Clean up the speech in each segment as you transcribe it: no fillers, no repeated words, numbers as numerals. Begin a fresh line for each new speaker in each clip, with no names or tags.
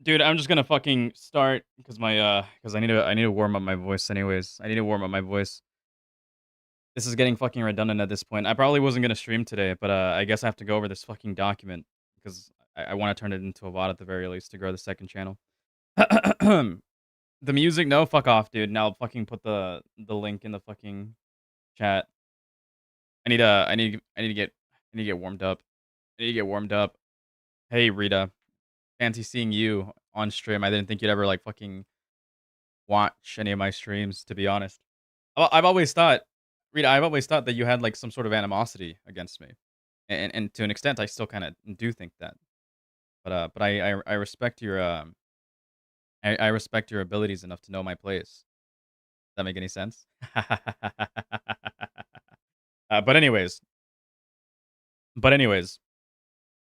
Dude, I'm just gonna fucking start because because I need to warm up my voice anyways. I need to warm up my voice. This is getting fucking redundant at this point. I probably wasn't gonna stream today, but I guess I have to go over this fucking document because I want to turn it into a VOD at the very least to grow the second channel. The music, no, fuck off, dude. Now I'll fucking put the link in the fucking chat. I need to get warmed up. I need to get warmed up. Hey Rita, fancy seeing you on stream. I didn't think you'd ever like fucking watch any of my streams, to be honest. I've always thought, Rita, I've always thought that you had like some sort of animosity against me, and to an extent, I still kind of do think that. But I respect your I respect your abilities enough to know my place. Does that make any sense? But anyways, but anyways,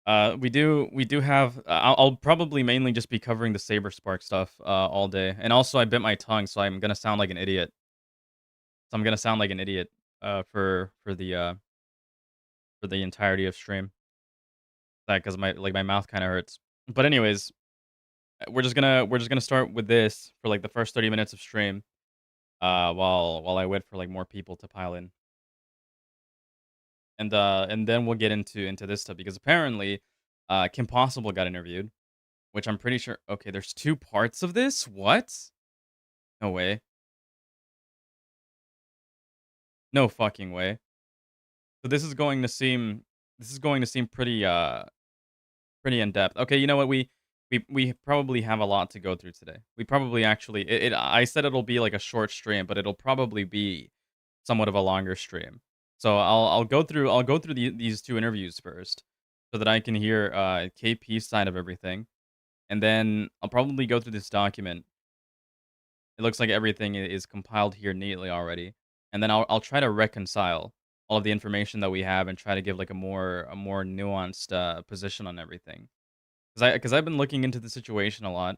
we do have. I'll probably mainly just be covering the Saber Spark stuff all day, and also I bit my tongue, so I'm gonna sound like an idiot. So I'm gonna sound like an idiot for the entirety of stream. That because my mouth kind of hurts. But anyways, we're just gonna start with this for like the first 30 minutes of stream. While I wait for like more people to pile in, and then we'll get into this stuff because apparently, Kim Possible got interviewed, which I'm pretty sure. Okay, there's two parts of this. What? No way. No fucking way. So this is going to seem pretty in depth. Okay, you know what? We probably have a lot to go through today. We probably actually I said it'll be like a short stream, but it'll probably be somewhat of a longer stream. So I'll go through these two interviews first so that I can hear KP's side of everything. And then I'll probably go through this document. It looks like everything is compiled here neatly already. And then I'll try to reconcile all of the information that we have and try to give like a more nuanced position on everything. Because I've been looking into the situation a lot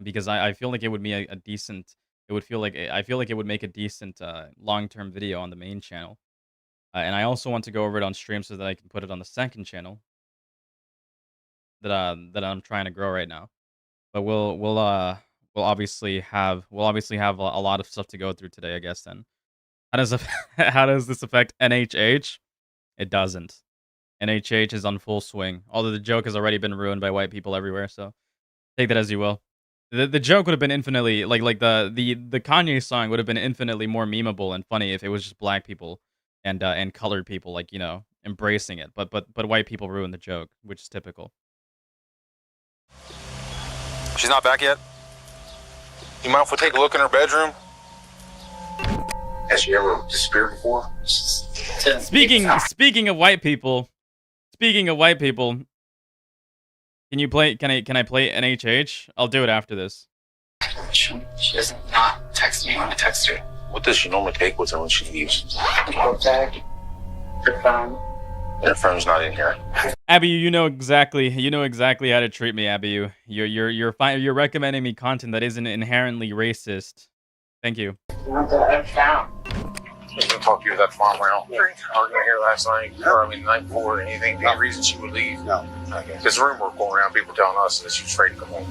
because I feel like it would be a decent. It would feel like I feel like it would make a decent long term video on the main channel. And I also want to go over it on stream so that I can put it on the second channel that I'm trying to grow right now. But we'll obviously have a lot of stuff to go through today, I guess. Then how does how does this affect NHH? It doesn't. NHH is on full swing. Although the joke has already been ruined by white people everywhere, so take that as you will. The joke would have been infinitely like the Kanye song would have been infinitely more memeable and funny if it was just black people and colored people like embracing it. But white people ruined the joke, which is typical.
She's not back yet? You mind if we take a look in her bedroom?
Has she ever disappeared before?
Speaking of white people, can you play? Can I play NHH? I'll do it after this.
She doesn't not text me when I text her.
What does she normally take with her when she leaves?
Her bag, her phone.
Her phone's not in here.
Abby, you know exactly how to treat me, Abby. You're fine. You're recommending me content that isn't inherently racist. Thank you.
Not that I've found.
I was gonna talk to you at that farm around argument here last night, or the night before. Anything? Any reason she would leave?
No.
Because the rumor going around, people telling us that she was afraid to come home.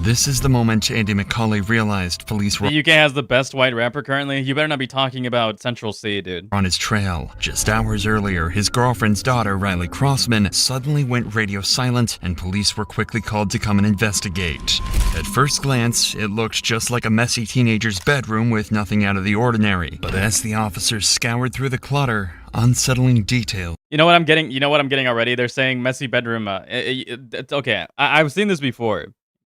This is the moment Andy McCauley realized police were
The UK has the best white rapper currently. You better not be talking about Central C, dude.
on his trail. Just hours earlier, his girlfriend's daughter, Riley Crossman, suddenly went radio silent, and police were quickly called to come and investigate. At first glance, it looked just like a messy teenager's bedroom with nothing out of the ordinary. But as the officers scoured through the clutter, unsettling details
You know what I'm getting? You know what I'm getting already? They're saying messy bedroom. It's okay. I've seen this before.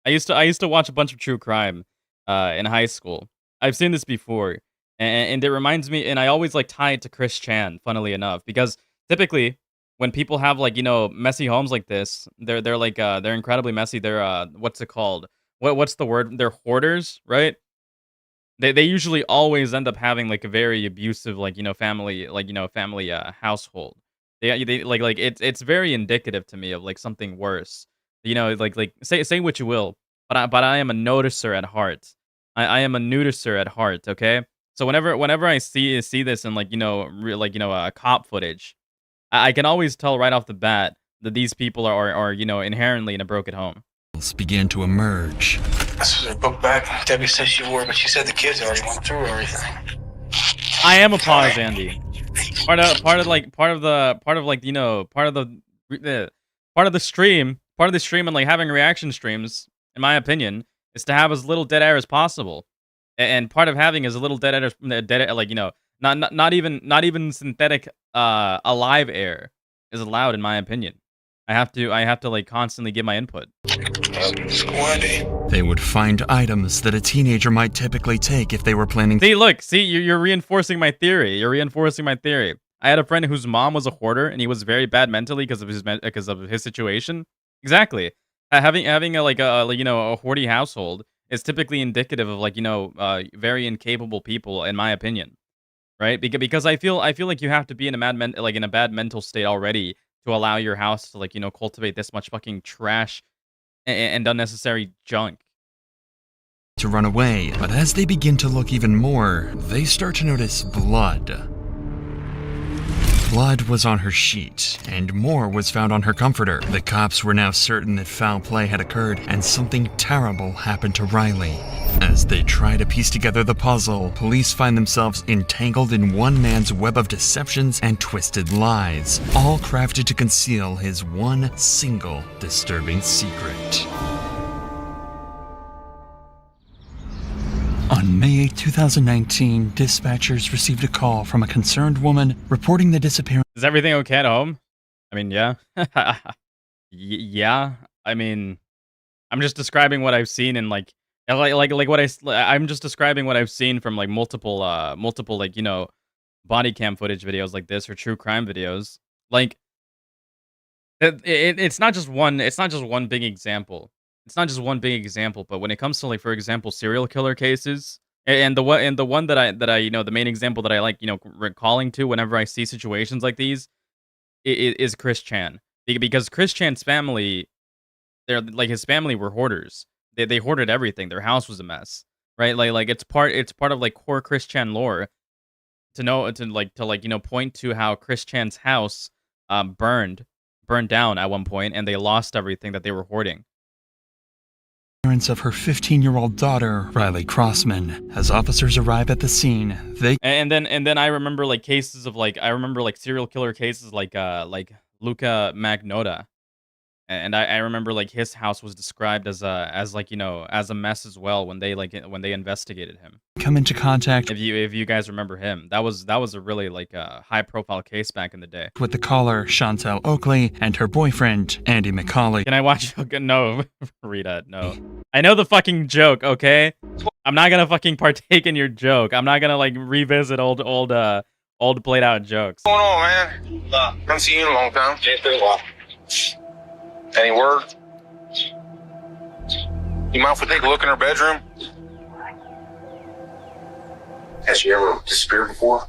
I used to watch a bunch of true crime in high school. I've seen this before, and it reminds me. And I always like tie it to Chris Chan. Funnily enough, because typically when people have like messy homes like this, they're they're incredibly messy. They're what's it called? What's the word? They're hoarders, right? They usually always end up having like a very abusive family household. They like it's very indicative to me of like something worse. Say what you will, but I am a noticer at heart. I am a nudicer at heart. Okay, so whenever I see this in cop footage, I can always tell right off the bat that these people are inherently in a broken home.
began to emerge.
This was her book bag. Debbie said she wore it, but she said the kids already went through everything.
I am a pause, Andy. Part of the stream and like having reaction streams, in my opinion, is to have as little dead air as possible. And part of having as a little dead air, like, you know, not even synthetic alive air is allowed, in my opinion. I have to like constantly give my input.
They would find items that a teenager might typically take if they were planning.
See, you're reinforcing my theory. You're reinforcing my theory. I had a friend whose mom was a hoarder, and he was very bad mentally because of his situation. Exactly. Having a hoardy household is typically indicative of like, you know, very incapable people, in my opinion, right? Because I feel like you have to be in a bad mental state already to allow your house to, like, you know, cultivate this much fucking trash and unnecessary junk.
To run away, but as they begin to look even more, they start to notice blood. Blood was on her sheet, and more was found on her comforter. The cops were now certain that foul play had occurred, and something terrible happened to Riley. As they try to piece together the puzzle, police find themselves entangled in one man's web of deceptions and twisted lies, all crafted to conceal his one single disturbing secret. On May 8, 2019, dispatchers received a call from a concerned woman reporting the disappearance.
Is everything okay at home? I mean, yeah. Yeah. I mean, I'm just describing what I've seen in like I'm just describing what I've seen from like multiple like, you know, body cam footage videos like this or true crime videos. Like it's not just one big example. It's not just one big example, but when it comes to, like, for example, serial killer cases, and the one that I you know, the main example that I like, you know, recalling to whenever I see situations like these is Chris Chan. Because Chris Chan's family, his family were hoarders. They hoarded everything. Their house was a mess, right? Like it's part of like core Chris Chan lore to point to how Chris Chan's house burned down at one point, and they lost everything that they were hoarding.
Of her 15-year-old daughter, Riley Crossman. As officers arrive at the scene, they
and then I remember like cases of like serial killer cases like Luca Magnotta, and I remember like his house was described as a mess as well when they investigated him.
Come into contact.
If you guys remember him, that was a really like high profile case back in the day.
With the caller Chantel Oakley and her boyfriend Andy McCauley.
Can I watch? No, Rita, no. I know the fucking joke, okay? I'm not gonna fucking partake in your joke. I'm not gonna like revisit old played out jokes.
What's going on, man? Haven't seen you in a long time. Any word? You mind if we take a look in her bedroom? Has she ever disappeared before?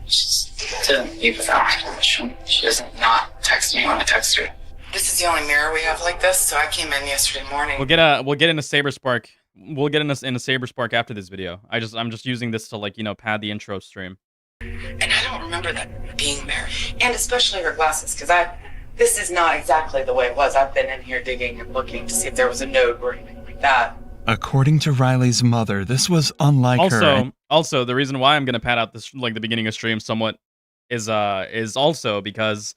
She didn't leave without my permission. She doesn't not text me when I text her.
This is the only mirror we have like this, so I came in yesterday morning.
We'll get into Saber Spark. We'll get into Saber Spark after this video. I'm just using this to, like, you know, pad the intro stream.
And I don't remember that being there, and especially her glasses, because this is not exactly the way it was. I've been in here digging and looking to see if there was a note or anything like that.
According to Riley's mother, this was unlike her.
Also, the reason why I'm gonna pad out this like the beginning of stream somewhat is also because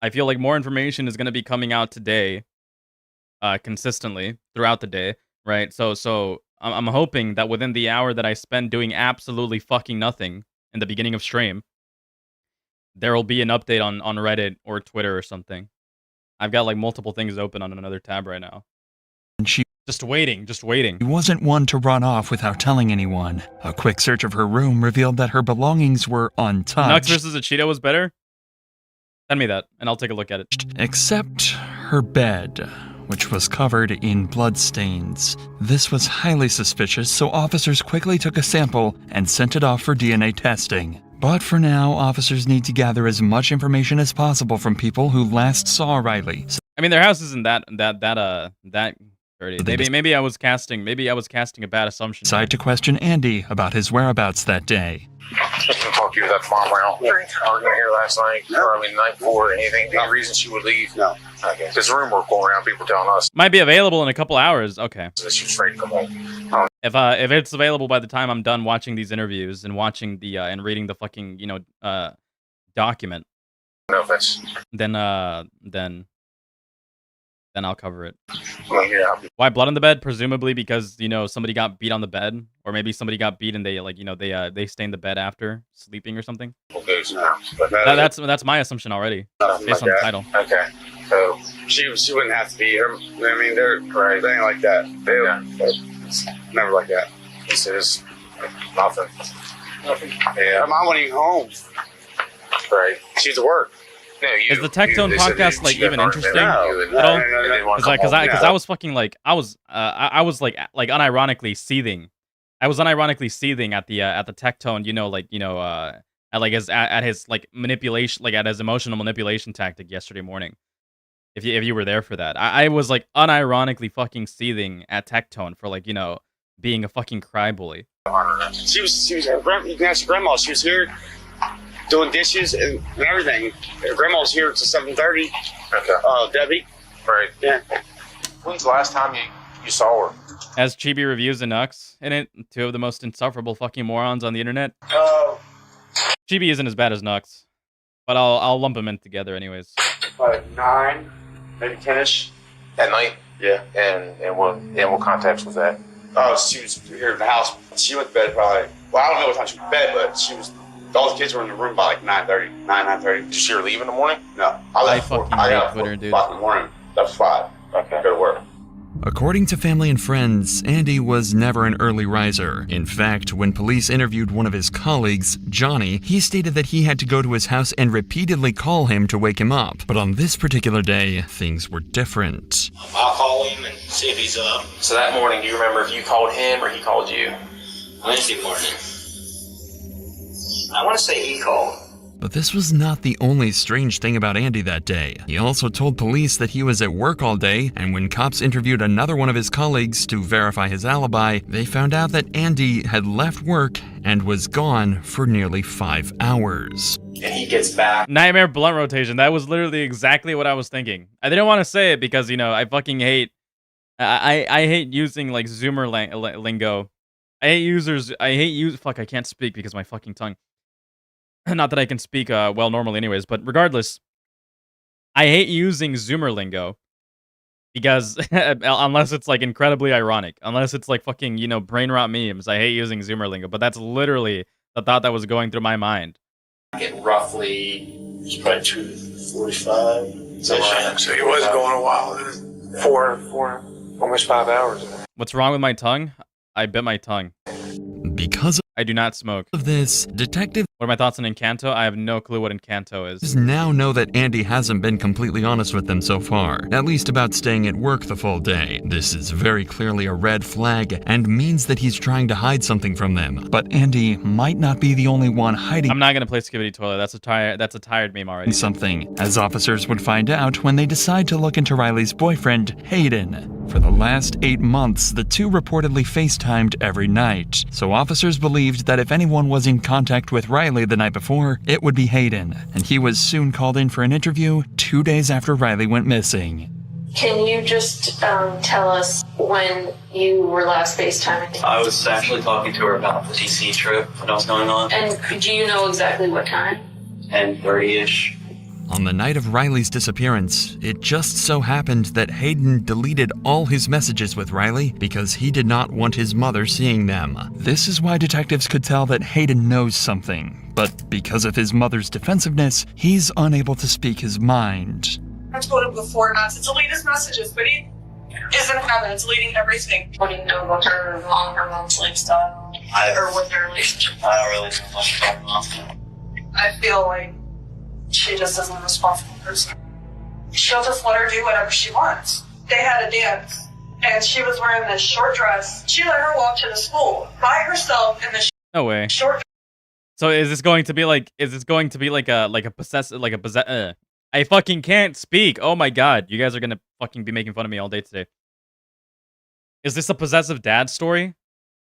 I feel like more information is gonna be coming out today, consistently throughout the day, right? So I'm hoping that within the hour that I spend doing absolutely fucking nothing in the beginning of stream, there will be an update on Reddit or Twitter or something. I've got like multiple things open on another tab right now.
She
just waiting.
She wasn't one to run off without telling anyone. A quick search of her room revealed that her belongings were untouched.
Nux vs. a Cheeto was better? Send me that, and I'll take a look at it.
Except her bed, which was covered in bloodstains. This was highly suspicious, so officers quickly took a sample and sent it off for DNA testing. But for now, officers need to gather as much information as possible from people who last saw Riley.
I mean, their house isn't that 30. Maybe I was casting a bad assumption.
Decide to question Andy about his whereabouts that day.
Just gonna talk to you with that mom around. Arguing here last night, or I mean, the night before, anything, any reason she would leave? No. Okay. There's a rumor going around, people telling us
Might be available in a couple hours. Okay.
that she was afraid to come home.
If it's available by the time I'm done watching these interviews and watching the and reading the fucking document,
I don't know if that's.
then I'll cover it.
Well, yeah.
Why blood on the bed? Presumably because somebody got beat on the bed, or maybe somebody got beat and they they stained the bed after sleeping or something.
Okay, so, but
That's my assumption already based on the title.
Okay. So
She wouldn't have to be here. I mean, they're right. They ain't like that. It's never like that.
he says nothing.
Yeah, her mom went even home.
Right.
She's at work.
No,
Is the Tech Tone podcast like even interesting at all? Because I was fucking like I was like unironically seething. I was unironically seething at the Tech Tone, at his like manipulation, like at his emotional manipulation tactic yesterday morning. If you were there for that, I was like unironically fucking seething at Tech Tone for like being a fucking cry bully.
She was you can ask your grandma. She was here doing dishes and everything. Her grandma was here till 7:30.
Okay.
Debbie.
Right.
Yeah.
When's the last time you saw her?
As Chibi reviews and Nux in it, two of the most insufferable fucking morons on the internet. Chibi isn't as bad as Nux, but I'll lump them in together anyways.
9, maybe 10ish.
At night?
Yeah.
And what context was that?
Oh, she was here in the house. She went to bed probably. Well, I don't know what time she went to bed, but she was. All the kids were in the room by like 9:30. Did
she leave in the morning?
No.
I fucking hate Twitter, dude.
5 in the morning. That's 5. Okay. Go to work.
According to family and friends, Andy was never an early riser. In fact, when police interviewed one of his colleagues, Johnny, he stated that he had to go to his house and repeatedly call him to wake him up. But on this particular day, things were different.
I'll call him and see if he's up.
So that morning, do you remember if you called him or he called you?
Wednesday morning. I want to say he called.
But this was not the only strange thing about Andy that day. He also told police that he was at work all day, and when cops interviewed another one of his colleagues to verify his alibi, they found out that Andy had left work and was gone for nearly 5 hours.
And he gets back.
Nightmare blunt rotation. That was literally exactly what I was thinking. I didn't want to say it because, I fucking hate... I hate using, like, Zoomer lingo. I hate users... Fuck, I can't speak because of my fucking tongue. Not that I can speak well normally anyways, but regardless, I hate using Zoomer lingo because unless it's like incredibly ironic, unless it's like fucking, brain rot memes, I hate using Zoomer lingo, but that's literally the thought that was going through my mind.
Get roughly,
It's probably 2:45.
So he was going a while. 4, almost 5 hours.
What's wrong with my tongue? I bit my tongue.
Because
I do not smoke.
of this, detectives
What are my thoughts on Encanto? I have no clue what Encanto is.
now know that Andy hasn't been completely honest with them so far, at least about staying at work the full day. This is very clearly a red flag and means that he's trying to hide something from them. But Andy might not be the only one hiding
I'm not gonna play Skibidi Toilet. That's a tired meme already.
something, as officers would find out when they decide to look into Riley's boyfriend, Hayden. For the last 8 months, the two reportedly FaceTimed every night. So officers believed that if anyone was in contact with Riley the night before, it would be Hayden. And he was soon called in for an interview 2 days after Riley went missing.
Can you just tell us when you were last FaceTiming?
I was actually talking to her about the DC trip that was going on.
And do you know exactly what time?
10:30-ish.
On the night of Riley's disappearance, it just so happened that Hayden deleted all his messages with Riley because he did not want his mother seeing them. This is why detectives could tell that Hayden knows something, but because of his mother's defensiveness, he's unable to speak his mind.
I told him before not to delete his messages, but he isn't having it, deleting everything.
What do you know about her mom's lifestyle? Or what their relationship?
I don't really know much about mom.
I feel like she just isn't a responsible person. She'll just let her do whatever she wants. They had a dance, and she was wearing this short dress. She let her walk to the school by herself in the
No way.
short.
So is this going to be like I fucking can't speak. Oh my god. You guys are gonna fucking be making fun of me all day today. Is this a possessive dad story?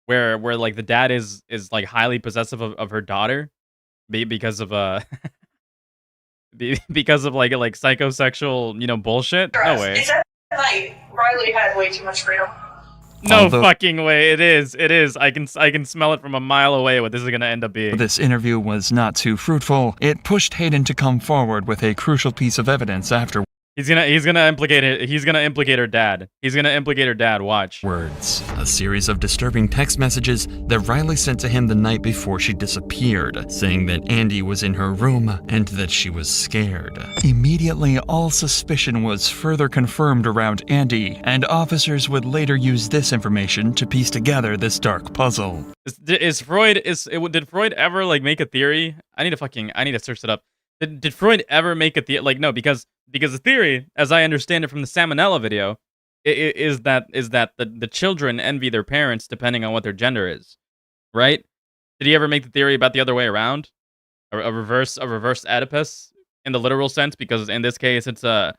Where like the dad is like highly possessive of her daughter because of because of like psychosexual, bullshit? No way.
Is that night Riley had way too much freedom?
No fucking way. It is. I can smell it from a mile away what this is gonna end up being.
This interview was not too fruitful. It pushed Hayden to come forward with a crucial piece of evidence after.
He's gonna implicate it. He's gonna implicate her dad. He's gonna implicate her dad. Watch.
Words. A series of disturbing text messages that Riley sent to him the night before she disappeared, saying that Andy was in her room and that she was scared. Immediately, all suspicion was further confirmed around Andy, and officers would later use this information to piece together this dark puzzle.
Did Freud ever like make a theory? I need to search it up. Did Freud ever make a theory? Like, no, because the theory, as I understand it from the Salmonella video, is that the children envy their parents depending on what their gender is, right? Did he ever make the theory about the other way around, a reverse Oedipus in the literal sense? Because in this case, it's a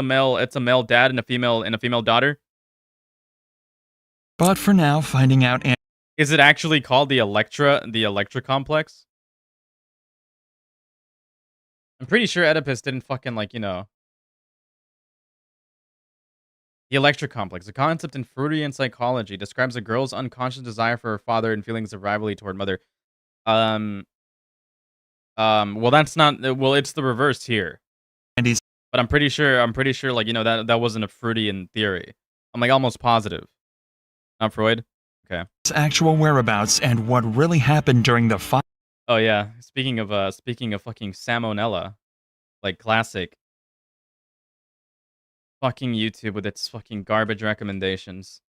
male dad and a female daughter.
But for now, finding out.
Is it actually called the Electra complex? I'm pretty sure Oedipus didn't fucking The Electra complex, a concept in Freudian psychology, describes a girl's unconscious desire for her father and feelings of rivalry toward mother. Well, that's not. Well, it's the reverse here. But I'm pretty sure. That wasn't a Freudian theory. I'm like almost positive. Not Freud. Okay.
Actual whereabouts and what really happened during the fight.
Oh yeah, speaking of fucking salmonella, like classic fucking YouTube with its fucking garbage recommendations.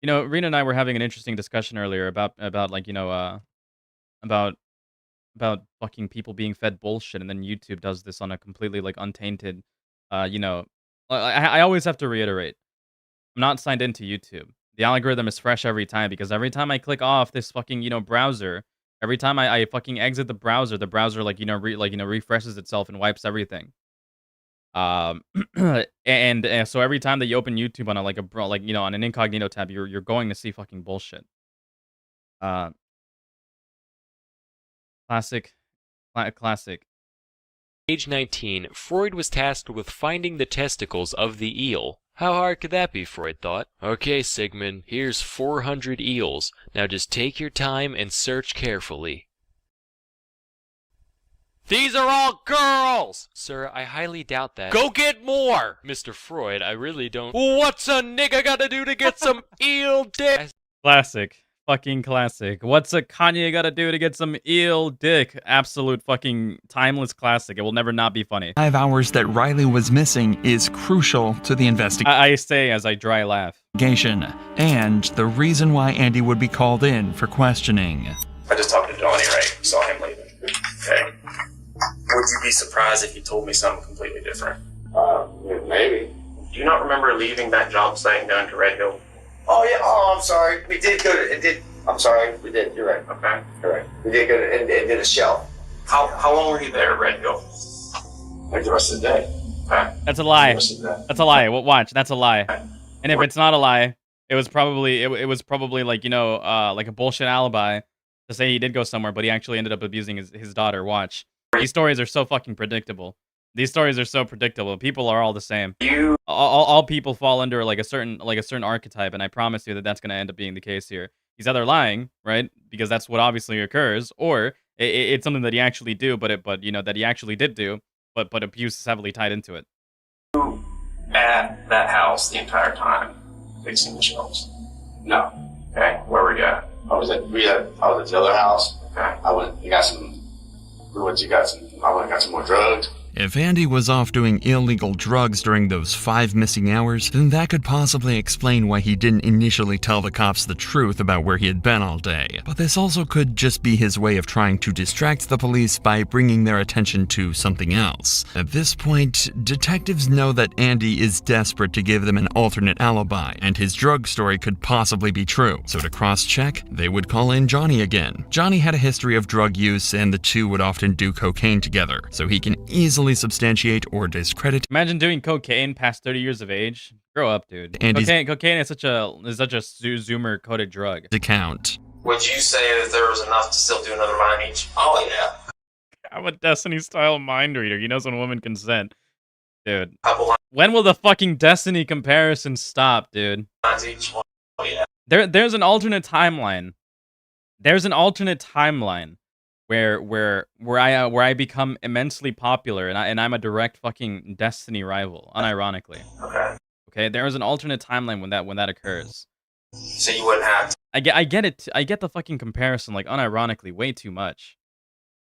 Rena and I were having an interesting discussion earlier about fucking people being fed bullshit, and then YouTube does this on a completely like untainted, I always have to reiterate, I'm not signed into YouTube. The algorithm is fresh every time because every time I click off this fucking browser. Every time I fucking exit the browser refreshes itself and wipes everything. And so every time that you open YouTube on on an incognito tab, you're going to see fucking bullshit. Classic.
Age 19, Freud was tasked with finding the testicles of the eel. How hard could that be, Freud thought. Okay, Sigmund, here's 400 eels. Now just take your time and search carefully. These are all girls! Sir, I highly doubt that. Go get more! Mr. Freud, I really don't. What's a nigga gotta do to get some eel dick?
Classic. Fucking classic. What's a Kanye gotta do to get some eel dick? Absolute fucking timeless classic. It will never not be funny.
5 hours that Riley was missing is crucial to the investigation.
I say as I dry laugh.
And the reason why Andy would be called in for questioning.
I just talked to Donnie, right? Saw him leaving. Okay. Would you be surprised if he told me something completely different?
Maybe.
Do you not remember leaving that job site and going to Red Hill?
Oh yeah. Oh, I'm sorry. We did go to. It did. I'm sorry. We did. You're right.
Okay.
You're right. We did go to and did a shelf.
How long were you there at Red Hill?
Like the rest of the day.
Okay.
That's a lie. That's a lie. Well, watch. That's a lie. And if it's not a lie, it was probably like like a bullshit alibi to say he did go somewhere, but he actually ended up abusing his daughter. Watch. These stories are so fucking predictable. People are all the same. All people fall under like a certain archetype, and I promise you that that's going to end up being the case here. He's either lying, right? Because that's what obviously occurs, or it's something that he actually do, that he actually did do, but abuse is heavily tied into it.
At that house the entire time, fixing the shelves?
No.
Okay. Where were you at?
I was at the other house.
Okay.
I went and got some more drugs.
If Andy was off doing illegal drugs during those 5 missing hours, then that could possibly explain why he didn't initially tell the cops the truth about where he had been all day. But this also could just be his way of trying to distract the police by bringing their attention to something else. At this point, detectives know that Andy is desperate to give them an alternate alibi, and his drug story could possibly be true. So to cross-check, they would call in Johnny again. Johnny had a history of drug use, and the two would often do cocaine together, so he can easily easily substantiate or discredit.
Imagine doing cocaine past 30 years of age. Grow up, dude.
Andy's
Cocaine is such a Zoomer coded drug.
Account.
Would you say that there was enough to still do another mind each? Oh, yeah.
I'm a Destiny-style mind reader. He knows when women consent. Dude.
Couple
When will the fucking Destiny comparison stop, dude?
lines each. Oh, yeah.
There's an alternate timeline. There's an alternate timeline where I become immensely popular and I'm a direct fucking Destiny rival, unironically.
Okay.
Okay, there is an alternate timeline when that occurs.
So you wouldn't have to.
I get it. I get the fucking comparison, like, unironically, way too much.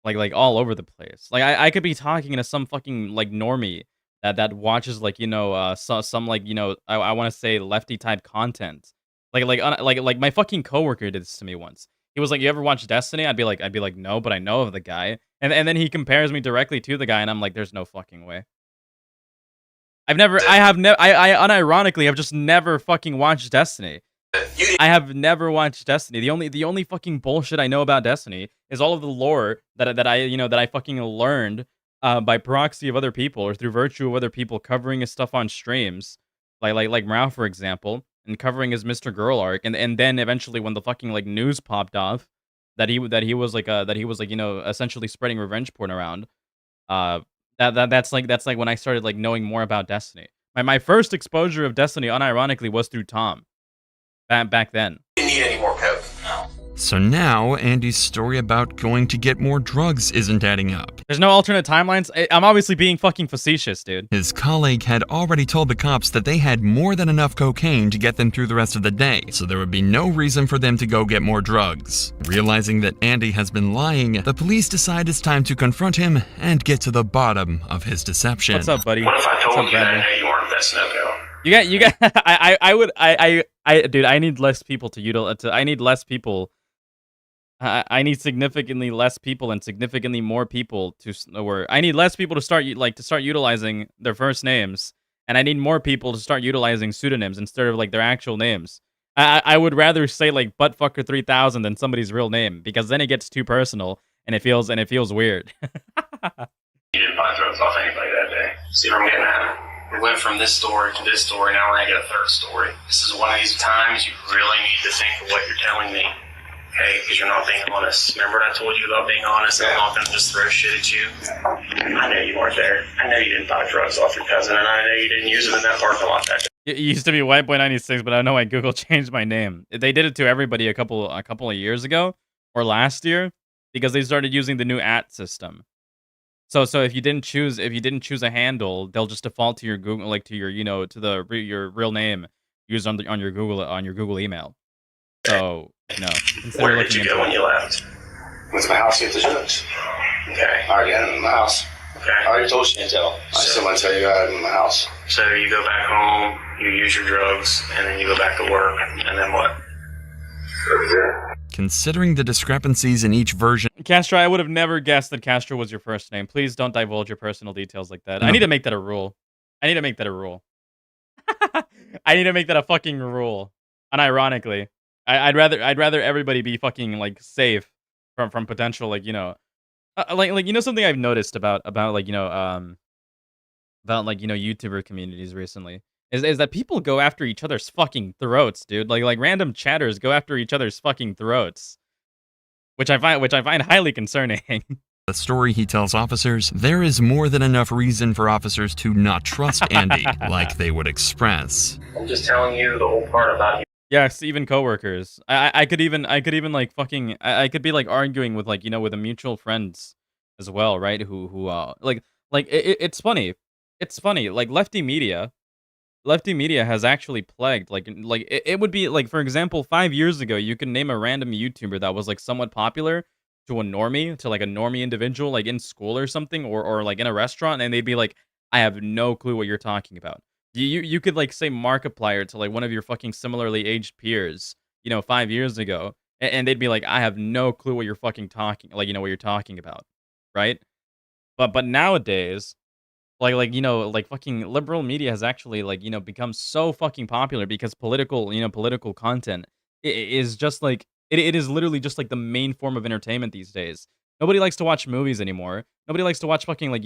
Like all over the place. Like I could be talking to some fucking like normie that watches like, you know, some like, you know, I want to say lefty type content. Like my fucking coworker did this to me once. He was like, "You ever watch Destiny?" I'd be like, "No, but I know of the guy." And then he compares me directly to the guy, and I'm like, "There's no fucking way." I unironically have just never fucking watched Destiny. I have never watched Destiny. The only fucking bullshit I know about Destiny is all of the lore that I fucking learned by proxy of other people or through virtue of other people covering his stuff on streams, like Mrao, for example, and covering his Mr. Girl arc, and then eventually when the fucking like news popped off that he was like you know, essentially spreading revenge porn around. That's like when I started like knowing more about Destiny. My first exposure of Destiny unironically was through Tom. Back then.
You didn't need any more coke. No.
So now, Andy's story about going to get more drugs isn't adding up.
There's no alternate timelines? I'm obviously being fucking facetious, dude.
His colleague had already told the cops that they had more than enough cocaine to get them through the rest of the day, so there would be no reason for them to go get more drugs. Realizing that Andy has been lying, the police decide it's time to confront him and get to the bottom of his deception.
What's up, buddy?
What if I told
What's up,
you that I
Bradley?
know you weren't best no-go?
You got, dude, I need less people to utilize, I need less people. I need significantly less people and significantly more people I need less people to start utilizing their first names, and I need more people to start utilizing pseudonyms instead of like their actual names. I would rather say like buttfucker 3000 than somebody's real name, because then it gets too personal and it feels weird.
You didn't buy drugs off anybody that day. See what I'm getting at? We went from this story to this story, now we're gonna get a third story. This is one of these times you really need to think of what you're telling me. Okay, because you're not being honest. Remember what I told you about being honest and I'm not going to just throw shit at you? I know you weren't there. I know you didn't buy drugs off your cousin, and I know you didn't use them in that parking lot that day.
It used to be Whiteboy96, but I know why Google changed my name. They did it to everybody a couple of years ago, or last year, because they started using the new @ system. So if you didn't choose a handle, they'll just default to your Google, like to your, you know, to your real name used on your Google email. So, no.
Where did you go when you left?
Went to my house to get the drugs.
Okay.
I already had them in my house.
Okay.
I already told Chantel. I still want to tell you I had them in my house.
So you go back home, you use your drugs, and then you go back to work, and then what?
Considering the discrepancies in each version,
Castro, I would have never guessed that Castro was your first name. Please don't divulge your personal details like that. I need to make that a rule. I need to make that a fucking rule. Unironically. I'd rather everybody be fucking like safe from potential, like, you know, like you know, something I've noticed about like, you know, about like, you know, YouTuber communities recently is that people go after each other's fucking throats, dude. Like random chatters go after each other's fucking throats, which I find highly concerning.
The story he tells officers, there is more than enough reason for officers to not trust Andy like they would express.
I'm just telling you the whole part about you.
Yes, even coworkers. I could even like fucking I could be like arguing with, like, you know, with a mutual friends as well, right? Who like it's funny. It's funny. Like Lefty Media has actually plagued like it would be like, for example, 5 years ago you could name a random YouTuber that was like somewhat popular to a normie individual, like in school or something, or like in a restaurant, and they'd be like, I have no clue what you're talking about. You could like say Markiplier to like one of your fucking similarly aged peers, you know, 5 years ago, and they'd be like, I have no clue what you're fucking talking, like, you know, what you're talking about, right? But nowadays, like you know, like fucking liberal media has actually, like, you know, become so fucking popular because political content is just like it is literally just like the main form of entertainment these days. Nobody likes to watch movies anymore. Nobody likes to watch fucking, like,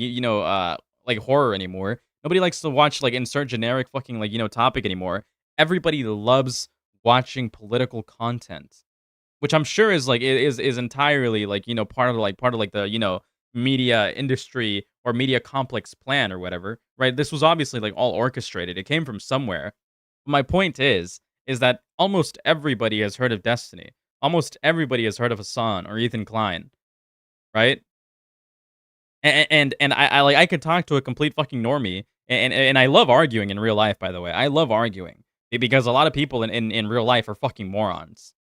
like, horror anymore. Nobody likes to watch, like, insert generic fucking, like, topic anymore. Everybody loves watching political content, which I'm sure is, like, is entirely, like, part of, like, the, media industry or media complex plan or whatever, right? This was obviously, like, all orchestrated. It came from somewhere. My point is that almost everybody has heard of Destiny. Almost everybody has heard of Hassan or Ethan Klein, right? And I like I could talk to a complete fucking normie, and I love arguing in real life. By the way, I love arguing because a lot of people in real life are fucking morons,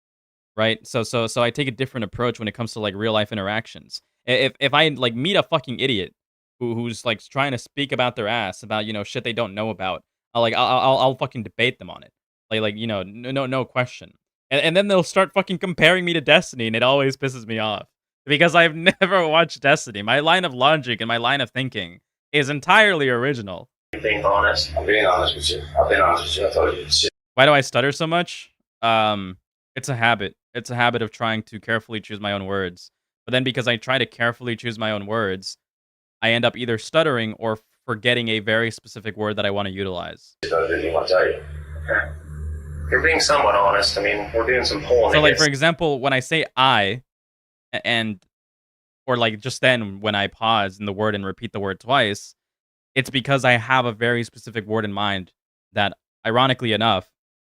right? So I take a different approach when it comes to like real life interactions. If I like meet a fucking idiot who's like trying to speak about their ass about shit they don't know about, I'll fucking debate them on it, no question. And then they'll start fucking comparing me to Destiny, and it always pisses me off because I've never watched Destiny. My line of logic and my line of thinking is entirely original.
Being honest. I'm being honest with you. I've been honest with you. I told you shit.
Why do I stutter so much? It's a habit. It's a habit of trying to carefully choose my own words. But then because I try to carefully choose my own words, I end up either stuttering or forgetting a very specific word that I want to utilize.
I didn't even want to tell you. Okay. You're being somewhat honest. I mean, we're doing some polling.
So, like, for example, when I say I, or like just then when I pause in the word and repeat the word twice, it's because I have a very specific word in mind that, ironically enough,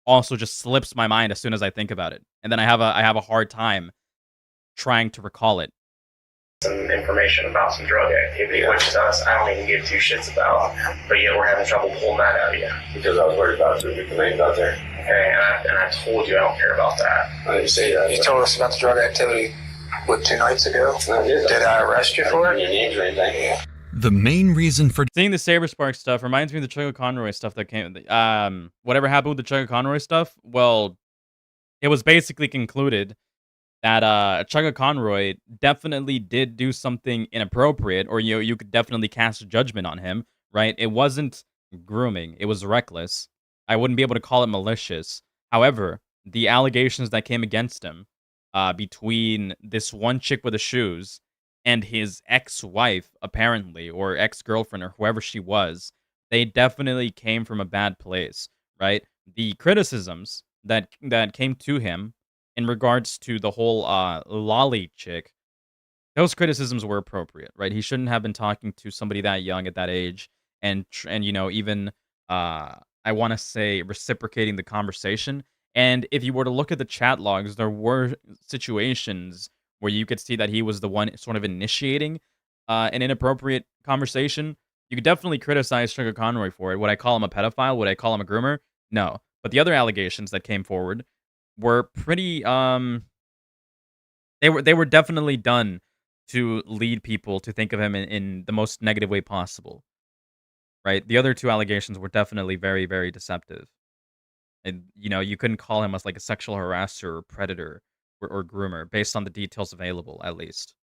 also just slips my mind as soon as I think about it, and then I have a hard time trying to recall it.
Some information about some drug activity, which to us I don't even give two shits about, but yet we're having trouble pulling that out of you. Because I was worried about the names out there. Okay, and I told you I don't care about that. I didn't say that.
You told us about the drug activity, 2 nights ago? Did I arrest you for it?
Yeah.
The main reason for
seeing the Saber Spark stuff reminds me of the Chugga Conroy stuff that came. Whatever happened with the Chugga Conroy stuff, well, it was basically concluded that Chugga Conroy definitely did do something inappropriate, or you could definitely cast a judgment on him, right? It wasn't grooming; it was reckless. I wouldn't be able to call it malicious. However, the allegations that came against him, between this one chick with the shoes and his ex-wife, apparently, or ex-girlfriend, or whoever she was, they definitely came from a bad place, right? The criticisms that came to him in regards to the whole lolly chick, those criticisms were appropriate, right? He shouldn't have been talking to somebody that young at that age, and even I want to say reciprocating the conversation. And if you were to look at the chat logs, there were situations where you could see that he was the one sort of initiating an inappropriate conversation. You could definitely criticize Chugga Conroy for it. Would I call him a pedophile? Would I call him a groomer? No. But the other allegations that came forward were pretty they were definitely done to lead people to think of him in the most negative way possible. Right? The other two allegations were definitely very, very deceptive. And you couldn't call him as like a sexual harasser or predator or groomer based on the details available, at least.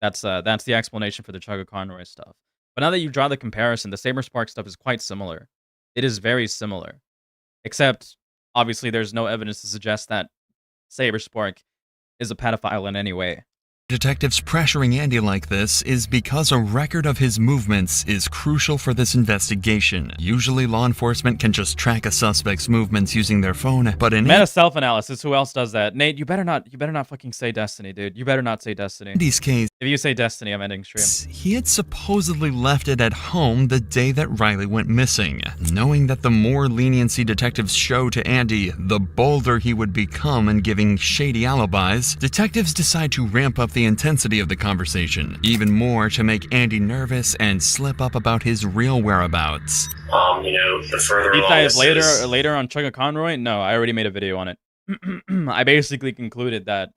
That's the explanation for the Chugga Conroy stuff. But now that you draw the comparison, the Saber Spark stuff is quite similar. It is very similar. Except, obviously, there's no evidence to suggest that Saber Spark is a pedophile in any way.
Detectives pressuring Andy like this is because a record of his movements is crucial for this investigation. Usually law enforcement can just track a suspect's movements using their phone, but in
meta self-analysis, who else does that? Nate, you better not fucking say Destiny, dude. You better not say Destiny.
Andy's case,
if you say Destiny, I'm ending stream.
He had supposedly left it at home the day that Riley went missing. Knowing that the more leniency detectives show to Andy, the bolder he would become in giving shady alibis, detectives decide to ramp up the intensity of the conversation, even more to make Andy nervous and slip up about his real whereabouts.
The further
deep
along
dive
this
later on Chugga Conroy? No, I already made a video on it. I basically concluded that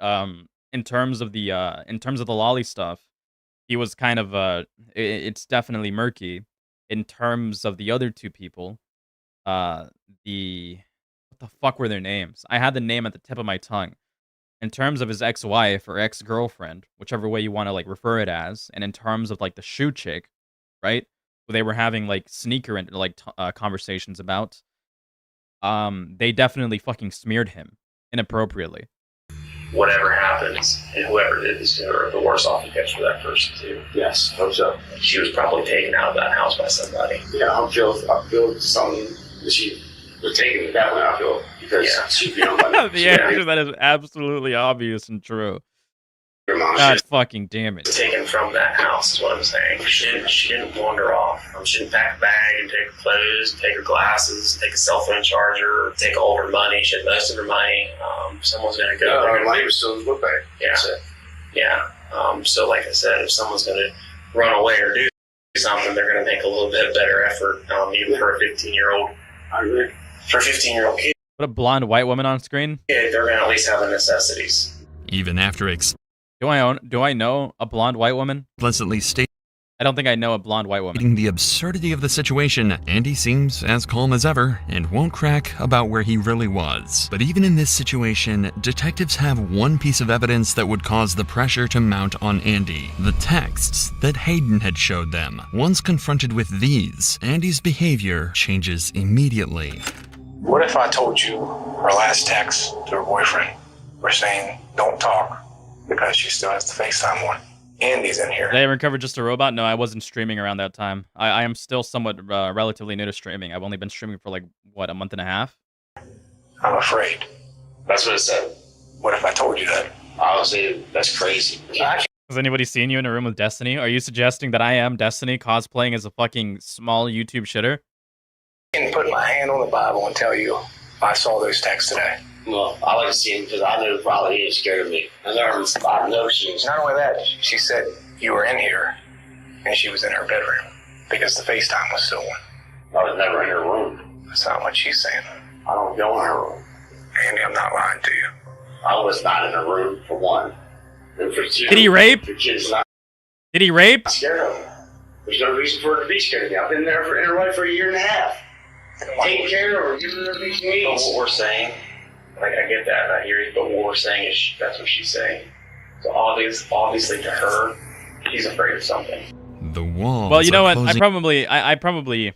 in terms of the lolly stuff, he was kind of it's definitely murky. In terms of the other two people, what the fuck were their names? I had the name at the tip of my tongue. In terms of his ex-wife or ex-girlfriend, whichever way you want to like refer it as, and in terms of like the shoe chick, right? Who they were having like sneaker and like conversations about, they definitely fucking smeared him inappropriately.
whatever happens and whoever did this to her, the worse off it gets for that person too.
Yes, hope so.
She was probably taken out of that house by somebody.
Yeah, I feel something that she was taken that way, I feel, because she,
The answer that is absolutely obvious and true. God fucking damn it.
Taken from that house is what I'm saying. She didn't wander off. She didn't pack a bag and take her clothes, take her glasses, take a cell phone charger, take all her money. She had most of her money. Someone's going to go.
Her money was still in the book bag.
Yeah. Yeah. So like I said, if someone's going to run away or do something, they're going to make a little bit better effort, even for a 15-year-old.
I agree.
For a 15-year-old kid.
Put a blonde white woman on screen?
Yeah, they're going to at least have the necessities.
Even after
Do I know a blonde white woman?
explicitly stating
I don't think I know a blonde white woman.
the absurdity of the situation, Andy seems as calm as ever and won't crack about where he really was. But even in this situation, detectives have one piece of evidence that would cause the pressure to mount on Andy: the texts that Hayden had showed them. Once confronted with these, Andy's behavior changes immediately.
What if I told you her last text to her boyfriend were saying, don't talk, because she still has the FaceTime one? Andy's in here.
Did I ever cover Just a Robot? No, I wasn't streaming around that time. I am still somewhat relatively new to streaming. I've only been streaming for like, what, a month and a half?
I'm afraid.
That's what it said.
What if I told you that?
Honestly, that's crazy.
Has anybody seen you in a room with Destiny? Are you suggesting that I am Destiny cosplaying as a fucking small YouTube shitter?
I can put my hand on the Bible and tell you I saw those texts today.
Well, I like to see him because I knew probably he scared of me. I know she was.
Not only that, she said you were in here and she was in her bedroom because the FaceTime was still on.
I was never in her room.
That's not what she's saying.
I don't go in her room.
Andy, I'm not lying to you.
I was not in her room, for one. And for two,
Did he rape?
the kid's not
Did he rape?
scared of her. There's no reason for her to be scared of me. I've been there in her life for a year and a half. Taking care of her, giving her these needs. What we're saying, like, I get that, and I hear you, but what we're saying is that's what she's saying. So obviously to her, she's afraid of something.
The walls.
Well, you know
are
what? I
closing
probably.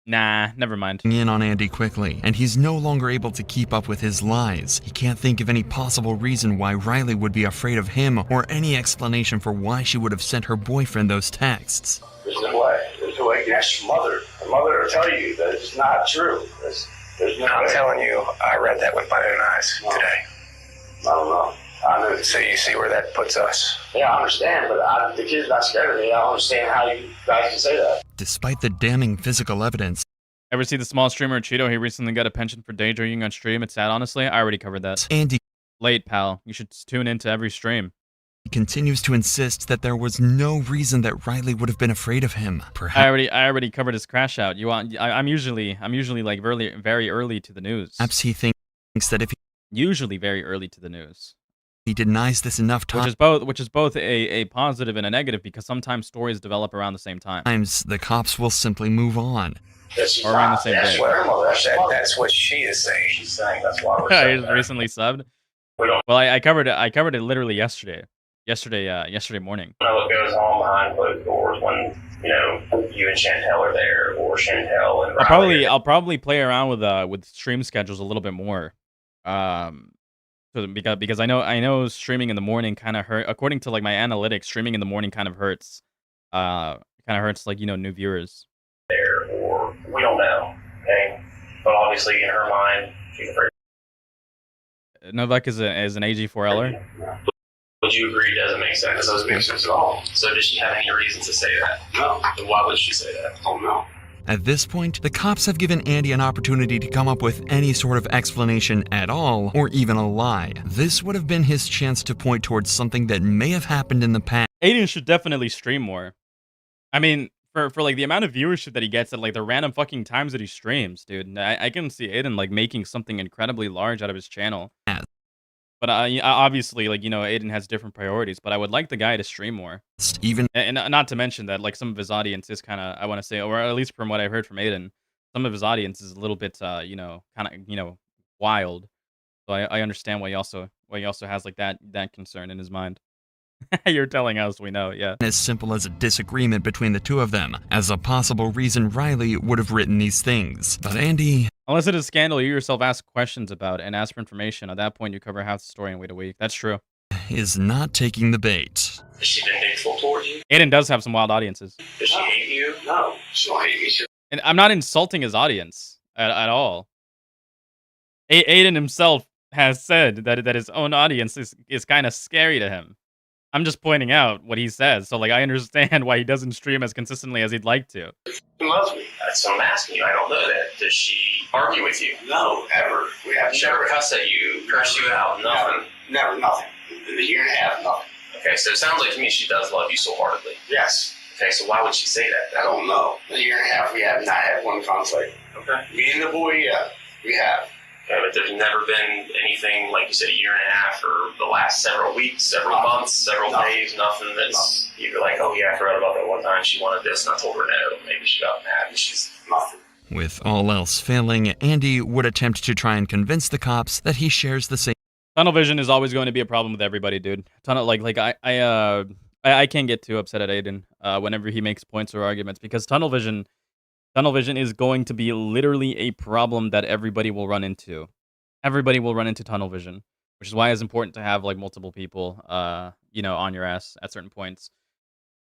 Nah, never mind.
in on Andy quickly, and he's no longer able to keep up with his lies. He can't think of any possible reason why Riley would be afraid of him, or any explanation for why she would have sent her boyfriend those texts.
There's no way. There's no way you can ask your mother. Her mother will tell you that it's not true. There's no
I'm
way.
telling you, I read that with my own eyes today.
I don't know. I know.
So you see where that puts us.
Yeah, I understand, but the kid's not scared of me. I don't understand how you guys can say that.
Despite the damning physical evidence,
Ever see the small streamer Cheeto? He recently got a pension for day drinking on stream. It's sad, honestly. I already covered that.
Andy
Late, pal. You should tune into every stream.
continues to insist that there was no reason that Riley would have been afraid of him.
I
Perhaps
already covered his crash out. You want? I'm usually like very early to the news.
he thinks that if
Usually very early to the news.
he denies this enough
Which is both a positive and a negative, because sometimes stories develop around the same time.
times, the cops will simply move on.
Or around the same day.
That's what she is saying.
She's saying that's why we're
I
saying
just
that.
recently subbed.
We don't
Well, I covered it literally yesterday. Yesterday morning.
know what goes on behind closed doors when, you and Chantel are there, or Chantel and Riley.
I'll probably play around with stream schedules a little bit more. Because I know streaming in the morning kind of hurt. According to like my analytics, streaming in the morning kind of hurts. Like, new viewers.
There, or we don't know. Okay, but obviously in her mind, she's afraid.
Novak is an AG4Ler.
Would you agree? It doesn't make sense. It doesn't make sense at all. So does she have any reason to say that? No. Then why would she say that? Oh no.
At this point, the cops have given Andy an opportunity to come up with any sort of explanation at all, or even a lie. This would have been his chance to point towards something that may have happened in the past.
Aiden should definitely stream more. I mean, for like the amount of viewership that he gets at like the random fucking times that he streams, dude. I can see Aiden like making something incredibly large out of his channel. But obviously, like, Aiden has different priorities. But I would like the guy to stream more. And not to mention that, like, some of his audience is kind of, I want to say, or at least from what I heard from Aiden, some of his audience is a little bit, kind of, wild. So I understand why he also has like that concern in his mind. You're telling us we know, yeah.
As simple as a disagreement between the two of them, as a possible reason Riley would have written these things. But Andy,
Unless it is scandal you yourself ask questions about and ask for information. At that point, you cover half the story and wait a week. That's true.
is not taking the bait.
Has she been hateful toward you?
Aiden does have some wild audiences.
Does she hate you? No, she don't hate me.
And I'm not insulting his audience at all. Aiden himself has said that his own audience is kind of scary to him. I'm just pointing out what he says. So, like, I understand why he doesn't stream as consistently as he'd like to.
She loves me. That's what I'm asking you. I don't know that. Does she argue with you? No, ever. We have never cuss at you, curse you out, nothing. Never, nothing. In a year and a half, nothing. Okay, so it sounds like to me she does love you so heartedly. Yes. Okay, so why would she say that? I don't know. In a year and a half, we have not had one conflict. Okay. Me and the boy, yeah, we have. Okay, but there's never been anything, like you said, a year and a half or the last several weeks, several months, several days, nothing that's you're like, oh yeah, I forgot about that one time she wanted this and I told her no. Maybe she got mad and she's nothing.
With all else failing, Andy would attempt to try and convince the cops that he shares the same.
Tunnel vision is always going to be a problem with everybody, dude. I can't get too upset at Aiden whenever he makes points or arguments because tunnel vision is going to be literally a problem that everybody will run into. Everybody will run into tunnel vision, which is why it's important to have like multiple people, on your ass at certain points.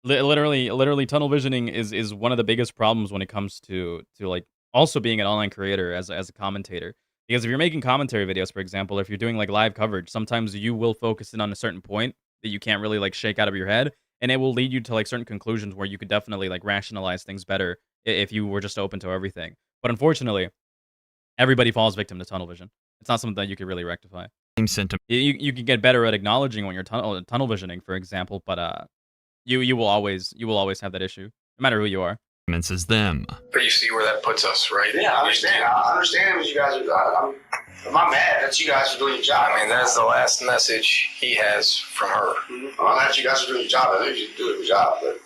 Literally, tunnel visioning is one of the biggest problems when it comes to like also being an online creator as a commentator. Because if you're making commentary videos, for example, if you're doing like live coverage, sometimes you will focus in on a certain point that you can't really like shake out of your head, and it will lead you to like certain conclusions where you could definitely like rationalize things better if you were just open to everything. But unfortunately, everybody falls victim to tunnel vision. It's not something that you could really rectify.
Sentiment.
You can get better at acknowledging when you're tunnel visioning, for example, but you will always have that issue, no matter who you are.
As them.
But you see where that puts us, right?
Yeah, I understand. I understand what you guys are. I'm not mad that you guys are doing your job.
I mean, that's the last message he has from her.
Mm-hmm. I'm glad you guys are doing your job. I know you're doing your job, but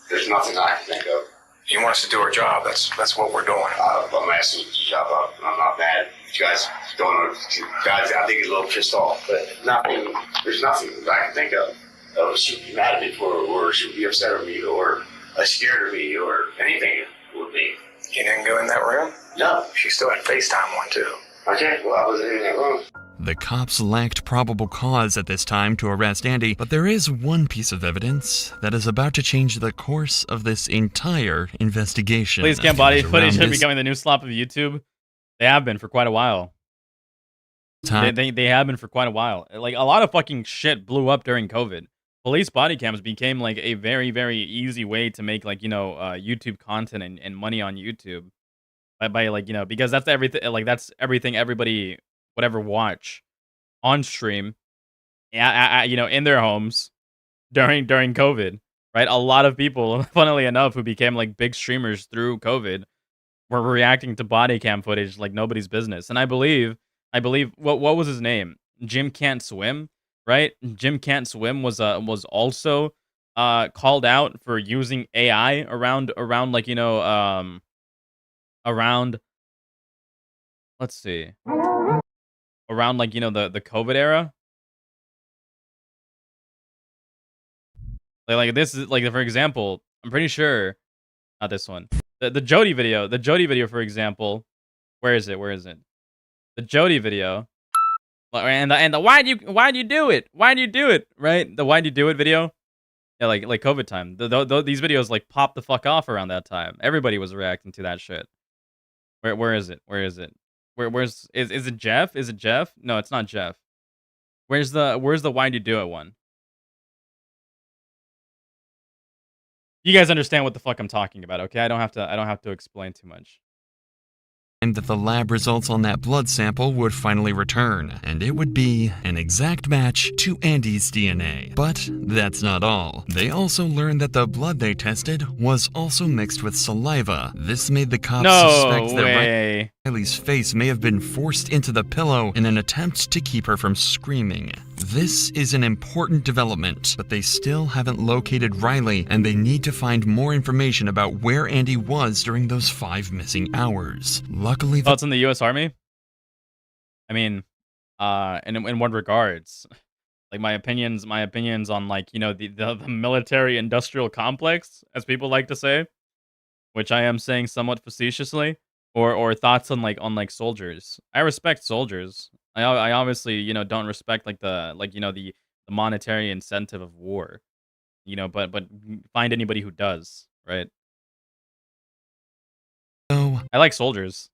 there's nothing I can think of.
You want us to do our job. That's what we're doing.
I'm asking you to do your job. I'm not mad. You guys don't. Guys, I think he's a little pissed off, but nothing. There's nothing I can think of. She would be mad at me for, or she would be upset at me, or scared of me, or anything would be.
You didn't go in that room?
No.
She still had FaceTime one too.
Okay, well, I wasn't in that room.
The cops lacked probable cause at this time to arrest Andy, but there is one piece of evidence that is about to change the course of this entire investigation.
Please can't body footage are becoming the new slop of YouTube. They have been for quite a while. They have been for quite a while. Like, a lot of fucking shit blew up during COVID. Police body cams became like a very, very easy way to make like, YouTube content and money on YouTube. By like, because that's everything everybody would ever watch on stream, in their homes during COVID, right? A lot of people, funnily enough, who became like big streamers through COVID were reacting to body cam footage like nobody's business. And I believe what was his name? Jim Can't Swim, right? Jim Can't Swim was also called out for using AI around like, around, let's see, around like, the COVID era. Like this is like, for example, I'm pretty sure, not this one, the Jody video, for example. Where is it? The Jody video, and the why'd you do it, right? The why'd you do it video. Yeah, like COVID time. These videos like popped the fuck off around that time. Everybody was reacting to that shit. Where is it? Is it Jeff? Is it Jeff? No, it's not Jeff. Where's the why'd you do it one? You guys understand what the fuck I'm talking about, okay? I don't have to explain too much.
And that the lab results on that blood sample would finally return, and it would be an exact match to Andy's DNA. But that's not all. They also learned that the blood they tested was also mixed with saliva. This made the cops suspect that Riley's face may have been forced into the pillow in an attempt to keep her from screaming. This is an important development, but they still haven't located Riley, and they need to find more information about where Andy was during those 5 missing hours. Luckily,
thoughts on the U.S. Army? I mean, in what regards? Like my opinions on like, you know, the military industrial complex, as people like to say, which I am saying somewhat facetiously, or thoughts on like soldiers. I respect soldiers. I obviously, you know, don't respect like you know, the monetary incentive of war, you know, but find anybody who does, right?
So,
I like soldiers.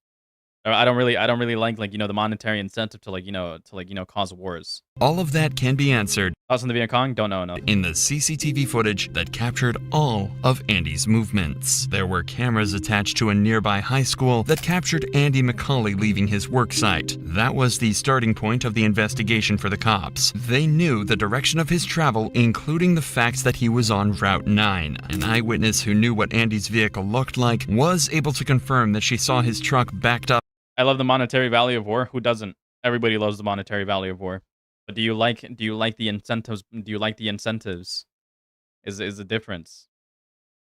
I don't really like you know, the monetary incentive to like, you know, cause wars.
all of that can be answered
Thoughts on the Viet Cong? Don't know. No.
in the CCTV footage that captured all of Andy's movements. There were cameras attached to a nearby high school that captured Andy McCauley leaving his work site. That was the starting point of the investigation for the cops. They knew the direction of his travel, including the facts that he was on Route 9. An eyewitness who knew what Andy's vehicle looked like was able to confirm that she saw his truck backed up.
I love the monetary value of war. Who doesn't? Everybody loves the monetary value of war. But do you like the incentives? Do you like the incentives? Is the difference?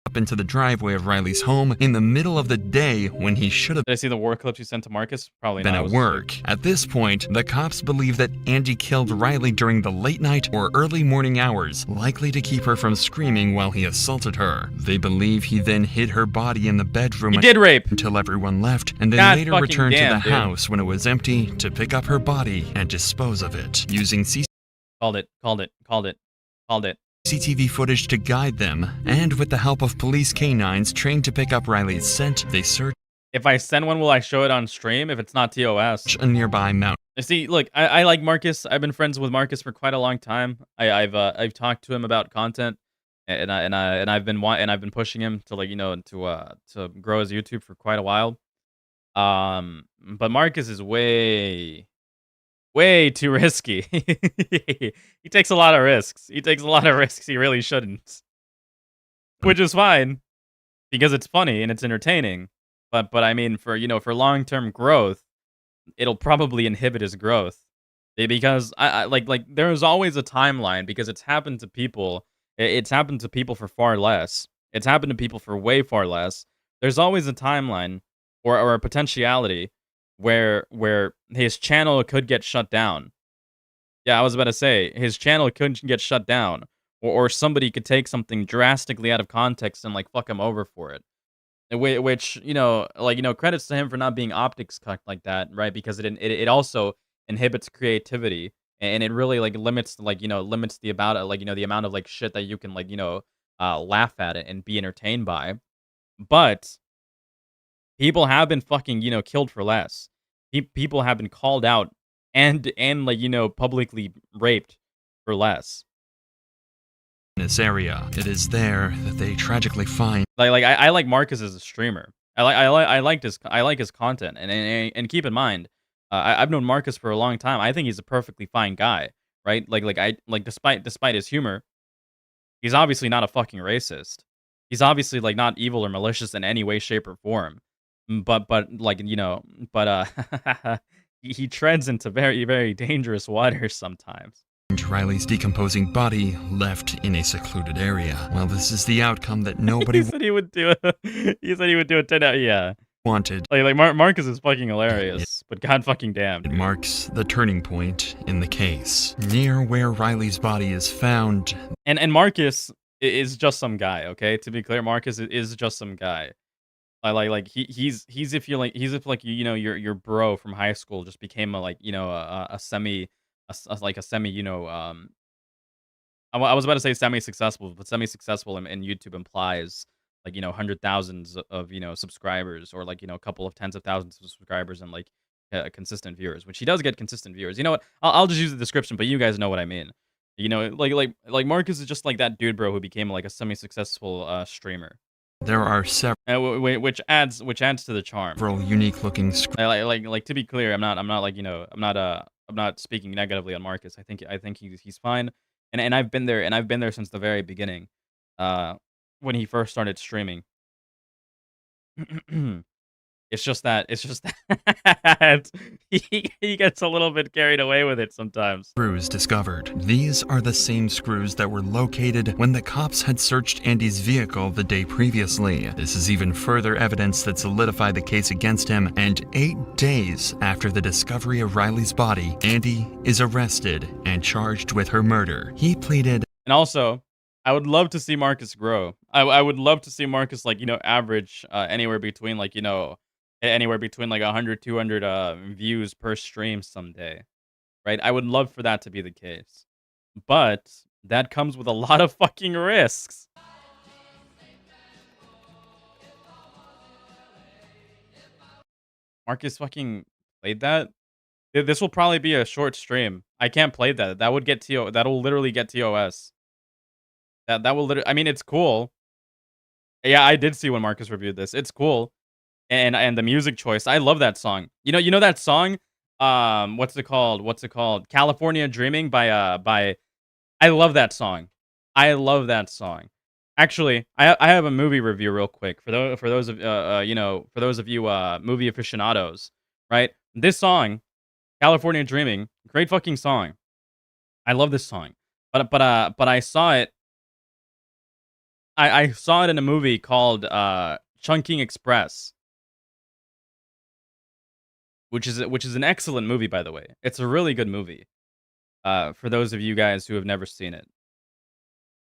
Up into the driveway of Riley's home in the middle of the day when he should have
Did I see the war clips you sent to Marcus? Probably
been
not.
at work. At this point, the cops believe that Andy killed Riley during the late night or early morning hours, likely to keep her from screaming while he assaulted her. They believe he then hid her body in the bedroom
He did rape
until everyone left, and then
God
later
fucking
returned
damn,
to the
dude.
house when it was empty to pick up her body and dispose of it, using
Called it.
CCTV footage to guide them, and with the help of police canines trained to pick up Riley's scent, they searched
If I send one, will I show it on stream? If it's not TOS.
a nearby mountain.
You see, look, I like Marcus. I've been friends with Marcus for quite a long time. I've talked to him about content, and I've been pushing him to like, you know, to grow his YouTube for quite a while. But Marcus is way too risky. He takes a lot of risks. He really shouldn't. Which is fine because it's funny and it's entertaining. But I mean, for you know, for long-term growth, it'll probably inhibit his growth. Because I like there's always a timeline because it's happened to people. It's happened to people for far less. It's happened to people for way far less. There's always a timeline or a potentiality where his channel could get shut down. Yeah, I was about to say his channel could get shut down, or somebody could take something drastically out of context and like fuck him over for it. Which you know, like, you know, credits to him for not being optics cucked like that, right? Because it also inhibits creativity and it really like limits like, you know, limits the about like, you know, the amount of like shit that you can like, you know, laugh at it and be entertained by. But people have been fucking, you know, killed for less. People have been called out and like, you know, publicly raped for less.
In this area, it is there that they tragically find.
I like Marcus as a streamer. I like his content and keep in mind, I've known Marcus for a long time. I think he's a perfectly fine guy, right? Despite his humor, he's obviously not a fucking racist. He's obviously like not evil or malicious in any way, shape, or form. But like, you know, he treads into very, very dangerous waters sometimes.
Riley's decomposing body left in a secluded area. Well, this is the outcome that nobody
He said he would do it. He said he would do it 10 out. Yeah.
wanted.
Marcus is fucking hilarious, but god fucking damn.
It marks the turning point in the case. Near where Riley's body is found.
And Marcus is just some guy, okay? To be clear, Marcus is just some guy. He's if you know your bro from high school just became a semi you know I was about to say semi-successful, but semi-successful in YouTube implies like, you know, hundred thousands of, you know, subscribers, or like, you know, a couple of tens of thousands of subscribers and like consistent viewers, which he does get consistent viewers. You know what? I'll just use the description, but you guys know what I mean. You know, like Marcus is just like that dude, bro, who became like a semi-successful streamer.
There are
which adds to the charm.
several unique-looking
Like to be clear, I'm not speaking negatively on Marcus. I think he's fine, and I've been there since the very beginning, when he first started streaming. It's just that he gets a little bit carried away with it sometimes.
Screws discovered. These are the same screws that were located when the cops had searched Andy's vehicle the day previously. This is even further evidence that solidified the case against him, and 8 days after the discovery of Riley's body, Andy is arrested and charged with her murder. He pleaded.
And also, I would love to see Marcus grow. I would love to see Marcus, like, average anywhere between, like, anywhere between like 100, 200 views per stream someday, right? I would love for that to be the case. But that comes with a lot of fucking risks. Marcus fucking played that? This will probably be a short stream. I can't play that. That would get that'll literally get TOS. That will literally, I mean, it's cool. Yeah, I did see when Marcus reviewed this. It's cool. And the music choice, I love that song. You know that song? What's it called? California Dreaming by I love that song. I love that song. Actually, I have a movie review real quick for those of you movie aficionados, right? This song, California Dreaming, great fucking song. I love this song. But I saw it. I saw it in a movie called Chunking Express. Which is an excellent movie, by the way. It's a really good movie. For those of you guys who have never seen it,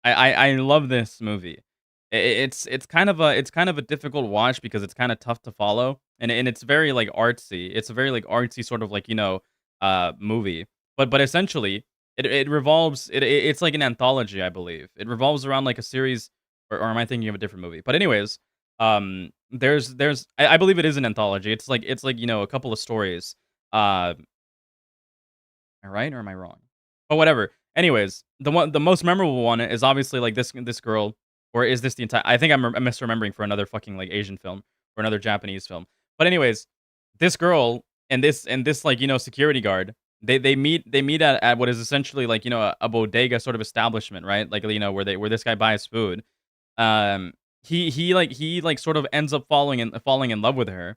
I love this movie. It's kind of a difficult watch because it's kind of tough to follow, and it's very like artsy. It's a very like artsy sort of like movie. But essentially it revolves. It's like an anthology, I believe. It revolves around like a series, or am I thinking of a different movie? But anyways, there's I believe it is an anthology. It's like a couple of stories. Am I right or am I wrong? But whatever. Anyways, the most memorable one is obviously like this girl, or is this the entire? I think I'm misremembering for another fucking like Asian film or another Japanese film. But anyways, this girl and this like security guard, they meet at what is essentially like a bodega sort of establishment, right? Like where this guy buys food. He sort of ends up falling in love with her,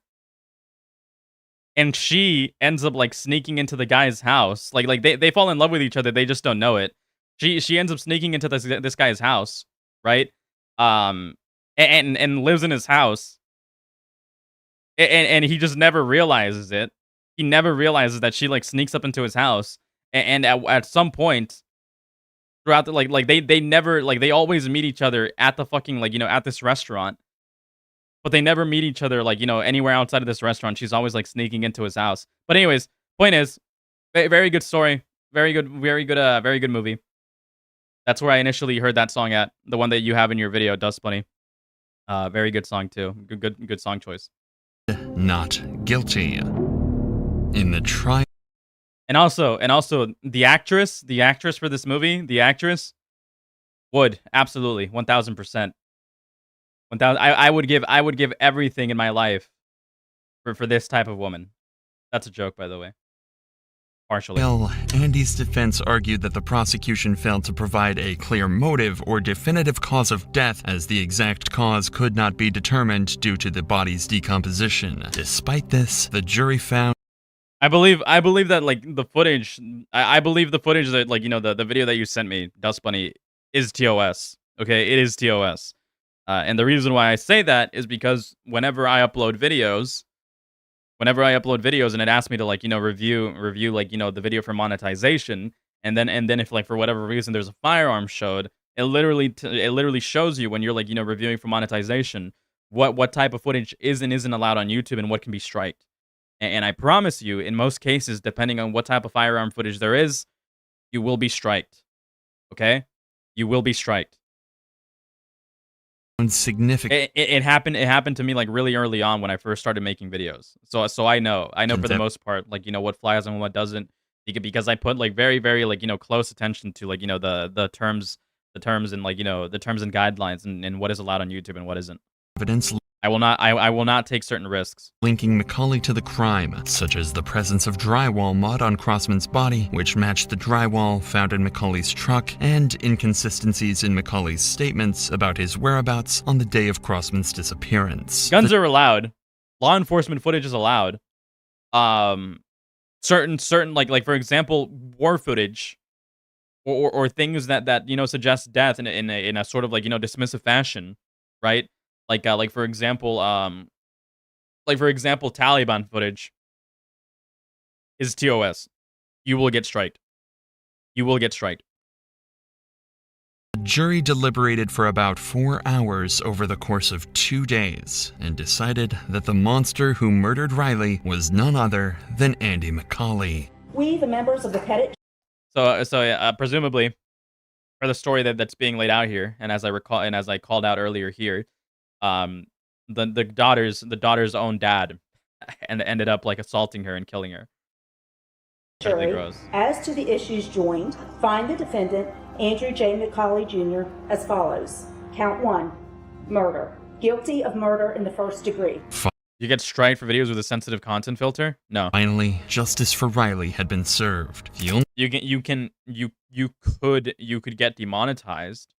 and she ends up like sneaking into the guy's house. Like they fall in love with each other, they just don't know it. She ends up sneaking into this guy's house, right? And lives in his house, and he just never realizes it. He never realizes that she like sneaks up into his house, and at some point throughout the they never they always meet each other at the fucking at this restaurant, but they never meet each other anywhere outside of this restaurant. She's always like sneaking into his house. But anyways, point is, very good story, very good movie. That's where I initially heard that song at, the one that you have in your video, Dust Bunny. Very good song too. Good song choice.
Not guilty. In the trial.
And also, the actress for this movie, would absolutely 1000%. 1000. I would give everything in my life for this type of woman. That's a joke, by the way. Partially.
Well, Andy's defense argued that the prosecution failed to provide a clear motive or definitive cause of death, as the exact cause could not be determined due to the body's decomposition. Despite this, the jury found.
I believe that the footage. I believe the footage that the video that you sent me, Dust Bunny, is TOS. Okay, it is TOS. And the reason why I say that is because whenever I upload videos and it asks me to review the video for monetization, and then if for whatever reason there's a firearm showed, it literally shows you when you're reviewing for monetization what type of footage is and isn't allowed on YouTube and what can be striked. And I promise you, in most cases, depending on what type of firearm footage there is, you will be striked. Okay? You will be striked.
Significant.
It happened to me really early on when I first started making videos. So I know for the most part what flies and what doesn't, because I put very close attention to the terms and the terms and guidelines and what is allowed on YouTube and what isn't.
Evidence.
I will not take certain risks.
Linking Macaulay to the crime, such as the presence of drywall mud on Crossman's body, which matched the drywall found in Macaulay's truck, and inconsistencies in Macaulay's statements about his whereabouts on the day of Crossman's disappearance.
Guns are allowed. law enforcement footage is allowed. Certain like for example, war footage or things that suggest death in a sort of like dismissive fashion, right? Like for example, Taliban footage is TOS. You will get striked. You will get striked.
The jury deliberated for about 4 hours over the course of 2 days and decided that the monster who murdered Riley was none other than Andy McCauley.
We, the members of the Pettit.
So presumably, for the story that's being laid out here, and as I recall, and as I called out earlier here, the daughter's own dad, and ended up like assaulting her and killing her.
Jury,
gross.
As to the issues joined, find the defendant, Andrew J. McCauley Jr., as follows. Count 1, murder. Guilty of murder in the first degree.
You get striked for videos with a sensitive content filter? No.
Finally, justice for Riley had been served.
You could get demonetized,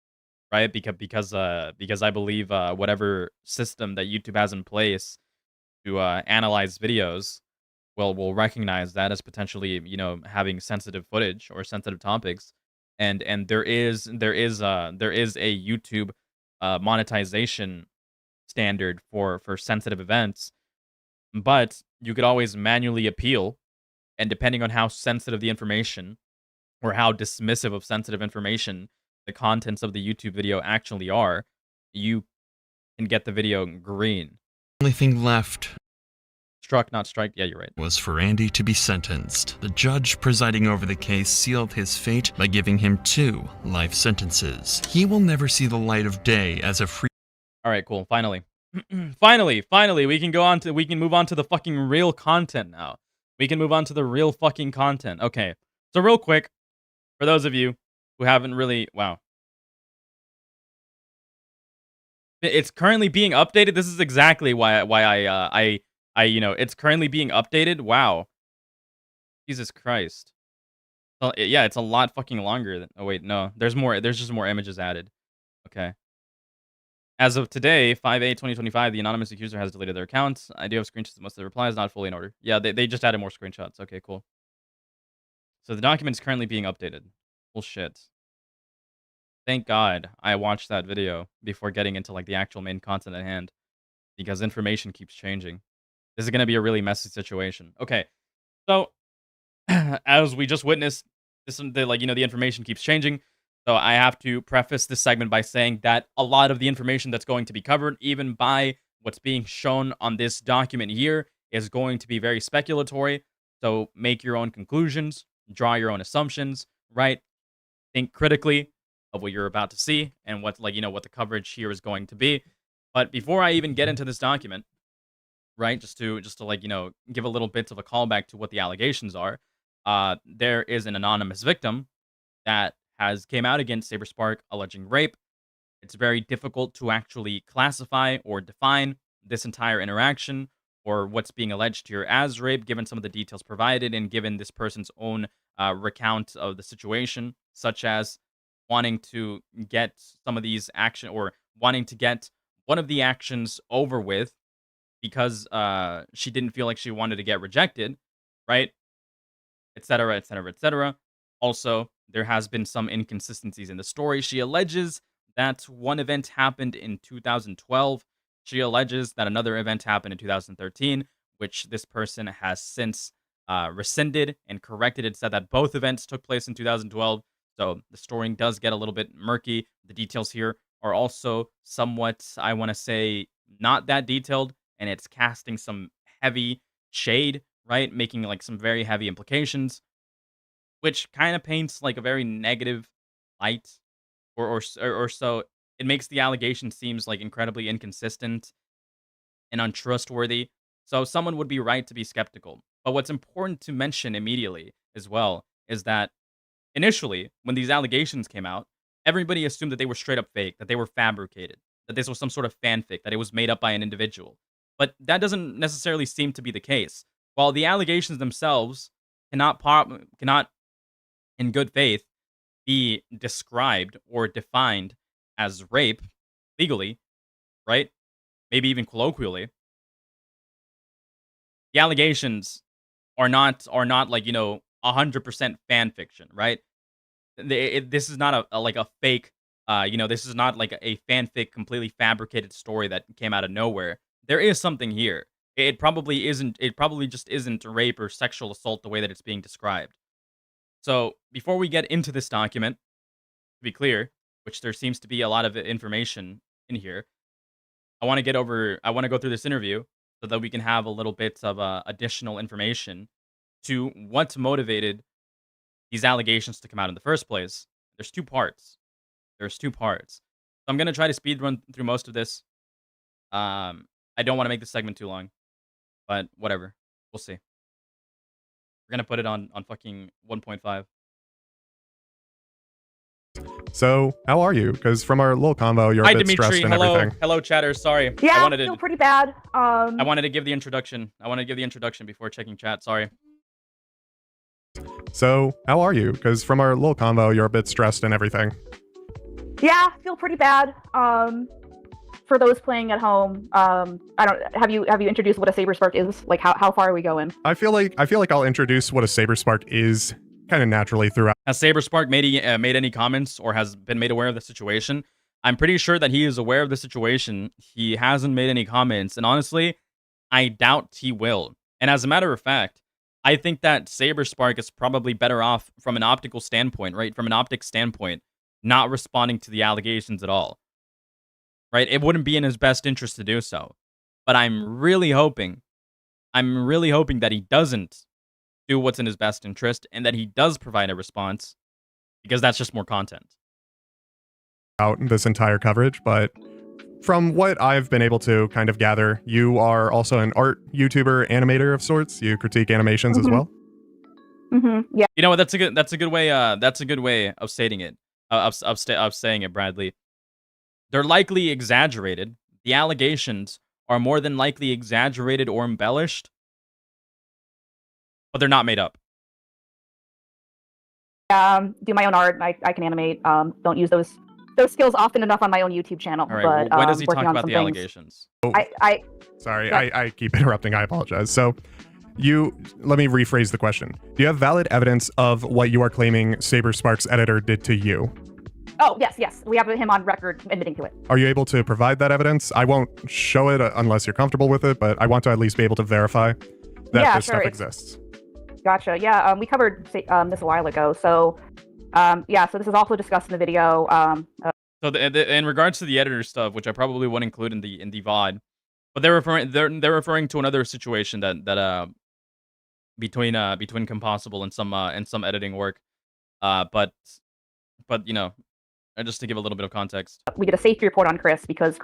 right? Because I believe whatever system that YouTube has in place to analyze videos will recognize that as potentially having sensitive footage or sensitive topics, and there is a YouTube monetization standard for sensitive events, but you could always manually appeal, and depending on how sensitive the information or how dismissive of sensitive information the contents of the YouTube video actually are, you can get the video green.
Only thing left,
struck, not strike. Yeah, you're right.
Was for Andy to be sentenced. The judge presiding over the case sealed his fate by giving him 2 life sentences. He will never see the light of day as a free.
All right, cool. Finally, finally, we can move on to the fucking real content now. We can move on to the real fucking content. Okay, so real quick, for those of you who haven't really, wow. It's currently being updated. This is exactly why it's currently being updated. Wow. Jesus Christ. Well, yeah, it's a lot fucking longer than, oh wait, no. There's just more images added. Okay. As of today, 5/8/2025, the anonymous accuser has deleted their account. I do have screenshots of most of the replies, not fully in order. Yeah, they just added more screenshots. Okay, cool. So the document is currently being updated. Bullshit. Thank God I watched that video before getting into like the actual main content at hand, because information keeps changing. This is going to be a really messy situation. Okay, so as we just witnessed, the information keeps changing. So I have to preface this segment by saying that a lot of the information that's going to be covered, even by what's being shown on this document here, is going to be very speculatory. So make your own conclusions, draw your own assumptions, right? Think critically of what you're about to see and what the coverage here is going to be. But before I even get into this document, right, just to give a little bit of a callback to what the allegations are, there is an anonymous victim that has came out against SaberSpark alleging rape. It's very difficult to actually classify or define this entire interaction or what's being alleged here as rape, given some of the details provided and given this person's own recount of the situation, such as wanting to get some of these action or wanting to get one of the actions over with because she didn't feel like she wanted to get rejected, right? Etc., etc., etc. Also, there has been some inconsistencies in the story. She alleges that one event happened in 2012. She alleges that another event happened in 2013, which this person has since rescinded and corrected. It said that both events took place in 2012. So the story does get a little bit murky. The details here are also somewhat, I want to say, not that detailed, and it's casting some heavy shade, right? Making like some very heavy implications, which kind of paints like a very negative light, or so. It makes the allegation seems like incredibly inconsistent and untrustworthy. So someone would be right to be skeptical. But what's important to mention immediately as well is that initially, when these allegations came out, everybody assumed that they were straight up fake, that they were fabricated, that this was some sort of fanfic, that it was made up by an individual. But that doesn't necessarily seem to be the case. While the allegations themselves cannot in good faith be described or defined as rape legally, right? Maybe even colloquially. the allegations are not like, you know, 100% fan fiction, right? This is not like a fake, you know, this is not like a fanfic, completely fabricated story that came out of nowhere. There is something here. It probably isn't. It probably just isn't rape or sexual assault the way that it's being described. So before we get into this document, to be clear, which there seems to be a lot of information in here, I want to go through this interview so that we can have a little bit of additional information to what motivated these allegations to come out in the first place. There's two parts. So I'm going to try to speed run through most of this. I don't want to make this segment too long, but whatever. We'll see. We're going to put it on fucking 1.5.
So, how are you? Because from our little convo, you're a bit
Dimitri.
stressed and everything.
Hello, chatter. Sorry.
Yeah, I feel pretty bad.
I wanted to give the introduction. Before checking chat. Sorry.
So, how are you? Because from our little convo, you're a bit stressed and everything.
Yeah, I feel pretty bad. For those playing at home, have you introduced what a Saber Spark is? Like, how far are we going?
I feel like I'll introduce what a Saber Spark is kind of naturally throughout.
Has Saber Spark made any comments or has been made aware of the situation? I'm pretty sure that he is aware of the situation. He hasn't made any comments, and honestly, I doubt he will. And as a matter of fact, I think that Saber Spark is probably better off from an optical standpoint, right? From an optics standpoint, not responding to the allegations at all. Right? It wouldn't be in his best interest to do so. But I'm really hoping that he doesn't do what's in his best interest and that he does provide a response, because that's just more content.
Out this entire coverage, but from what I've been able to kind of gather, you are also an art YouTuber, animator of sorts. You critique animations as well.
Yeah.
You know what? That's a good way of stating it. Of saying it, Bradley. They're likely exaggerated. The allegations are more than likely exaggerated or embellished, but they're not made up.
Do my own art. I can animate. Don't use those skills often enough on my own YouTube channel.
All right.
But
When does he talk about the
things.
allegations?
Sorry, I keep interrupting. I apologize. So, let me rephrase the question. Do you have valid evidence of what you are claiming Saber Spark's editor did to you?
Oh, yes. We have him on record admitting to it.
Are you able to provide that evidence? I won't show it unless you're comfortable with it, but I want to at least be able to verify that this stuff exists.
Gotcha. Yeah, we covered this a while ago. So, so this is also discussed in the video.
So in regards to the editor stuff, which I probably won't include in the VOD, but they're referring to another situation that between Compossible and some editing work, but you know, just to give a little bit of context,
we did a safety report on Chris because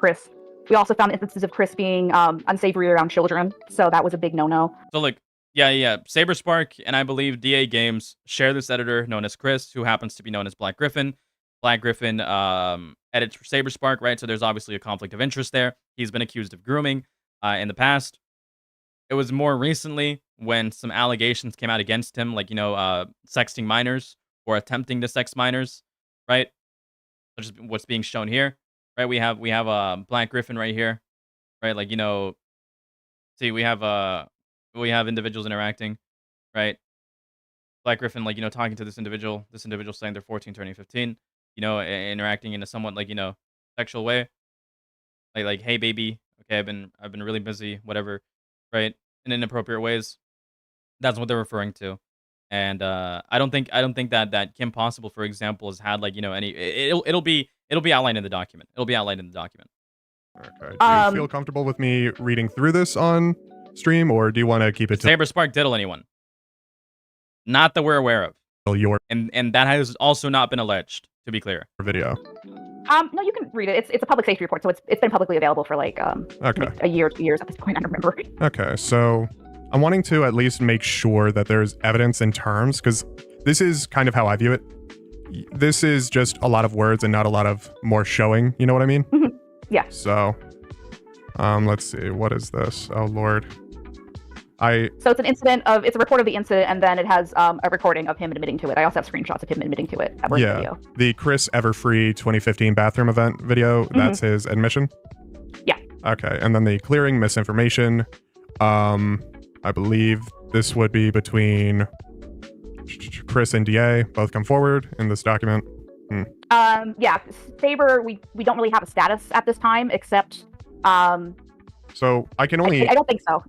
we also found instances of Chris being unsavory around children, so that was a big no-no.
So like, yeah, Saber Spark and I believe DA Games share this editor known as Chris, who happens to be known as Black Griffin. Black Griffin edits for Saber Spark, right? So there's obviously a conflict of interest there. He's been accused of grooming in the past. It was more recently when some allegations came out against him, like, you know, sexting minors or attempting to sex minors, right? Which is what's being shown here, right? We have Black Griffin right here, right? Like, you know, see, we have individuals interacting, right? Black Griffin, like, you know, talking to this individual saying they're 14 turning 15, you know, interacting in a somewhat, like, you know, sexual way, like hey baby, okay, I've been really busy, whatever, right? In inappropriate ways. That's what they're referring to. And I don't think that Kim Possible, for example, has had, like, you know, any. It'll be outlined in the document. Okay.
Do you feel comfortable with me reading through this on stream, or do you want to keep it to
Saber Spark diddle anyone? Not that we're aware of.
Your
and that has also not been alleged, to be clear.
Video.
No, you can read it. It's a public safety report, so it's been publicly available for like a year, 2 years at this point. I don't remember.
Okay, so I'm wanting to at least make sure that there's evidence in terms, because this is kind of how I view it. This is just a lot of words and not a lot of more showing. You know what I mean?
Mm-hmm. Yeah.
So, let's see. What is this? Oh Lord.
So it's it's a report of the incident, and then it has a recording of him admitting to it. I also have screenshots of him admitting to it. That was video.
The Chris Everfree 2015 bathroom event video. Mm-hmm. That's his admission.
Yeah.
Okay, and then the clearing misinformation. I I believe this would be between Chris and DA. Both come forward in this document.
Yeah, Saber, we don't really have a status at this time, except
so I can only
I don't think so.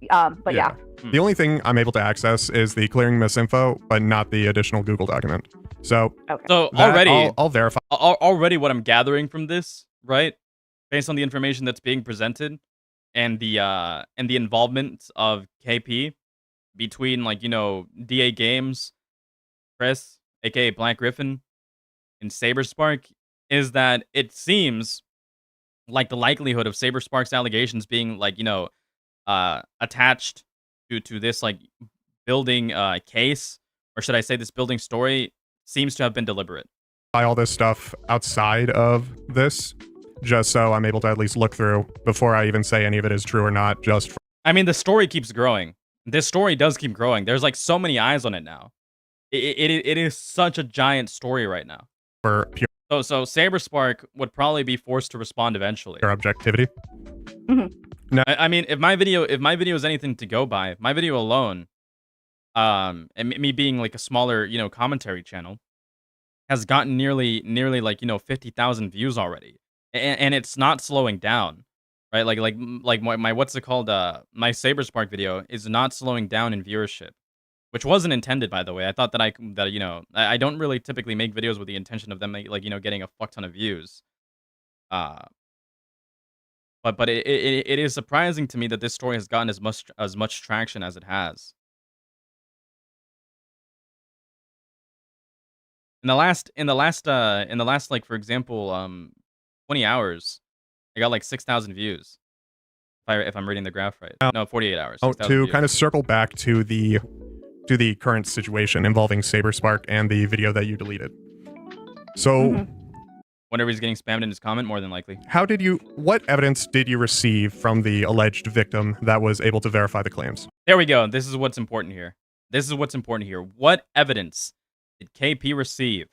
But yeah.
The only thing I'm able to access is the clearing misinfo, but not the additional Google document. So,
so already,
I'll verify.
Already, what I'm gathering from this, right, based on the information that's being presented, and the involvement of KP between, like, you know, DA Games, Chris, aka Black Griffin, and Saber Spark, is that it seems like the likelihood of Saber Spark's allegations being, like, you know, attached to this, like, building case, or should I say this building story, seems to have been deliberate.
All this stuff outside of this, just so I'm able to at least look through before I even say any of it is true or not.
I mean, the story keeps growing. This story does keep growing. There's, like, so many eyes on it now. It is such a giant story right now.
For pure
So Saber Spark would probably be forced to respond eventually.
objectivity.
Mm-hmm.
I mean, if my video is anything to go by, my video alone, and me being, like, a smaller, you know, commentary channel, has gotten nearly like, you know, 50,000 views already, and it's not slowing down, right? Like my what's it called? My Saber Spark video is not slowing down in viewership, which wasn't intended, by the way. I thought that you know, I don't really typically make videos with the intention of them, like, you know, getting a fuck ton of views. But it is surprising to me that this story has gotten as much traction as it has. In the last, like, for example, 20 hours, I got like 6,000 views. If I'm reading the graph right. No, 48 hours.
To
views.
kind of circle back to the current situation involving Saber Spark and the video that you deleted. So
whenever he's getting spammed in his comment, more than likely.
What evidence did you receive from the alleged victim that was able to verify the claims?
There we go. This is what's important here. What evidence did KP receive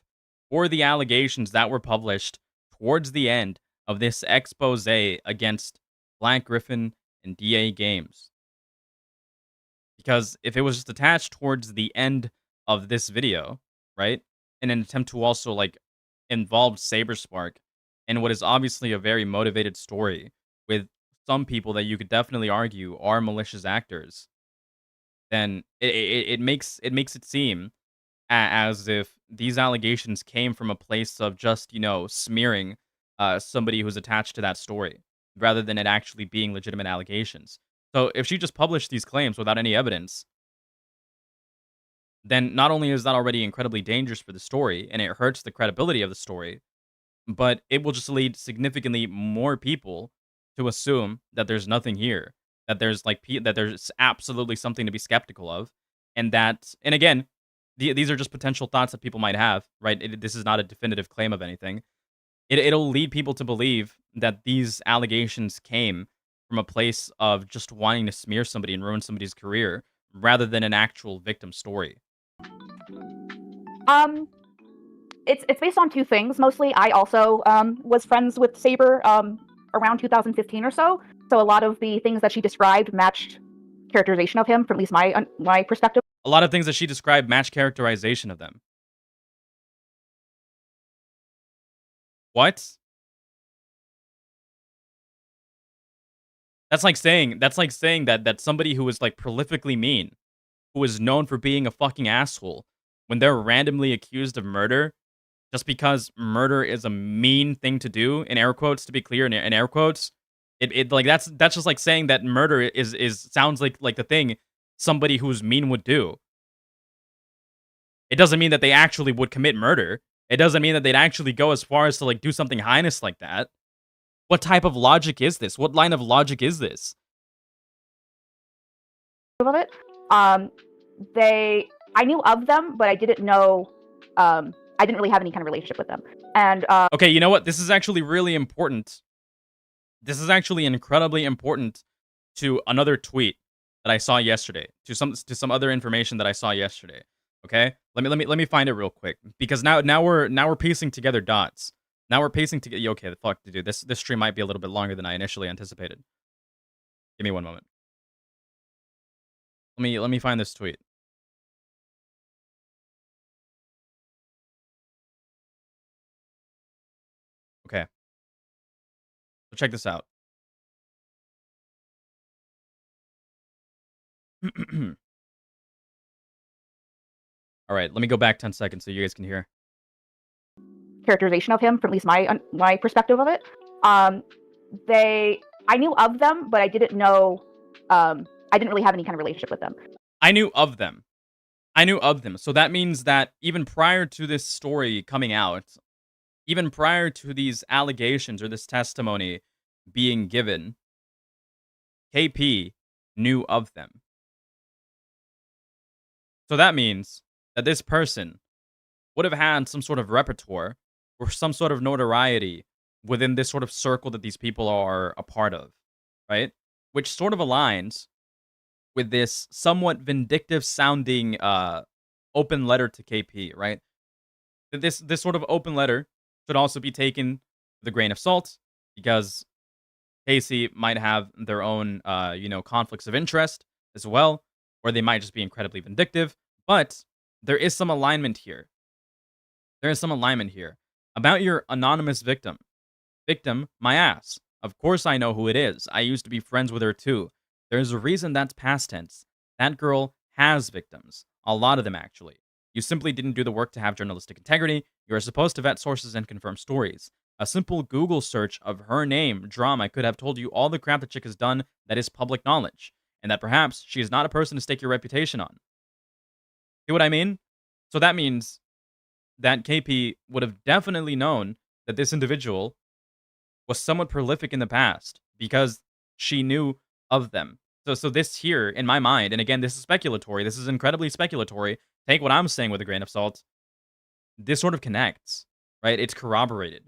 for the allegations that were published towards the end of this expose against Black Griffin and DA Games? Because if it was just attached towards the end of this video, right, in an attempt to also, like, involve Saber Spark and what is obviously a very motivated story with some people that you could definitely argue are malicious actors, then it makes it seem as if these allegations came from a place of just, you know, smearing somebody who's attached to that story, rather than it actually being legitimate allegations. So if she just published these claims without any evidence, then not only is that already incredibly dangerous for the story, and it hurts the credibility of the story, but it will just lead significantly more people to assume that there's nothing here, that there's that there's absolutely something to be skeptical of, and again, these are just potential thoughts that people might have, right? This is not a definitive claim of anything. It'll lead people to believe that these allegations came from a place of just wanting to smear somebody and ruin somebody's career, rather than an actual victim story.
It's based on two things. Mostly, I also was friends with Saber around 2015 or so. So a lot of the things that she described matched characterization of him, from at least my perspective.
A lot of things that she described match characterization of them. What? That's like saying that somebody who is, like, prolifically mean, who is known for being a fucking asshole, when they're randomly accused of murder, just because murder is a mean thing to do, in air quotes, to be clear, in air quotes, like, that's just like saying that murder is sounds like the thing somebody who's mean would do. It doesn't mean that they actually would commit murder. It doesn't mean that they'd actually go as far as to, like, do something heinous like that. What type of logic is this? What line of logic is this?
Of it, I knew of them, but I didn't know. I didn't really have any kind of relationship with them. And
okay, you know what? This is actually really important. This is actually incredibly important to another tweet that I saw yesterday, to some other information that I saw yesterday. Okay, let me find it real quick, because now we're piecing together dots. Now we're piecing together. Okay, the fuck, dude, this stream might be a little bit longer than I initially anticipated. Give me one moment. Let me find this tweet. Okay. So check this out. All right, let me go back 10 seconds so you guys can hear.
Characterization of him, from at least my perspective of it. I knew of them, but I didn't know. I didn't really have any kind of relationship with them.
I knew of them. So that means that even prior to this story coming out, even prior to these allegations or this testimony being given, KP knew of them. So that means that this person would have had some sort of repertoire or some sort of notoriety within this sort of circle that these people are a part of, right? Which sort of aligns with this somewhat vindictive sounding open letter to KP, right? This sort of open letter should also be taken with a grain of salt because Casey might have their own conflicts of interest as well, or they might just be incredibly vindictive. But there is some alignment here. There is some alignment here about your anonymous victim. Victim, my ass. Of course I know who it is. I used to be friends with her too. There's a reason that's past tense. That girl has victims. A lot of them, actually. You simply didn't do the work to have journalistic integrity. You are supposed to vet sources and confirm stories. A simple Google search of her name, drama, could have told you all the crap the chick has done that is public knowledge, and that perhaps she is not a person to stake your reputation on. See what I mean? So that means that KP would have definitely known that this individual was somewhat prolific in the past because she knew of them. So this here, in my mind, and again, this is speculatory. This is incredibly speculatory. Take what I'm saying with a grain of salt. This sort of connects, right? It's corroborated.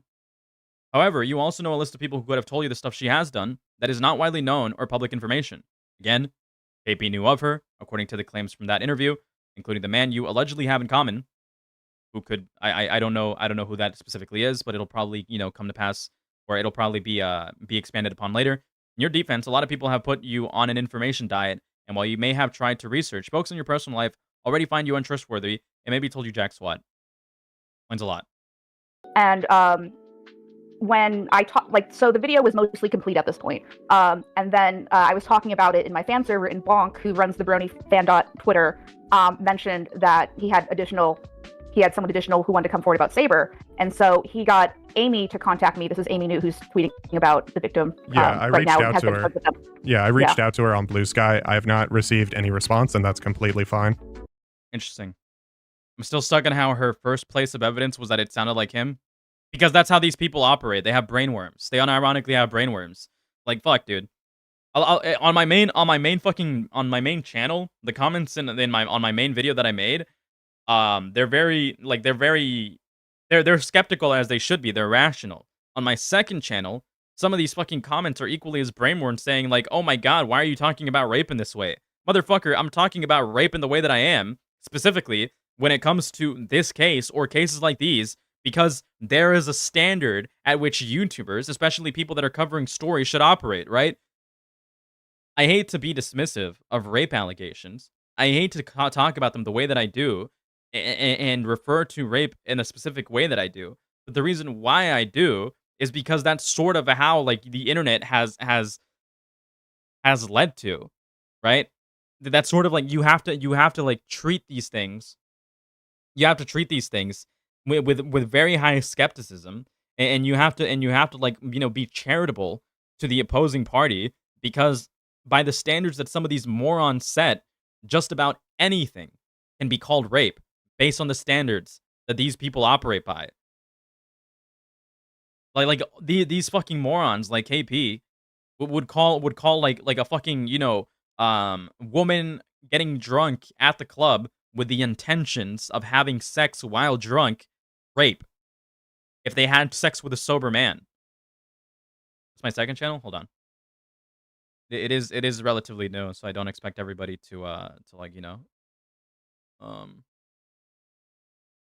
However, you also know a list of people who could have told you the stuff she has done that is not widely known or public information. Again, KP knew of her, according to the claims from that interview, including the man you allegedly have in common, who could I don't know who that specifically is, but it'll probably come to pass, or it'll probably be expanded upon later. In your defense, a lot of people have put you on an information diet, and while you may have tried to research, folks in your personal life already find you untrustworthy and maybe told you jack squat. Means a lot.
And when I talk, so the video was mostly complete at this point. And then I was talking about it in my fan server, and Bonk, who runs the Brony Twitter, mentioned that he had someone additional who wanted to come forward about Saber. And so he got Amy to contact me. This is Amy New, who's tweeting about the victim.
Yeah, I reached out to her. Yeah, I reached
Yeah.
out to her on Blue Sky. I have not received any response, and that's completely fine.
Interesting. I'm still stuck on how her first place of evidence was that it sounded like him. Because that's how these people operate. They have brainworms. They unironically have brainworms. Like, fuck, dude. On my main channel, the comments on my main video that I made, they're skeptical as they should be. They're rational. On my second channel, some of these fucking comments are equally as brainworm, saying like, "Oh my god, why are you talking about rape in this way?" Motherfucker, I'm talking about rape in the way that I am, specifically when it comes to this case or cases like these, because there is a standard at which YouTubers, especially people that are covering stories, should operate, right? I hate to be dismissive of rape allegations. I hate to talk about them the way that I do and refer to rape in a specific way that I do. But the reason why I do is because that's sort of how like the internet has led to, right? That's sort of like you have to like treat these things. You have to treat these things with very high skepticism, and you have to like be charitable to the opposing party, because by the standards that some of these morons set, just about anything can be called rape based on the standards that these people operate by. These fucking morons like KP would call like a fucking woman getting drunk at the club with the intentions of having sex while drunk rape if they had sex with a sober man. It's my second channel. Hold on. It is relatively new, so I don't expect everybody to like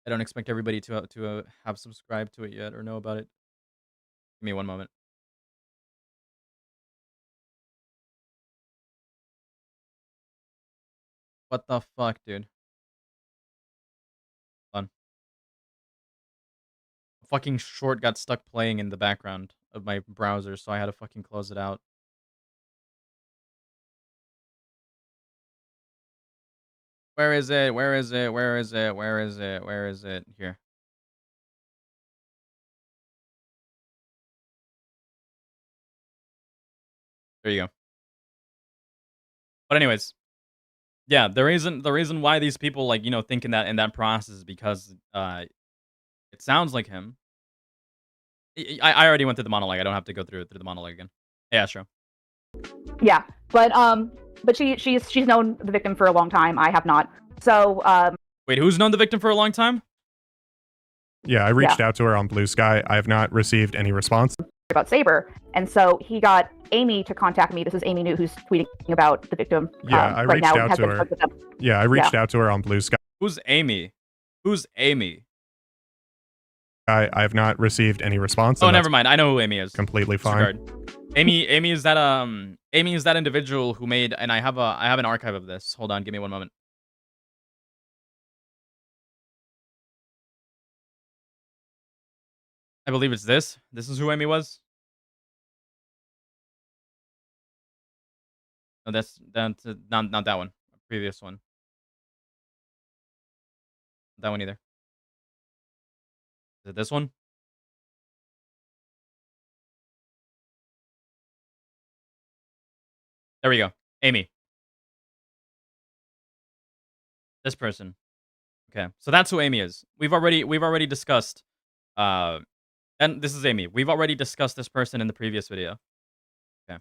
I don't expect everybody to have subscribed to it yet or know about it. Give me one moment. What the fuck, dude? Hold on. A fucking short got stuck playing in the background of my browser, so I had to fucking close it out. Where is it? Where is it? Where is it? Where is it? Where is it? Here. There you go. But anyways, yeah, the reason why these people like, you know, think in that process is because it sounds like him. I already went through the monologue. I don't have to go through the monologue again. Hey, Astro.
Yeah, but she's known the victim for a long time. I have not. So
Wait, who's known the victim for a long time?
Yeah, I reached out to her on Blue Sky. I have not received any response.
About Saber, and so he got Amy to contact me. This is Amy New who's tweeting about the victim.
Yeah, I
right
reached
now,
out to her. Yeah, I reached out to her on Blue Sky.
Who's Amy? Who's Amy?
I have not received any response.
Oh, never mind. I know who Amy is.
Completely fine.
Amy is that individual who made, and I have an archive of this. Hold on, give me one moment. I believe it's this. This is who Amy was. No, that's not that one. Previous one. Not that one either. Is it this one? There we go. Amy. This person. Okay, so that's who Amy is. We've already discussed. And this is Amy. We've already discussed this person in the previous video. Okay.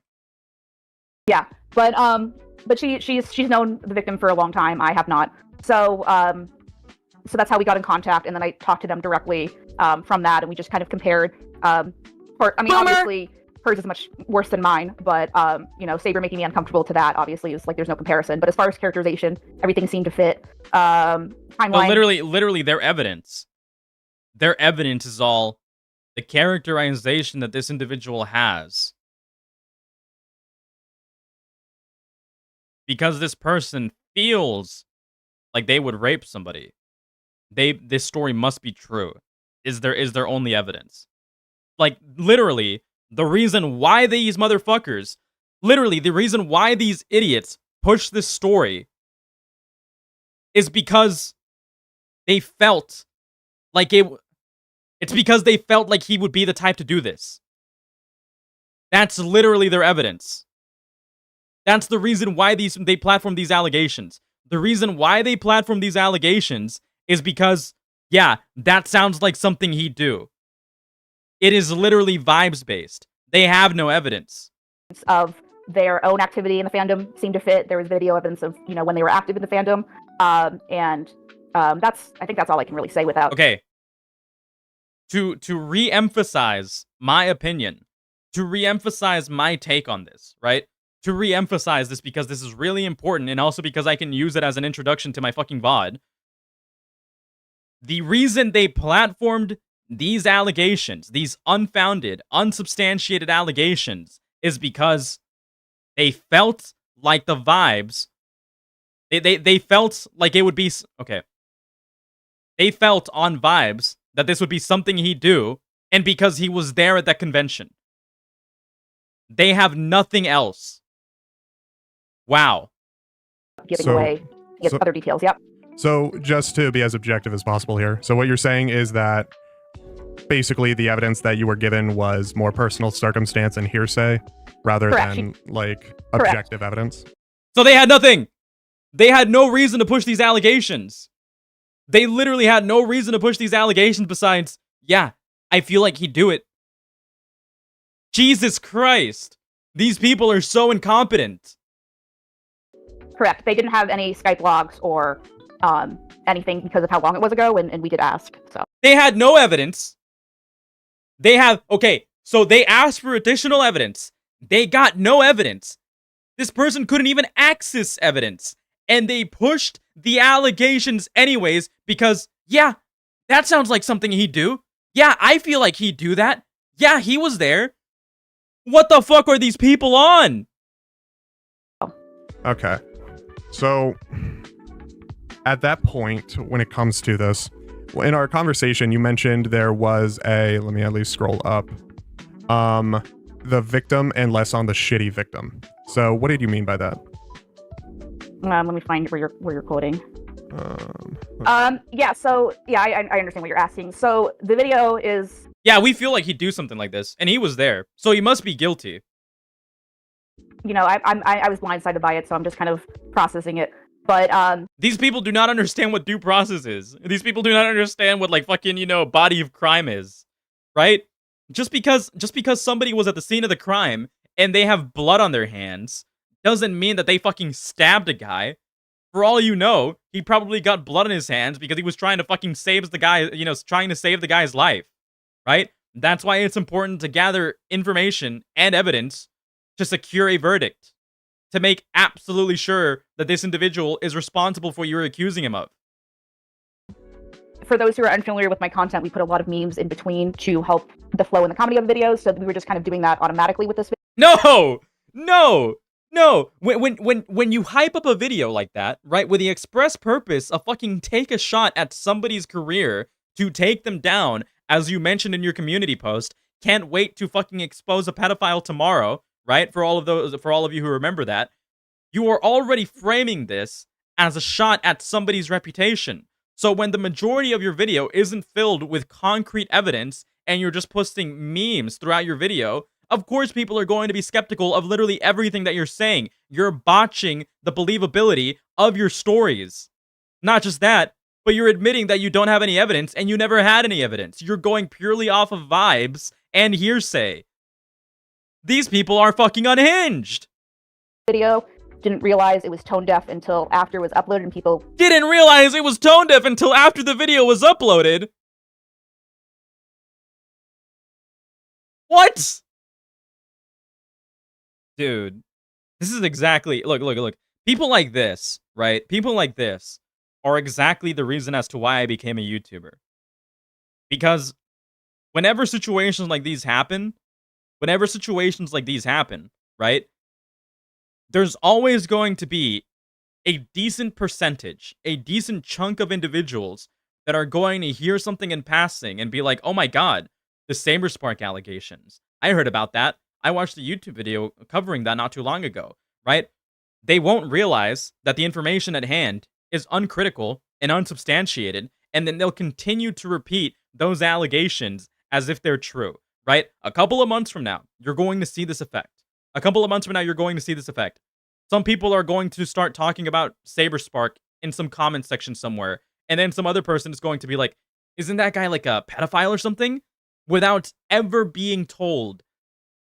Yeah, but she's known the victim for a long time. I have not. So so that's how we got in contact, and then I talked to them directly from that, and we just kind of compared. Obviously, hers is much worse than mine, but you know, Saber making me uncomfortable to that obviously is like there's no comparison. But as far as characterization, everything seemed to fit. Timeline.
But literally, their evidence is all the characterization that this individual has. Because this person feels like they would rape somebody. This story must be true. Is their only evidence. Like, literally, the reason why these motherfuckers, literally, the reason why these idiots push this story is because they felt like it's because they felt like he would be the type to do this. That's literally their evidence. That's the reason why they platform these allegations. The reason why they platform these allegations is because, yeah, that sounds like something he'd do. It is literally vibes-based. They have no evidence.
Of their own activity in the fandom seemed to fit. There was video evidence of, you know, when they were active in the fandom. I think that's all I can really say without...
Okay. To re-emphasize my opinion, to re-emphasize my take on this, right? To re-emphasize this because this is really important, and also because I can use it as an introduction to my fucking VOD. The reason they platformed these allegations, these unfounded, unsubstantiated allegations, is because they felt like the vibes. They felt like it would be... Okay. They felt on vibes that this would be something he'd do, and because he was there at that convention. They have nothing else. Wow.
Giving away other details, yep.
So, just to be as objective as possible here. So, what you're saying is that basically the evidence that you were given was more personal circumstance and hearsay rather than, like, objective evidence?
So they had nothing! They had no reason to push these allegations. They literally had no reason to push these allegations besides, yeah, I feel like he'd do it. Jesus Christ. These people are so incompetent.
Correct. They didn't have any Skype logs or anything because of how long it was ago, and we did ask. So
they had no evidence. So they asked for additional evidence. They got no evidence. This person couldn't even access evidence. And they pushed the allegations anyways because, yeah, that sounds like something he'd do. Yeah, I feel like he'd do that. Yeah, he was there. What the fuck are these people on?
Okay. So, at that point, when it comes to this, in our conversation, you mentioned there was a, let me at least scroll up, the victim and less on the shitty victim. So what did you mean by that?
Let me find where you're quoting. Yeah, so, yeah, I understand what you're asking. So, the video is...
Yeah, we feel like he'd do something like this, and he was there, so he must be guilty.
You know, I was blindsided by it, so I'm just kind of processing it. But,
These people do not understand what due process is. These people do not understand what, like, fucking, you know, body of crime is. Right? Just because somebody was at the scene of the crime, and they have blood on their hands, doesn't mean that they fucking stabbed a guy. For all you know, he probably got blood on his hands because he was trying to fucking save the guy, you know, trying to save the guy's life. Right? That's why it's important to gather information and evidence to secure a verdict. To make absolutely sure that this individual is responsible for what you're accusing him of.
For those who are unfamiliar with my content, we put a lot of memes in between to help the flow and the comedy of the videos, so we were just kind of doing that automatically with this video.
No! When you hype up a video like that, right, with the express purpose of fucking take a shot at somebody's career to take them down, as you mentioned in your community post, can't wait to fucking expose a pedophile tomorrow, right? For all of you who remember that, you are already framing this as a shot at somebody's reputation. So when the majority of your video isn't filled with concrete evidence and you're just posting memes throughout your video, of course people are going to be skeptical of literally everything that you're saying. You're botching the believability of your stories. Not just that, but you're admitting that you don't have any evidence and you never had any evidence. You're going purely off of vibes and hearsay. These people are fucking unhinged.
Video, didn't realize it was tone deaf until after it was uploaded and people...
Didn't realize it was tone deaf until after the video was uploaded? What? Dude, this is exactly... Look. People like this, right? People like this are exactly the reason as to why I became a YouTuber. Because whenever situations like these happen, right? There's always going to be a decent percentage, a decent chunk of individuals that are going to hear something in passing and be like, oh my god, the Saber Spark allegations. I heard about that. I watched a YouTube video covering that not too long ago, right? They won't realize that the information at hand is uncritical and unsubstantiated, and then they'll continue to repeat those allegations as if they're true. Right? A couple of months from now, you're going to see this effect. Some people are going to start talking about SaberSpark in some comment section somewhere, and then some other person is going to be like, isn't that guy like a pedophile or something? Without ever being told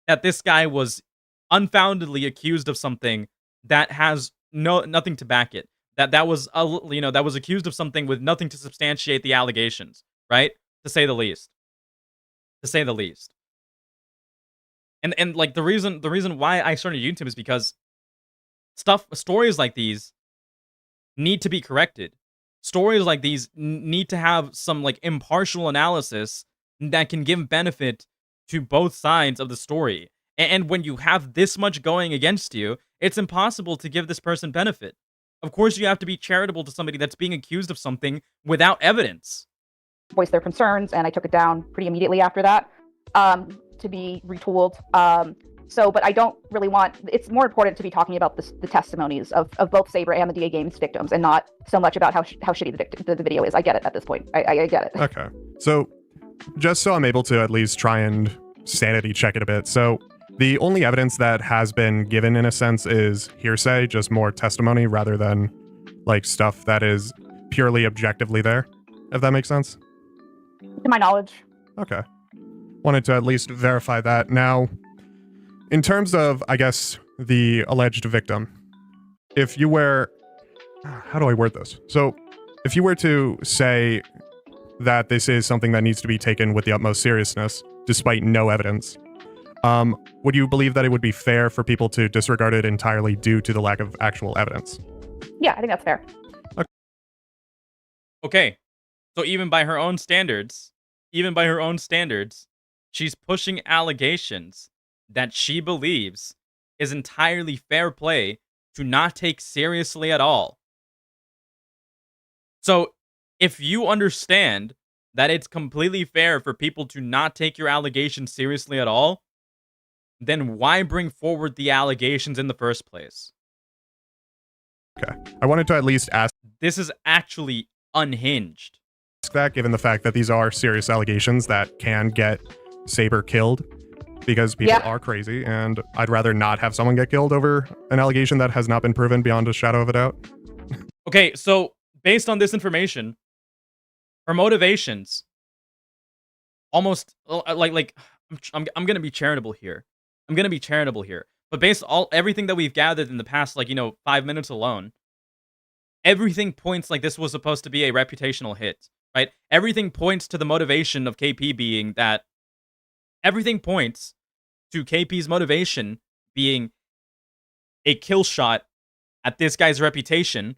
that this guy was unfoundedly accused of something that has nothing to back it. That was accused of something with nothing to substantiate the allegations, right? To say the least. And like the reason why I started YouTube is because stories like these need to be corrected. Stories like these need to have some like impartial analysis that can give benefit to both sides of the story. And when you have this much going against you, it's impossible to give this person benefit. Of course, you have to be charitable to somebody that's being accused of something without evidence.
Voice their concerns, and I took it down pretty immediately after that. To be retooled. But I don't really want... It's more important to be talking about the testimonies of both Saber and the DA Games victims, and not so much about how shitty the video is. I get it at this point. I get it.
Okay. So, just so I'm able to at least try and sanity check it a bit. So, the only evidence that has been given, in a sense, is hearsay, just more testimony, rather than, like, stuff that is purely objectively there, if that makes sense?
To my knowledge.
Okay. Wanted to at least verify that. Now, in terms of, I guess, the alleged victim, if you were... How do I word this? So, if you were to say that this is something that needs to be taken with the utmost seriousness, despite no evidence, would you believe that it would be fair for people to disregard it entirely due to the lack of actual evidence?
Yeah, I think that's fair.
Okay. So even by her own standards, she's pushing allegations that she believes is entirely fair play to not take seriously at all. So if you understand that it's completely fair for people to not take your allegations seriously at all, then why bring forward the allegations in the first place?
Okay. I wanted to at least ask.
This is actually unhinged.
That, given the fact that these are serious allegations that can get Saber killed, because people are crazy, and I'd rather not have someone get killed over an allegation that has not been proven beyond a shadow of a doubt.
Okay, so based on this information, her motivations almost like I'm gonna be charitable here. I'm gonna be charitable here. But based on everything that we've gathered in the past, 5 minutes alone, everything points like this was supposed to be a reputational hit, right? Everything points to the motivation of KP being that. Everything points to KP's motivation being a kill shot at this guy's reputation,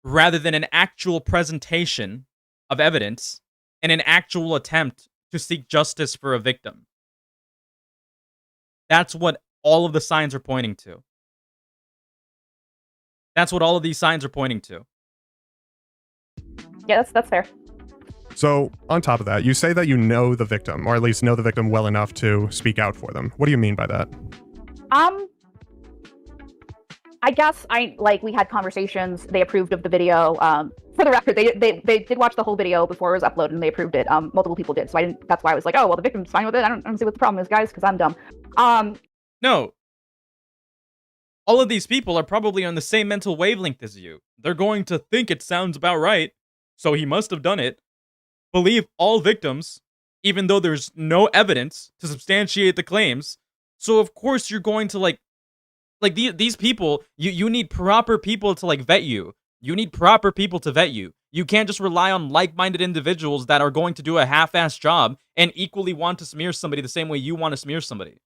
rather than an actual presentation of evidence and an actual attempt to seek justice for a victim. That's what all of the signs are pointing to. That's what all of these signs are pointing to.
Yeah, that's fair.
So, on top of that, you say that you know the victim, or at least know the victim well enough to speak out for them. What do you mean by that?
I guess we had conversations. They approved of the video. For the record, they did watch the whole video before it was uploaded, and they approved it. Multiple people did, so that's why I was like, oh well, the victim's fine with it. I don't see what the problem is, guys, because I'm dumb.
No. All of these people are probably on the same mental wavelength as you. They're going to think it sounds about right, so he must have done it. Believe all victims, even though there's no evidence to substantiate the claims. So of course you're going to these people, you need proper people to vet you. You need proper people to vet you. You can't just rely on like-minded individuals that are going to do a half-assed job and equally want to smear somebody the same way you want to smear somebody.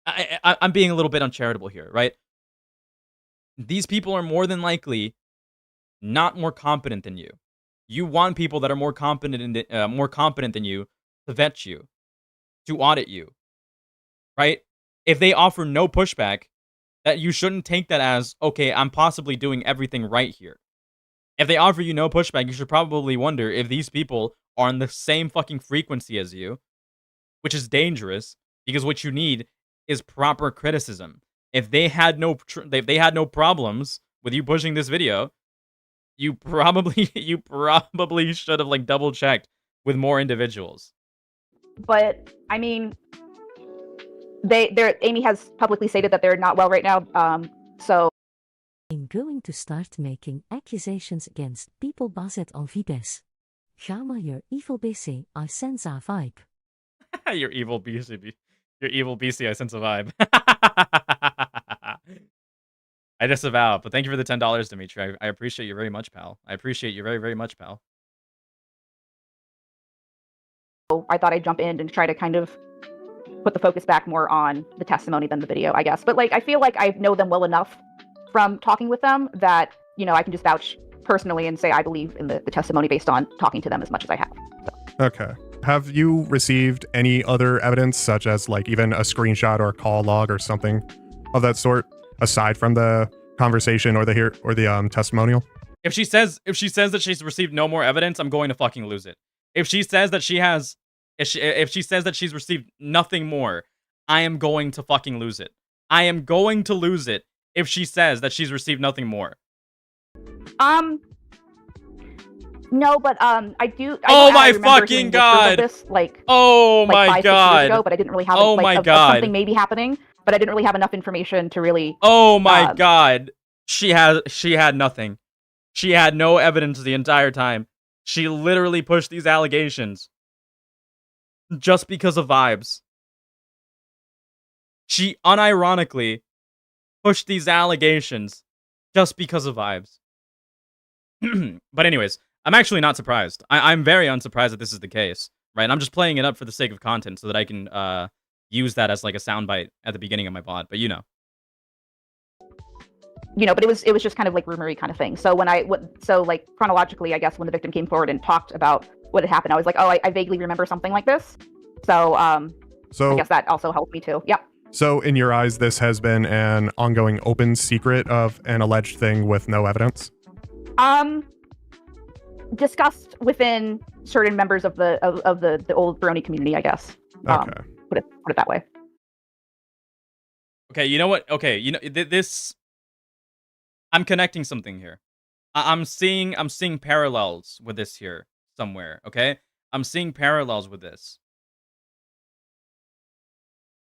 I'm being a little bit uncharitable here, right? These people are more than likely not more competent than you. You want people that are more competent than you to vet you, to audit you, right? If they offer no pushback, that you shouldn't take that as, okay, I'm possibly doing everything right here. If they offer you no pushback, you should probably wonder if these people are on the same fucking frequency as you, which is dangerous, because what you need is proper criticism. If they had no problems with you pushing this video, you probably should have double checked with more individuals.
But I mean, Amy has publicly stated that they're not well right now. So
I'm going to start making accusations against people based on vibes. Gamma, your evil BC, I sense a vibe.
Your evil BC, I sense a vibe. I disavow, but thank you for the $10, Dimitri. I appreciate you very much, pal. I appreciate you very, very much, pal.
I thought I'd jump in and try to kind of put the focus back more on the testimony than the video, I guess. But I feel like I know them well enough from talking with them that, I can just vouch personally and say I believe in the testimony based on talking to them as much as I have. So.
Okay. Have you received any other evidence, such as even a screenshot or a call log or something of that sort, aside from the conversation or the testimonial?
If she says that she's received no more evidence, I'm going to fucking lose it. If she says that she's received nothing more, I am going to fucking lose it. I am going to lose it if she says that she's received nothing more.
No, but I do.
Oh my fucking god!
This,
oh my
5, 6
god!
years ago, but I didn't really have.
Oh my
of
god!
Something maybe happening, but I didn't really have enough information to really.
Oh my god! She had nothing. She had no evidence the entire time. She literally pushed these allegations just because of vibes. She unironically pushed these allegations just because of vibes. But anyways, I'm actually not surprised. I'm very unsurprised that this is the case, right? And I'm just playing it up for the sake of content so that I can use that as a soundbite at the beginning of my VOD, but
but it was just kind of rumory kind of thing. So chronologically, I guess when the victim came forward and talked about what had happened, I was like, oh, I vaguely remember something like this. So I guess that also helped me too. Yep.
So in your eyes, this has been an ongoing open secret of an alleged thing with no evidence?
discussed within certain members of the old brony community, I guess.
Okay.
Put it that way.
Okay, you know what? Okay, you know this. I'm connecting something here. I'm seeing parallels with this here somewhere. Okay, I'm seeing parallels with this.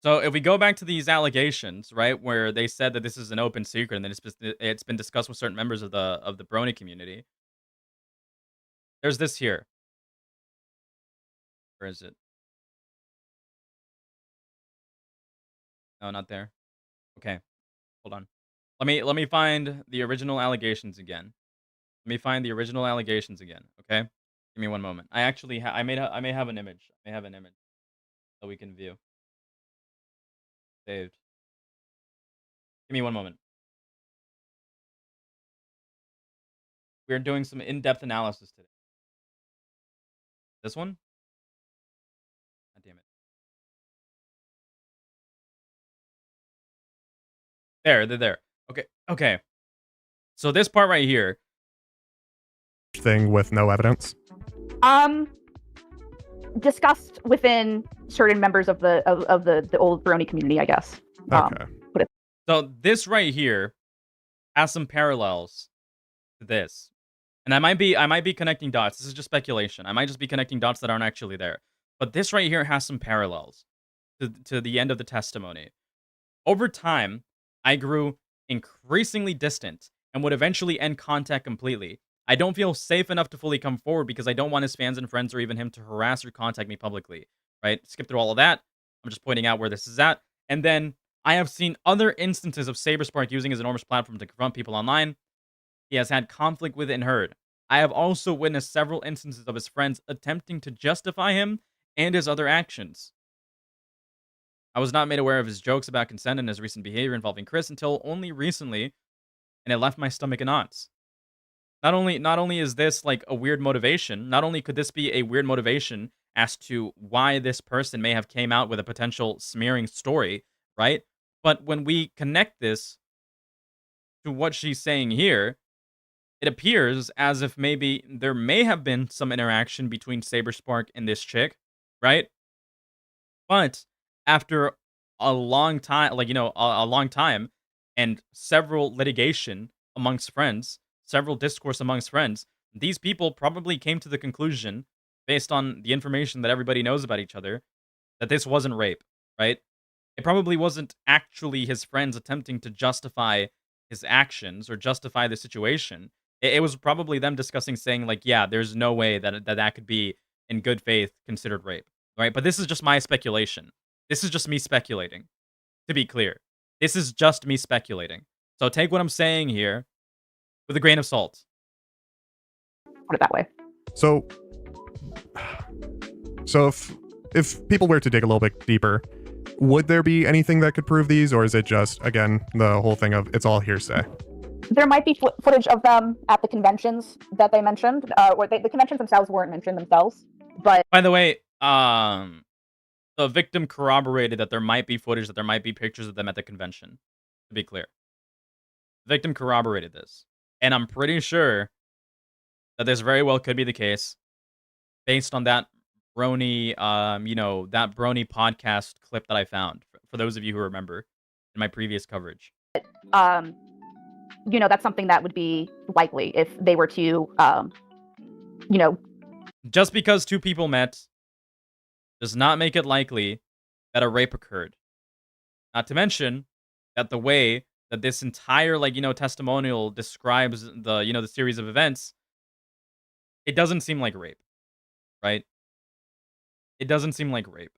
So if we go back to these allegations, right, where they said that this is an open secret and that it's been discussed with certain members of the brony community. There's this here. Where is it? No, not there. Okay, hold on. Let me find the original allegations again. Let me find the original allegations again. Okay, give me one moment. I actually I may have an image. I may have an image that we can view. Saved. Give me one moment. We're doing some in-depth analysis today. This one? God damn it. There, they're there. Okay, okay. So this part right here.
Thing with no evidence.
Discussed within certain members of the old brony community, I guess.
Okay.
So this right here has some parallels to this. And I might be connecting dots. This is just speculation. I might just be connecting dots that aren't actually there. But this right here has some parallels to the end of the testimony. Over time, I grew increasingly distant and would eventually end contact completely. I don't feel safe enough to fully come forward because I don't want his fans and friends or even him to harass or contact me publicly. Right? Skip through all of that. I'm just pointing out where this is at. And then I have seen other instances of SABERSPARK using his enormous platform to confront people online he has had conflict with and heard. I have also witnessed several instances of his friends attempting to justify him and his other actions. I was not made aware of his jokes about consent and his recent behavior involving Chris until only recently, and it left my stomach in knots. Not only is this like a weird motivation, not only could this be a weird motivation as to why this person may have came out with a potential smearing story, right? But when we connect this to what she's saying here, it appears as if maybe there may have been some interaction between SABERSPARK and this chick, right? But after a long time, like, you know, a long time and several litigation amongst friends, several discourse amongst friends, these people probably came to the conclusion, based on the information that everybody knows about each other, that this wasn't rape, right? It probably wasn't actually his friends attempting to justify his actions or justify the situation. It was probably them discussing, saying like, yeah, there's no way that could be in good faith considered rape, right? But this is just my speculation. This is just me speculating, to be clear. This is just me speculating. So take what I'm saying here with a grain of salt.
Put it that way.
So if people were to dig a little bit deeper, would there be anything that could prove these, or is it just, again, the whole thing of it's all hearsay?
There might be footage of them at the conventions that they mentioned, or the conventions themselves weren't mentioned themselves. But
by the way, the victim corroborated that there might be footage, that there might be pictures of them at the convention. To be clear, the victim corroborated this, and I'm pretty sure that this very well could be the case, based on that brony, that brony podcast clip that I found. For those of you who remember, in my previous coverage.
That's something that would be likely if they were to,
Just because two people met does not make it likely that a rape occurred. Not to mention that the way that this entire, testimonial describes the series of events, it doesn't seem like rape, right? It doesn't seem like rape.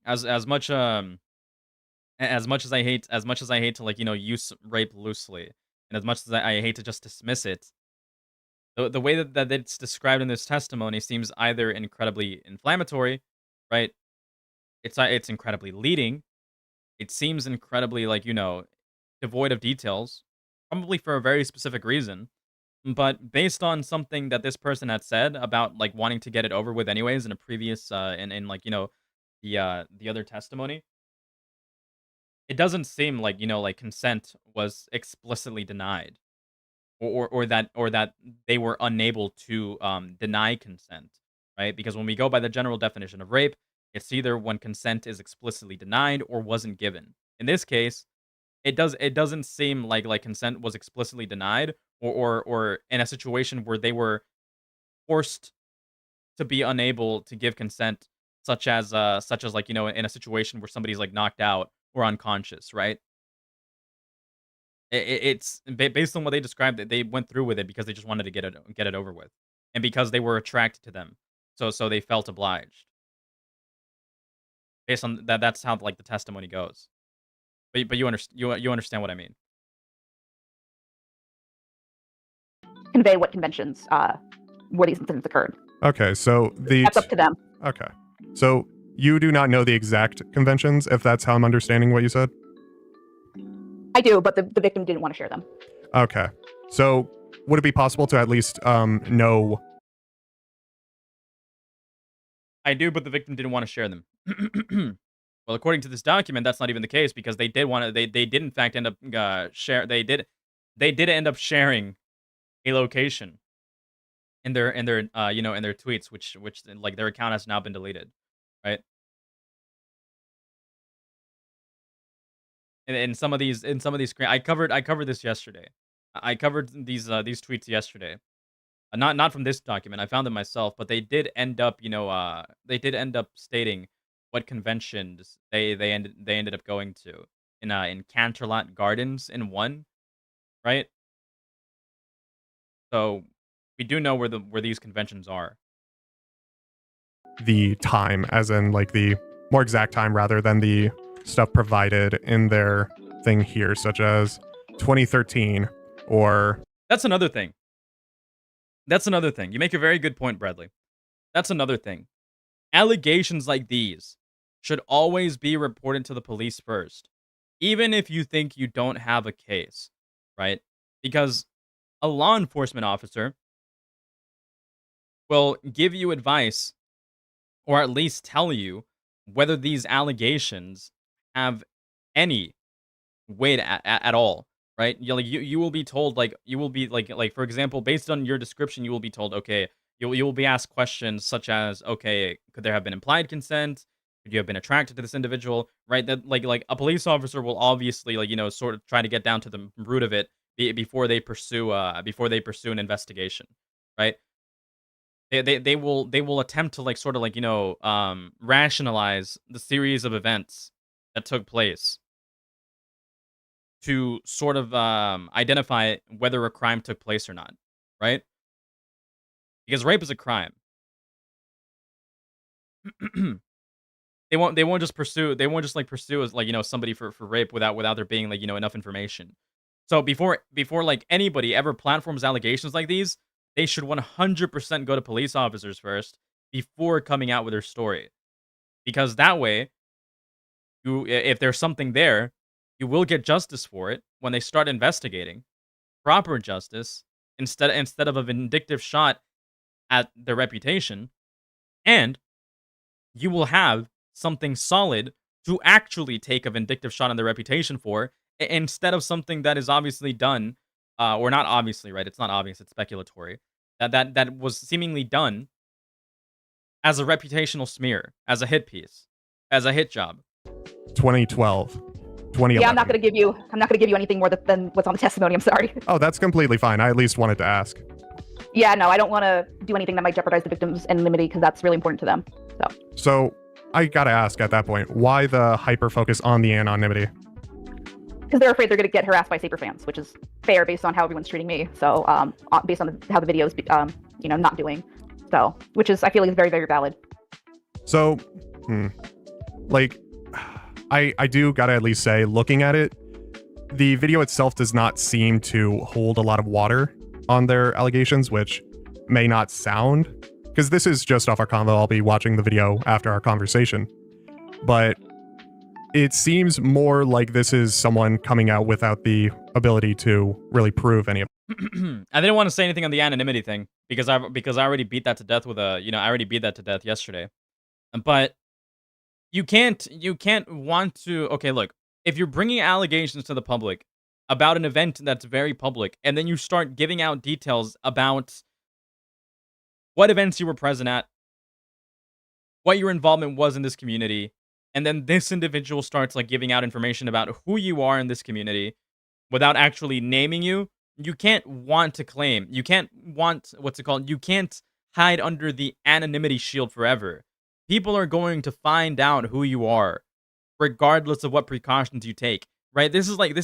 as much as I hate to use rape loosely, and as much as I hate to just dismiss it, the way that it's described in this testimony seems either incredibly inflammatory, right? It's incredibly leading. It seems incredibly devoid of details, probably for a very specific reason. But based on something that this person had said about wanting to get it over with anyways in a previous the other testimony, it doesn't seem like consent was explicitly denied. or that they were unable to deny consent, right? Because when we go by the general definition of rape, it's either when consent is explicitly denied or wasn't given. In this case, it doesn't seem like consent was explicitly denied, or in a situation where they were forced to be unable to give consent, such as like, you know, in a situation where somebody's like knocked out or unconscious, right? Based on what they described, that they went through with it because they just wanted to get it over with, and because they were attracted to them, so they felt obliged. Based on that, that's how like the testimony goes. But you understand what I mean.
Convey what conventions where these incidents occurred.
Okay, so
That's up to them.
Okay, so you do not know the exact conventions, if that's how I'm understanding what you said.
I do, but the victim didn't want to share them.
Okay, so would it be possible to at least know?
I do, but the victim didn't want to share them. Well, according to this document, that's not even the case because they did want to. They did in fact end up share. They did end up sharing a location in their you know, in their tweets, which like their account has now been deleted, right? And in some of these I covered this yesterday. I covered these tweets yesterday. Not from this document. I found them myself, but they did end up, you know, they did end up stating what conventions they ended up going to in Canterlot Gardens in one, right? So we do know where these conventions are.
The time, as in like the more exact time rather than the stuff provided in their thing here, such as 2013 or...
That's another thing. That's another thing. You make a very good point, Bradley. That's another thing. Allegations like these should always be reported to the police first, even if you think you don't have a case, right? Because a law enforcement officer will give you advice, or at least tell you whether these allegations have any weight at all, right? You will be told, like, you will be like for example, based on your description, you will be told, okay, you will be asked questions such as, okay, could there have been implied consent? Could you have been attracted to this individual? Right? That like a police officer will obviously, like, you know, sort of try to get down to the root of it before they pursue an investigation, right? They will attempt to, like, sort of, like, you know, rationalize the series of events that took place to sort of identify whether a crime took place or not, right? Because rape is a crime. They won't just like pursue as, like, you know, somebody for rape without there being, like, you know, enough information. So before like anybody ever platforms allegations like these, they should 100% go to police officers first before coming out with their story. Because that way, if there's something there, you will get justice for it when they start investigating. Proper justice instead of a vindictive shot at their reputation, and you will have something solid to actually take a vindictive shot on their reputation for, instead of something that is obviously done, or not obviously, right? It's not obvious, it's speculatory. That was seemingly done as a reputational smear, as a hit piece, as a hit job.
2012, 2011.
Yeah, I'm not going to give you anything more than what's on the testimony. I'm sorry.
Oh, that's completely fine. I at least wanted to ask.
Yeah, no, I don't want to do anything that might jeopardize the victim's anonymity because that's really important to them.
So I gotta ask at that point, why the hyper focus on the anonymity?
Because they're afraid they're going to get harassed by Saber fans, which is fair based on how everyone's treating me. So based on how the video is, you know, not doing. So, which is, I feel like, is very, very valid.
So, like, I do gotta at least say, looking at it, the video itself does not seem to hold a lot of water on their allegations, which may not sound, because this is just off our convo. I'll be watching the video after our conversation, but it seems more like this is someone coming out without the ability to really prove any of it.
I didn't want to say anything on the anonymity thing because I already beat that to death I already beat that to death yesterday. But you can't want to. Okay, look, if you're bringing allegations to the public, about an event that's very public, and then you start giving out details about what events you were present at, what your involvement was in this community, and then this individual starts like giving out information about who you are in this community without actually naming you, you can't want to claim. You can't want, what's it called? You can't hide under the anonymity shield forever. People are going to find out who you are, regardless of what precautions you take, right? This is like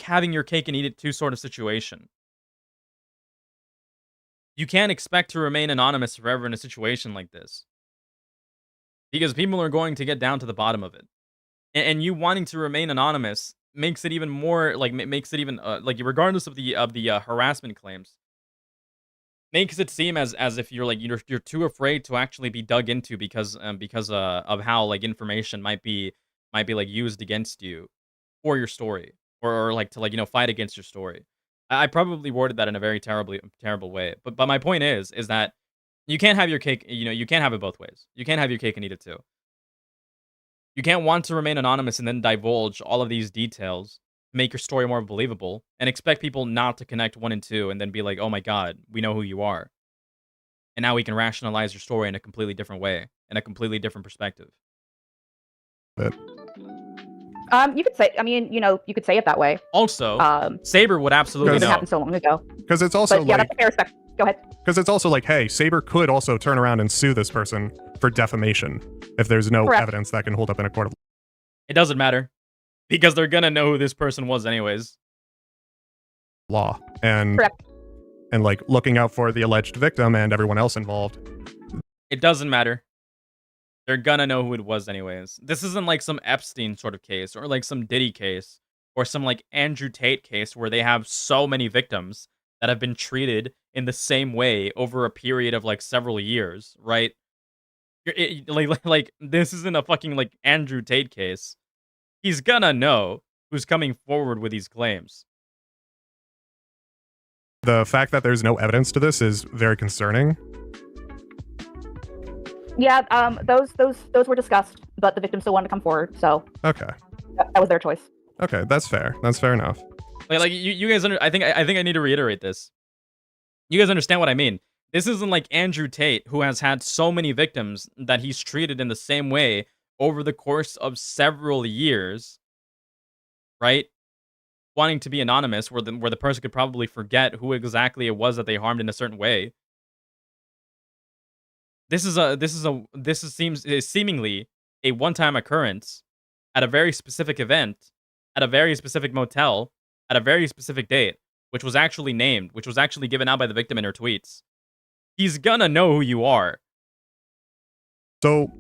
having your cake and eat it too sort of situation. You can't expect to remain anonymous forever in a situation like this, because people are going to get down to the bottom of it. And you wanting to remain anonymous makes it even more like like, regardless of the harassment claims, makes it seem as if you're too afraid to actually be dug into because of how like information might be like used against you for your story, or like to like fight against your story. I probably worded that in a very terrible way, but my point is that you can't have your cake, you can't have it both ways. You can't have your cake and eat it too. You can't want to remain anonymous and then divulge all of these details to make your story more believable and expect people not to connect 1 and 2 and then be like, oh my god, we know who you are. And now we can rationalize your story in a completely different way, in a completely different perspective.
But
you could say, I mean, you could say it that way.
Also, Saber would absolutely
it
know.
happened so long ago.
Because it's also
but, yeah, that's a fair respect. Go ahead.
Because it's also like, hey, Saber could also turn around and sue this person for defamation if there's no
Correct.
evidence that can hold up in a court of law.
It doesn't matter, because they're gonna know who this person was anyways.
Law and
Correct.
and like looking out for the alleged victim and everyone else involved.
It doesn't matter. They're gonna know who it was anyways. This isn't like some Epstein sort of case, or like some Diddy case, or some like Andrew Tate case where they have so many victims that have been treated in the same way over a period of like several years, right? Like this isn't a fucking like Andrew Tate case. He's gonna know who's coming forward with these claims.
The fact that there's no evidence to this is very concerning.
Yeah, those were discussed, but the victim still wanted to come forward, so
Okay.
that was their choice.
Okay, that's fair. That's fair enough.
Like you guys I think I need to reiterate this. You guys understand what I mean? This isn't like Andrew Tate, who has had so many victims that he's treated in the same way over the course of several years, right? Wanting to be anonymous, where the person could probably forget who exactly it was that they harmed in a certain way. This is seemingly a one-time occurrence at a very specific event, at a very specific motel, at a very specific date, which was actually named, which was actually given out by the victim in her tweets. He's gonna know who you are.
So,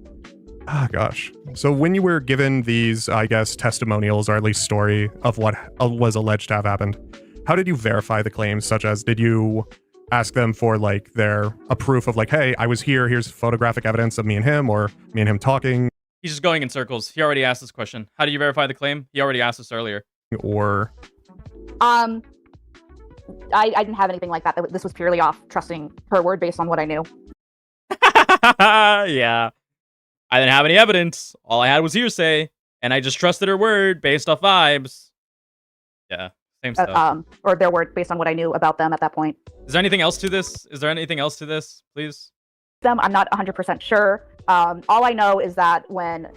gosh. So when you were given these, I guess, testimonials, or at least story of what was alleged to have happened, how did you verify the claims? Such as, did you ask them for like a proof of like, hey, I was here, here's photographic evidence of me and him talking?
He's just going in circles. He already asked this question. How do you verify the claim? He already asked this earlier.
Or
I didn't have anything like that. This was purely off trusting her word based on what I knew.
Yeah. I didn't have any evidence. All I had was hearsay, and I just trusted her word based off vibes. Yeah, same stuff.
Or their word based on what I knew about them at that point.
Is there anything else to this? Is there anything else to this, please?
I'm not 100% sure. All I know is that when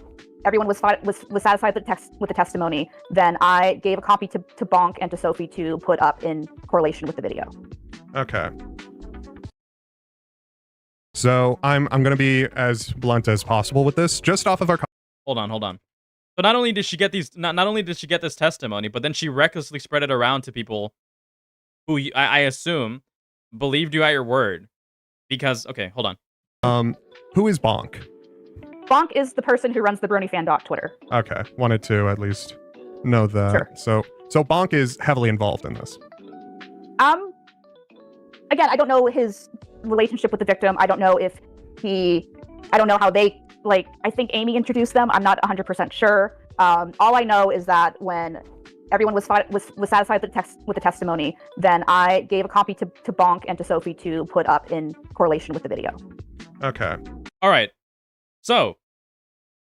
everyone was satisfied with the testimony, then I gave a copy to Bonk and to Sophie to put up in correlation with the video.
Okay. So I'm gonna be as blunt as possible with this, just off of our.
Hold on. So not only did she get not only did she get this testimony, but then she recklessly spread it around to people who I assume believed you at your word. Because hold on.
Who is Bonk?
Bonk is the person who runs the BronyFan Twitter.
Okay, wanted to at least know that.
Sure.
So Bonk is heavily involved in this.
Again, I don't know his relationship with the victim. I don't know I don't know how they, like, I think Amy introduced them. I'm not 100% sure. All I know is that when everyone was satisfied with the testimony, then I gave a copy to Bonk and to Sophie to put up in correlation with the video.
Okay.
All right. So,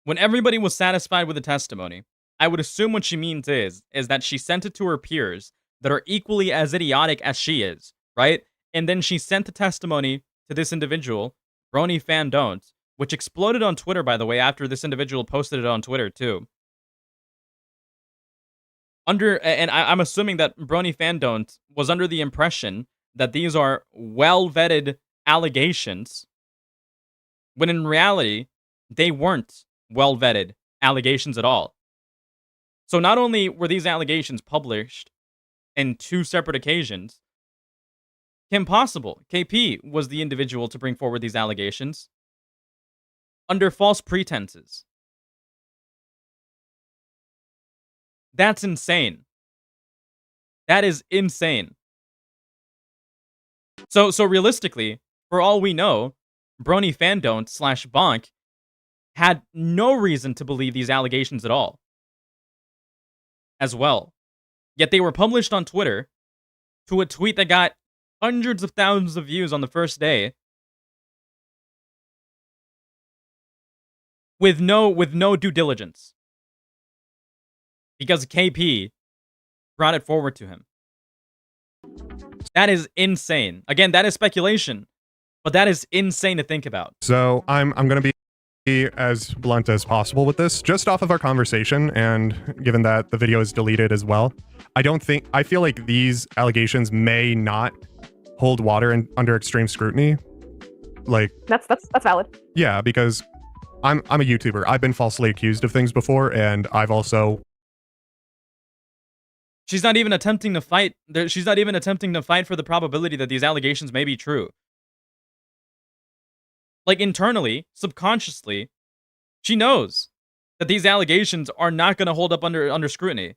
when everybody was satisfied with the testimony, I would assume what she means is that she sent it to her peers that are equally as idiotic as she is, right? And then she sent the testimony to this individual, Brony Fan Don't, which exploded on Twitter, by the way, after this individual posted it on Twitter, too. I'm assuming that Brony Fan Don't was under the impression that these are well-vetted allegations, when in reality, they weren't well-vetted allegations at all. So not only were these allegations published in 2 separate occasions, Kim Possible, KP, was the individual to bring forward these allegations under false pretenses. That's insane. That is insane. So realistically, for all we know, Brony Fan Don't / Bonk had no reason to believe these allegations at all, as well. Yet they were published on Twitter to a tweet that got hundreds of thousands of views on the first day, with no due diligence, because KP brought it forward to him. That is insane. Again, that is speculation, but that is insane to think about.
So I'm going to be as blunt as possible with this, just off of our conversation, and given that the video is deleted as well. I feel like these allegations may not hold water under extreme scrutiny. Like
that's valid.
Yeah, because I'm a YouTuber. I've been falsely accused of things before, and I've also...
She's not even attempting to fight. She's not even attempting to fight for the probability that these allegations may be true. Like, internally, subconsciously, she knows that these allegations are not going to hold up under scrutiny.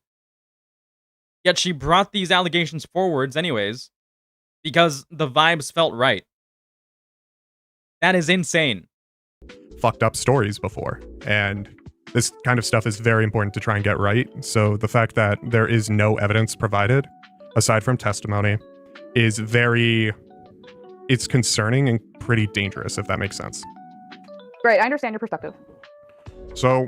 Yet she brought these allegations forwards anyways, because the vibes felt right. That is insane.
Fucked up stories before, and this kind of stuff is very important to try and get right. So the fact that there is no evidence provided, aside from testimony, is it's concerning and pretty dangerous, if that makes sense.
Right, I understand your perspective.
So,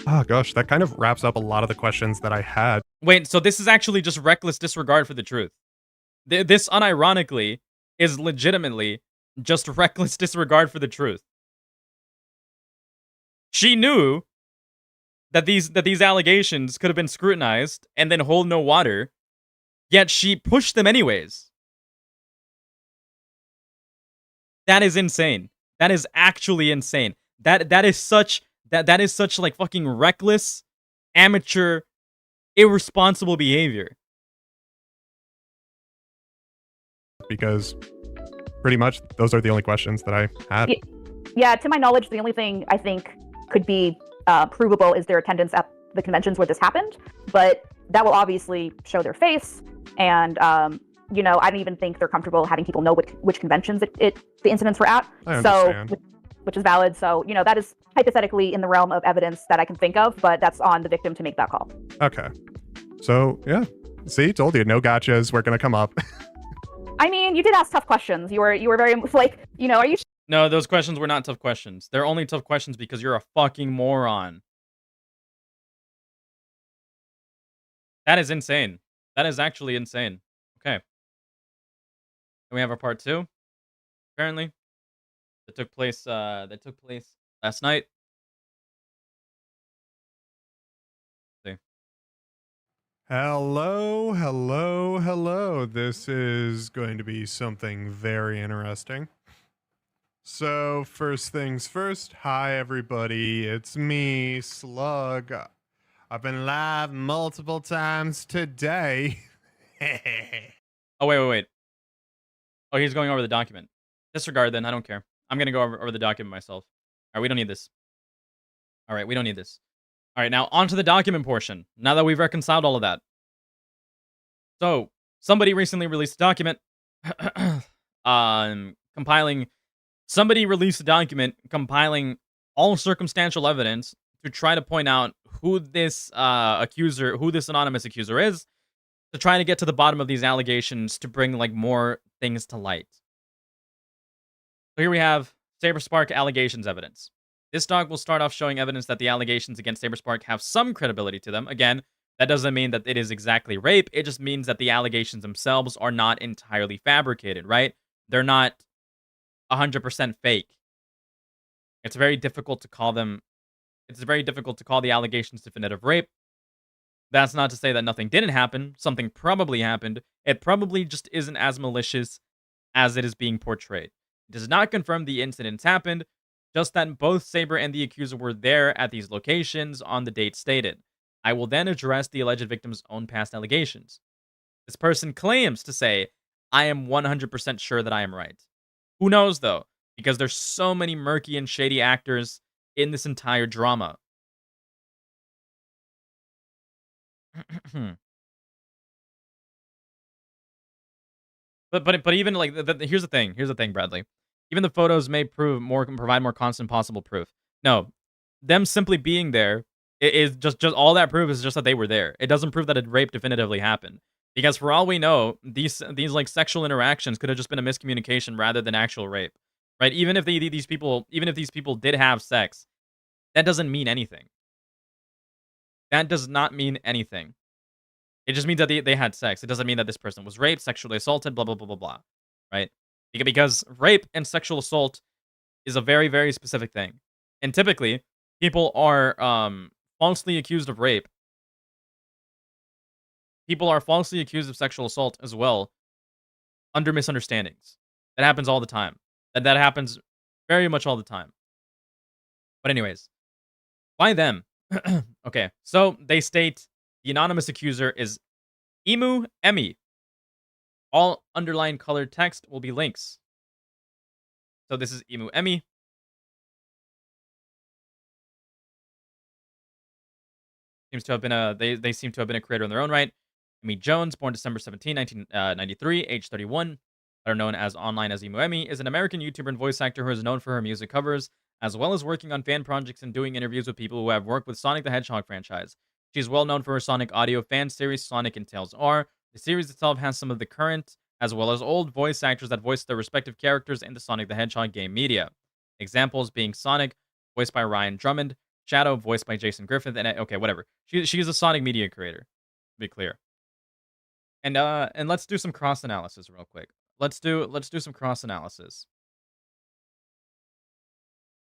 oh gosh, that kind of wraps up a lot of the questions that I had.
Wait, so this is actually just reckless disregard for the truth. This, unironically, is legitimately just reckless disregard for the truth. She knew that these allegations could have been scrutinized and then hold no water, yet she pushed them anyways. That is insane. That is actually insane. That is such like fucking reckless, amateur, irresponsible behavior.
Because pretty much those are the only questions that I had.
Yeah, to my knowledge, the only thing I think could be provable is their attendance at the conventions where this happened, but that will obviously show their face, and I don't even think they're comfortable having people know which conventions the incidents were at.
I understand.
So, which is valid. So, that is hypothetically in the realm of evidence that I can think of, but that's on the victim to make that call.
Okay. So, yeah. See, told you, no gotchas were gonna come up.
I mean, you did ask tough questions. You were very, like, are you...
No, those questions were not tough questions. They're only tough questions because you're a fucking moron. That is insane. That is actually insane. Okay. And we have our part 2. Apparently. That took place last night. Let's see.
Hello, hello, hello. This is going to be something very interesting. So, first things first, hi everybody, it's me, Slug. I've been live multiple times today.
Oh, wait. Oh, he's going over the document. Disregard then, I don't care. I'm gonna go over the document myself. Alright, we don't need this. Alright, we don't need this. Alright, now on to the document portion, now that we've reconciled all of that. So, somebody recently released a document Somebody released a document compiling all circumstantial evidence to try to point out who this anonymous accuser is, to try to get to the bottom of these allegations to bring more things to light. So here we have SABERSPARK allegations evidence. This doc will start off showing evidence that the allegations against SaberSpark have some credibility to them. Again, that doesn't mean that it is exactly rape. It just means that the allegations themselves are not entirely fabricated, right? They're not 100% fake. It's very difficult to call them. It's very difficult to call the allegations definitive rape. That's not to say that nothing didn't happen. Something probably happened. It probably just isn't as malicious as it is being portrayed. It does not confirm the incidents happened, just that both Saber and the accuser were there at these locations on the date stated. I will then address the alleged victim's own past allegations. This person claims to say, I am 100% sure that I am right. Who knows, though? Because there's so many murky and shady actors in this entire drama. But even like here's the thing, Bradley. Even the photos may provide more constant possible proof. No, them simply being there is just all that proof is just that they were there. It doesn't prove that a rape definitively happened. Because for all we know, these like sexual interactions could have just been a miscommunication rather than actual rape, right? Even if these people did have sex, that doesn't mean anything. That does not mean anything. It just means that they had sex. It doesn't mean that this person was raped, sexually assaulted, blah, blah, blah, blah, blah. Right? Because rape and sexual assault is a very, very specific thing. And typically, people are falsely accused of rape. People are falsely accused of sexual assault as well under misunderstandings. That happens all the time. That happens very much all the time. But anyways, why them? Okay, so they state the anonymous accuser is Emu Emmy. All underlined colored text will be links. So this is Emu Emmy. Seems to have been they seem to have been a creator in their own right. Emmy Jones, born December 17, 1993, age 31, better known as online as Emu Emmy, is an American YouTuber and voice actor who is known for her music covers, as well as working on fan projects and doing interviews with people who have worked with Sonic the Hedgehog franchise. She's well known for her Sonic audio fan series, Sonic and Tails R. The series itself has some of the current, as well as old voice actors that voice their respective characters in the Sonic the Hedgehog game media. Examples being Sonic, voiced by Ryan Drummond, Shadow, voiced by Jason Griffith, and okay, whatever. She's a Sonic media creator, to be clear. And let's do some cross analysis real quick. Let's do some cross analysis.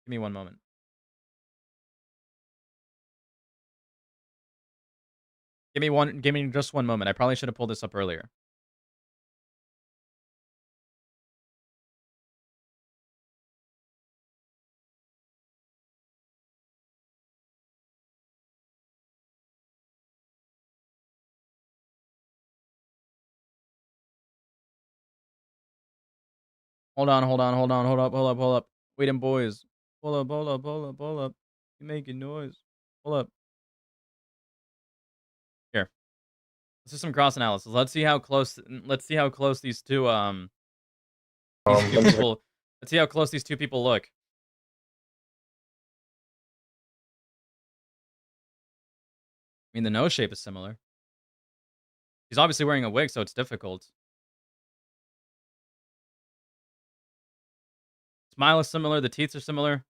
Give me one moment. Give me just one moment. I probably should have pulled this up earlier. Hold up. Waiting, boys. Hold up. You making noise. Hold up. Here. Let's do some cross analysis. Let's see how close these two people let's see how close these two people look. I mean, the nose shape is similar. He's obviously wearing a wig, so it's difficult. Smile is similar. The teeth are similar.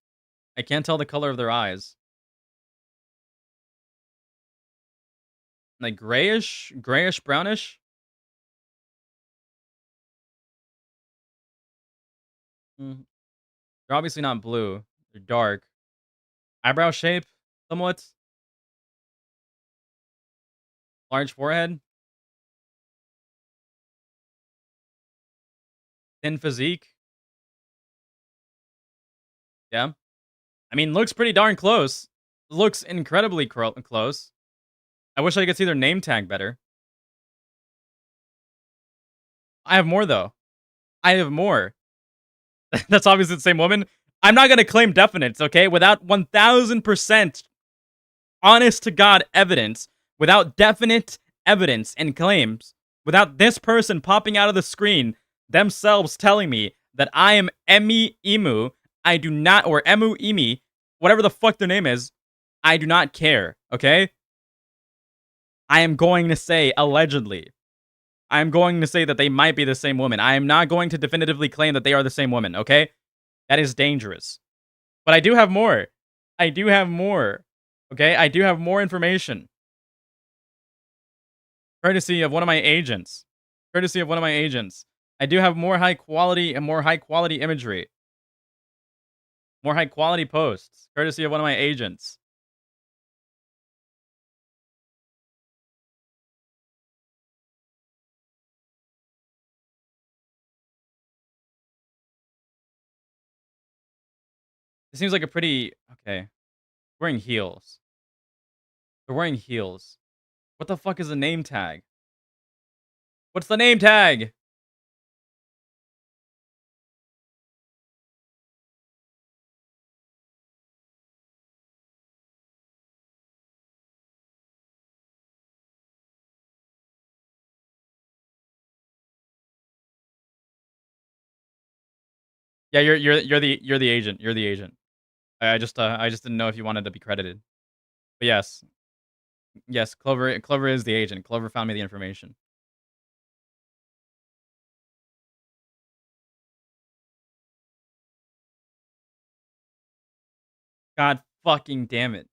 I can't tell the color of their eyes. Like grayish, brownish. They're obviously not blue. They're dark. Eyebrow shape, somewhat. Large forehead. Thin physique. Yeah. I mean, looks pretty darn close. Looks incredibly close. I wish I could see their name tag better. I have more, though. I have more. That's obviously the same woman. I'm not going to claim definites, okay? Without 1000% honest to God evidence, without definite evidence and claims, without this person popping out of the screen themselves telling me that I am Emmy Emu, I do not, or Emu Emi, whatever the fuck their name is, I do not care, okay? I am going to say allegedly. I am going to say that they might be the same woman. I am not going to definitively claim that they are the same woman, okay? That is dangerous. But I do have more. I do have more. Okay, I do have more information. Courtesy of one of my agents. Courtesy of one of my agents. I do have more high quality and more high quality imagery. More high quality posts. Courtesy of one of my agents. It seems like a pretty... Okay. Wearing heels. They're wearing heels. What the fuck is a name tag? What's the name tag? Yeah, you're the agent. You're the agent. I just didn't know if you wanted to be credited. But yes. Yes, Clover is the agent. Clover found me the information. God fucking damn it.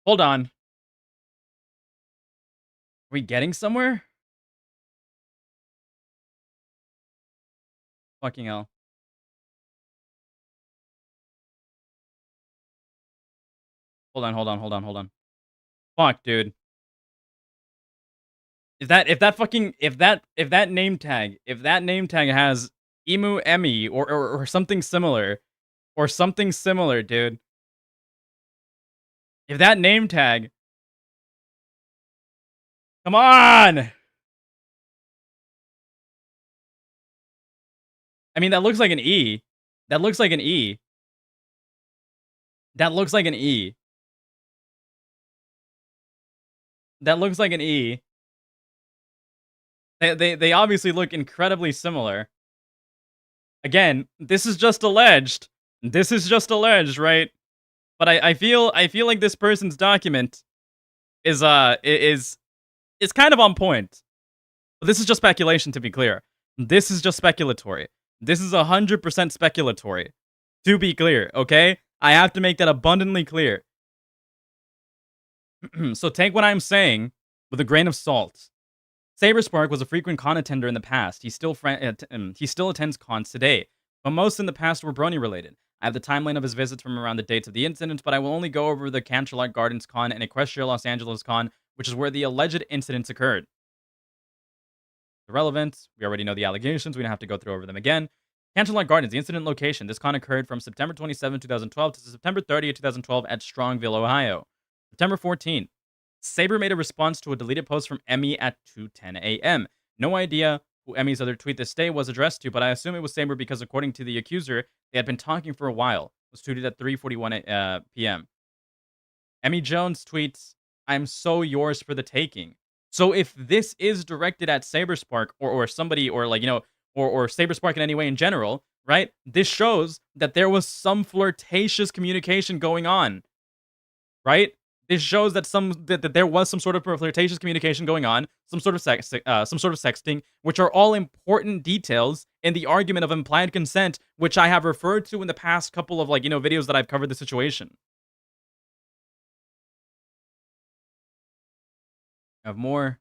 Hold on. Are we getting somewhere? Fucking hell. Hold on. Fuck, dude. If that name tag has Emu Emmy or something similar, dude. If that name tag... Come on! I mean, that looks like an E. That looks like an E. That looks like an E. That looks like an E. They obviously look incredibly similar. Again, this is just alleged. This is just alleged, right? But I feel like this person's document is kind of on point. But this is just speculation, to be clear. This is just speculatory. This is 100% speculatory. To be clear, okay? I have to make that abundantly clear. So take what I'm saying with a grain of salt. SaberSpark was a frequent con attender in the past. He still attends cons today, but most in the past were brony related. I have the timeline of his visits from around the dates of the incidents, but I will only go over the Canterlot Gardens con and Equestria Los Angeles con, which is where the alleged incidents occurred. Irrelevant. We already know the allegations. We don't have to go through over them again. Canterlot Gardens, the incident location. This con occurred from September 27, 2012 to September 30, 2012 at Strongville, Ohio. September 14. Saber made a response to a deleted post from Emmy at 2:10 a.m. No idea who Emmy's other tweet this day was addressed to, but I assume it was Saber because according to the accuser, they had been talking for a while. It was tweeted at 3:41 p.m. Emmy Jones tweets, "I'm so yours for the taking." So if this is directed at SaberSpark or somebody or or SaberSpark in any way in general, right? This shows that there was some flirtatious communication going on, right? This shows that that there was some sort of flirtatious communication going on, some sort of sexting, which are all important details in the argument of implied consent, which I have referred to in the past couple of videos that I've covered the situation. I have more.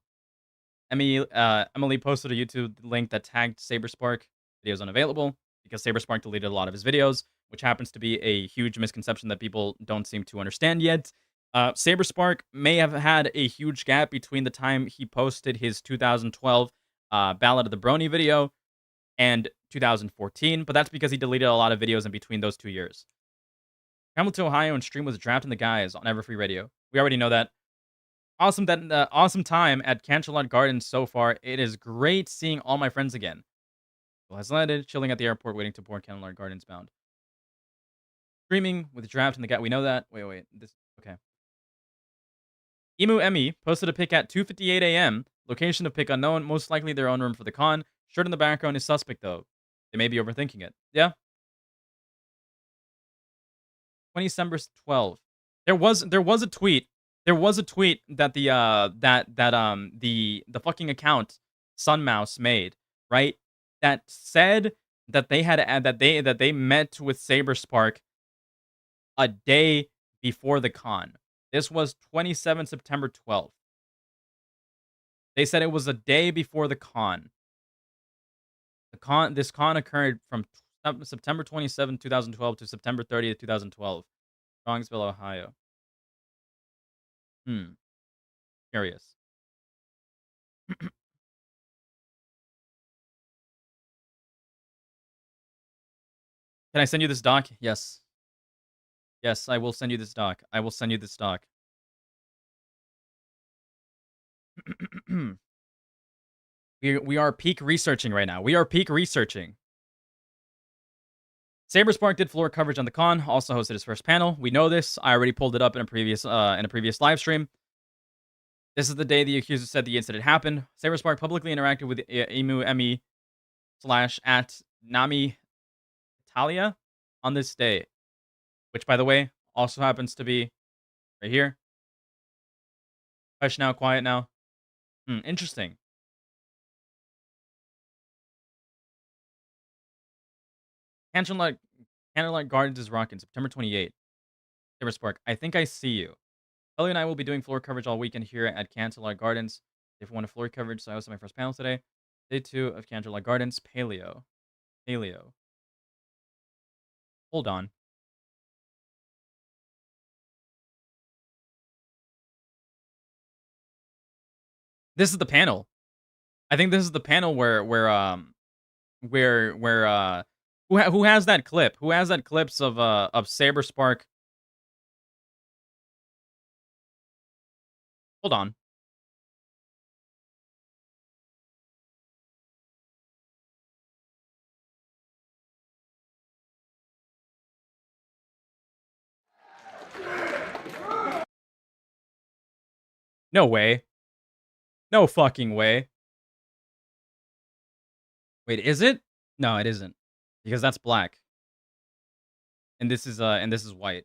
Emily posted a YouTube link that tagged SaberSpark. Videos unavailable because SaberSpark deleted a lot of his videos, which happens to be a huge misconception that people don't seem to understand yet. SaberSpark may have had a huge gap between the time he posted his 2012 Ballad of the Brony video and 2014, but that's because he deleted a lot of videos in between those 2 years. Traveled to Ohio and stream was drafting the guys on Everfree Radio. We already know that. Awesome time at Canterlot Gardens so far. It is great seeing all my friends again. Well, has landed, chilling at the airport, waiting to board Canterlot Gardens bound. Streaming with draft and the guy. We know that. Wait. Okay. Emu Emmy posted a pic at 2:58 a.m. Location of pick unknown. Most likely their own room for the con. Shirt in the background is suspect though. They may be overthinking it. Yeah. 20 December 12. There was a tweet. There was a tweet that the the fucking account Sunmouse made, right? That said that they had that they met with SaberSpark a day before the con. This was 27 September 12th. They said it was a day before the con. This con occurred from September 27, 2012 to September 30th, 2012. Strongsville, Ohio. Curious. Can I send you this doc? Yes. Yes, I will send you this doc. I will send you this doc. We are peak researching right now. We are peak researching. SaberSpark did floor coverage on the con, also hosted his first panel. We know this. I already pulled it up in a previous live stream. This is the day the accuser said the incident happened. SaberSpark publicly interacted with Emu Emmy / Nami Italia on this day, which, by the way, also happens to be right here. Hush now, quiet now. Interesting. Candlelight Gardens is rocking. September 28th. SaberSpark, I think I see you. Ellie and I will be doing floor coverage all weekend here at Candlelight Gardens. If you want a floor coverage, so I hosted my first panel today. Day 2 of Candlelight Gardens. Paleo. Hold on. This is the panel. I think this is the panel where who has that clip? Who has that clips of SaberSpark? Hold on. No way. No fucking way. Wait, is it? No, it isn't. Because that's black. And this is white.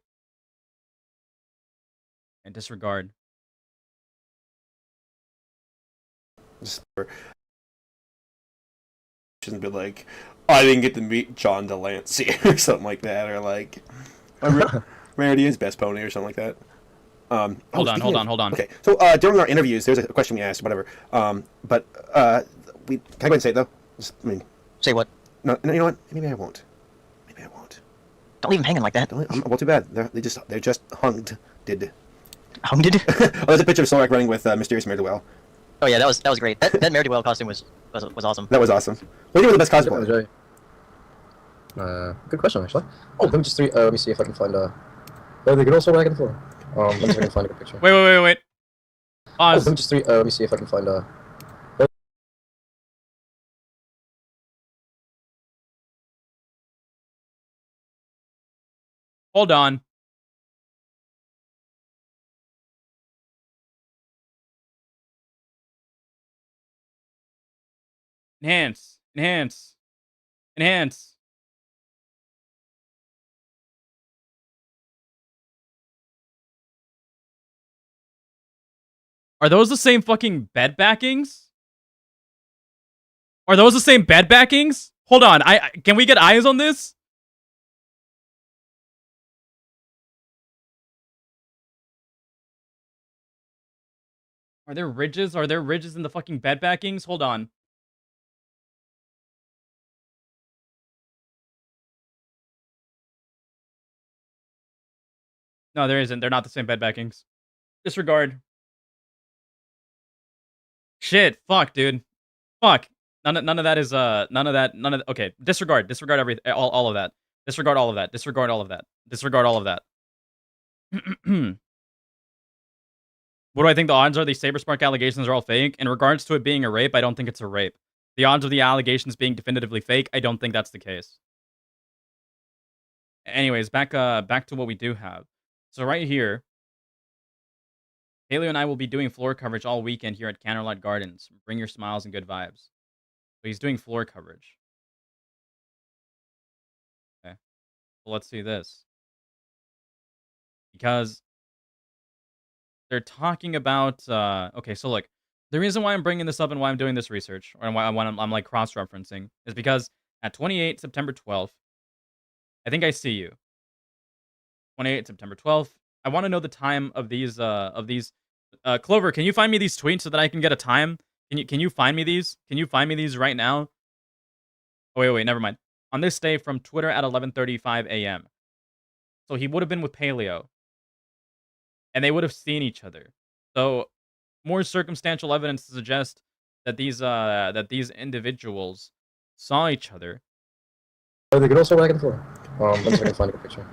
And disregard.
Shouldn't be like, I didn't get to meet John Delancey or something like that, or like Rarity is best pony or something like that.
Hold on.
Okay, so during our interviews, there's a question we asked, whatever. But can I go ahead and say it though?
Say what?
No, you know what? Maybe I won't.
Don't leave him hanging like that.
Well, too bad. They're just hunged.
Hunged?
Oh, there's a picture of Solak running with Mysterious Mare-de-Well.
Oh yeah, that was great. That Mare-de-Well costume was awesome.
That was awesome. What do you think was the best cosplay?
Good question, actually. Oh, let me just let me see if I can find they could also rag on the floor. Let me see if I can find a good picture.
Wait. Pause.
Let me just let me see if I can find
Hold on. Enhance. Are those the same fucking bed backings? Hold on. Can we get eyes on this? Are there ridges? In the fucking bed backings? Hold on. No, there isn't. They're not the same bed backings. Disregard. Shit. Fuck, dude. Fuck. None of that is okay. Disregard everything. All of that. Disregard all of that. What do I think the odds are? These SaberSpark allegations are all fake. In regards to it being a rape, I don't think it's a rape. The odds of the allegations being definitively fake, I don't think that's the case. Anyways, back to what we do have. So right here, Paleo and I will be doing floor coverage all weekend here at Candlelight Gardens. Bring your smiles and good vibes. So he's doing floor coverage. Okay. Well, let's see this. Because they're talking about... okay, so look. The reason why I'm bringing this up and why I'm doing this research, or why I'm like cross-referencing, is because at 28 September 12th, I think I see you. 28 September 12th. I want to know the time of these Clover, can you find me these tweets so that I can get a time? Can you find me these? Can you find me these right now? Oh, wait, never mind. On this day from Twitter at 11:35 a.m. So he would have been with Paleo. And they would have seen each other. So more circumstantial evidence to suggest that these individuals saw each other.
Oh, they could also back and forth. Let's see if I can find a picture.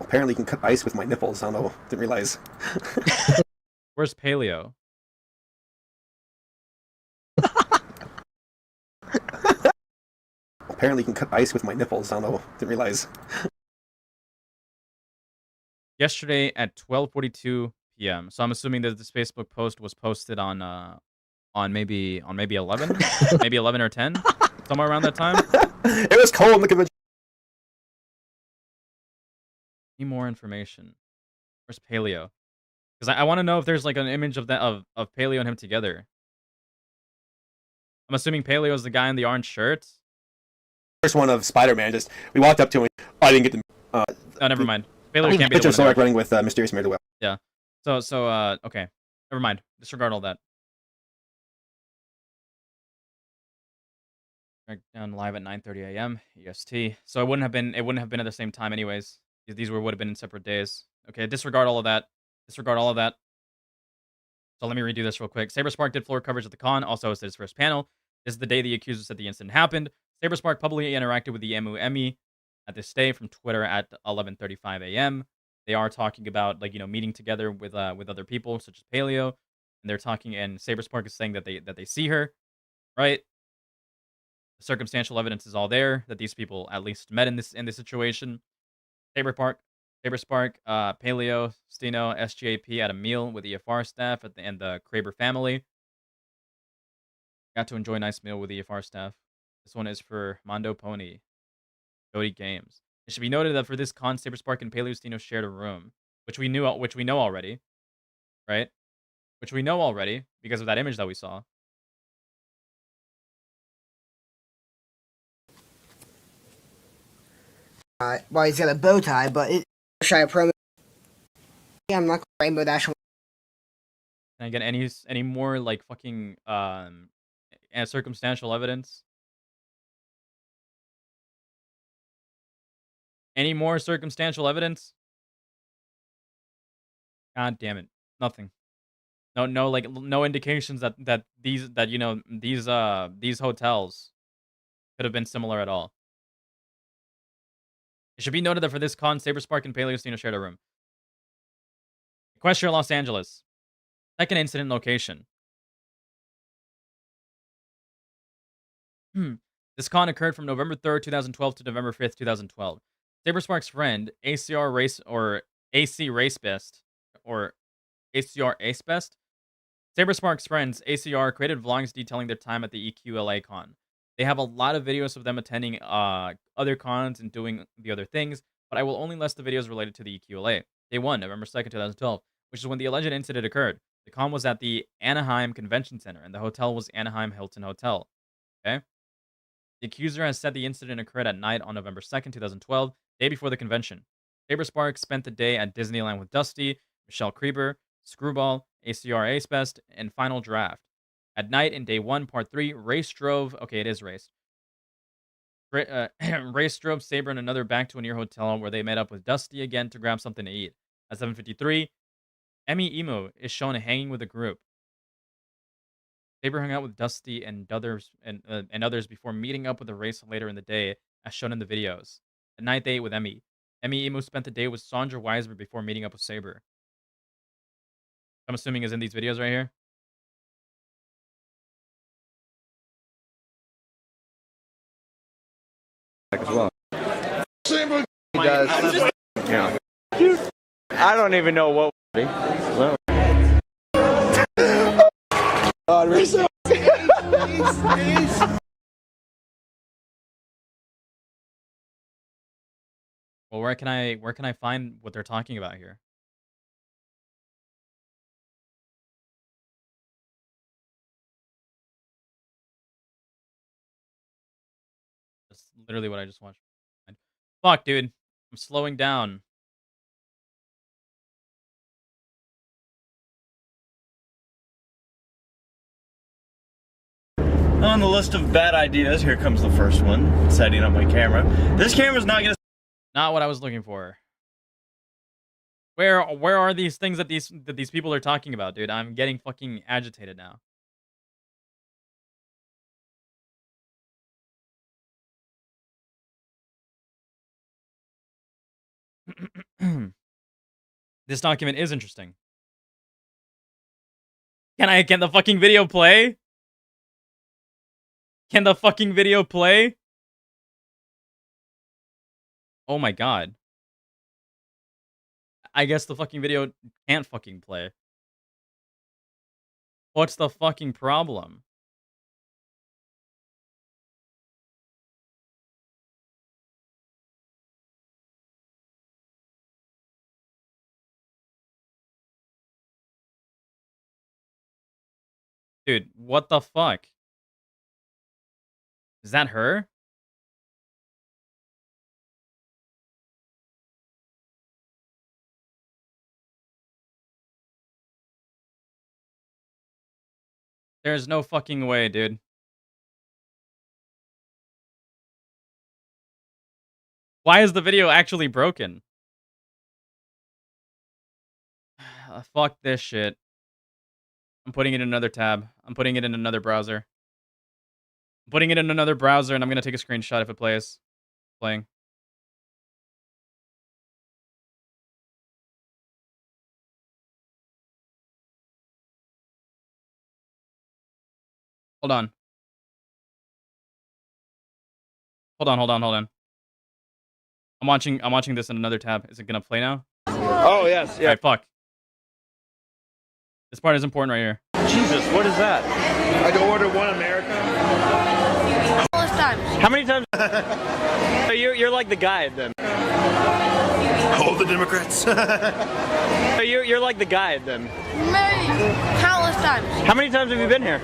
Apparently you can cut ice with my nipples. I don't know. Didn't realize.
Where's Paleo?
Apparently you can cut ice with my nipples. I don't know. Didn't realize.
Yesterday at 12:42 p.m. So I'm assuming that this Facebook post was posted on maybe 11, maybe 11 or 10, somewhere around that time.
It was cold in the convention.
Need more information. Where's Paleo? Because I want to know if there's like an image of that of Paleo and him together. I'm assuming Paleo is the guy in the orange shirt.
First one of Spider-Man. Just we walked up to him. I didn't get the.
Oh, never mind. Paleo can't be the
picture
one.
of Sorek running with Mysterious Mare Well.
Yeah. So okay. Never mind. Disregard all that. Down live at 9:30 a.m. EST. So it wouldn't have been at the same time anyways. These would have been in separate days. Okay, disregard all of that. Disregard all of that. So let me redo this real quick. SABERSPARK did floor coverage at the con, also hosted his first panel. This is the day the accuser said the incident happened. SABERSPARK publicly interacted with the Emmy at this day from Twitter at 11:35 a.m. They are talking about meeting together with other people such as Paleo, and they're talking, and SABERSPARK is saying that they see her, right? The circumstantial evidence is all there that these people at least met in this situation. SABERSPARK, Paleo, Stino, SGAP at a meal with EFR staff and the Kraber family. Got to enjoy a nice meal with EFR staff. This one is for Mondo Pony, Jody Games. It should be noted that for this con, SABERSPARK and Paleo Stino shared a room, which we know already, right? Which we know already because of that image that we saw.
Well, he's got a bow tie, but try a promo. Yeah, I'm not Rainbow Dash.
Can I get any more like fucking circumstantial evidence? Any more circumstantial evidence? God damn it. Nothing. No indications that these hotels could have been similar at all. It should be noted that for this con, SABERSPARK and Paleo Stino shared a room. Equestria, Los Angeles. Second incident location. This con occurred from November 3rd, 2012 to November 5th, 2012. SABERSPARK's friend, ACR Race or AC Race Best or ACR Ace Best. SABERSPARK's friends, ACR, created vlogs detailing their time at the EQLA con. They have a lot of videos of them attending other cons and doing the other things, but I will only list the videos related to the EQLA. Day 1, November 2nd, 2012, which is when the alleged incident occurred. The con was at the Anaheim Convention Center, and the hotel was Anaheim Hilton Hotel. Okay? The accuser has said the incident occurred at night on November 2nd, 2012, day before the convention. SABERSPARK spent the day at Disneyland with Dusty, Michelle Kreber, Screwball, ACR Ace Best, and Final Draft. At night in day 1, part 3, Race drove... Okay, it is Race. Race drove Saber and another back to a near hotel where they met up with Dusty again to grab something to eat. At 7:53, Emmy Emo is shown hanging with a group. Saber hung out with Dusty and others before meeting up with the Race later in the day, as shown in the videos. At night they ate with Emmy. Emmy Emo spent the day with Sandra Weisberg before meeting up with Saber. I'm assuming is in these videos right here.
As well. He does. Yeah. I don't even know what. Well.
Well, where can I find what they're talking about here? That's literally what I just watched. Fuck, dude. I'm slowing down.
On the list of bad ideas, here comes the first one. Setting up my camera. This camera's not gonna...
Not what I was looking for. Where are these things that these people are talking about, dude? I'm getting fucking agitated now. This document is interesting. Can the fucking video play? Can the fucking video play? Oh my god. I guess the fucking video can't fucking play. What's the fucking problem? Dude, what the fuck? Is that her? There's no fucking way, dude. Why is the video actually broken? Fuck this shit. I'm putting it in another tab. I'm putting it in another browser. I'm putting it in another browser, and I'm gonna take a screenshot if it plays. Playing. Hold on. Hold on. I'm watching this in another tab. Is it gonna play now?
Oh, yes, yeah.
Alright, fuck. This part is important right here.
Jesus, what is that? I can order one American. How many times? So you're like the guide then.
All the Democrats.
So you're like the guide then.
Maybe countless times.
How many times have you been here?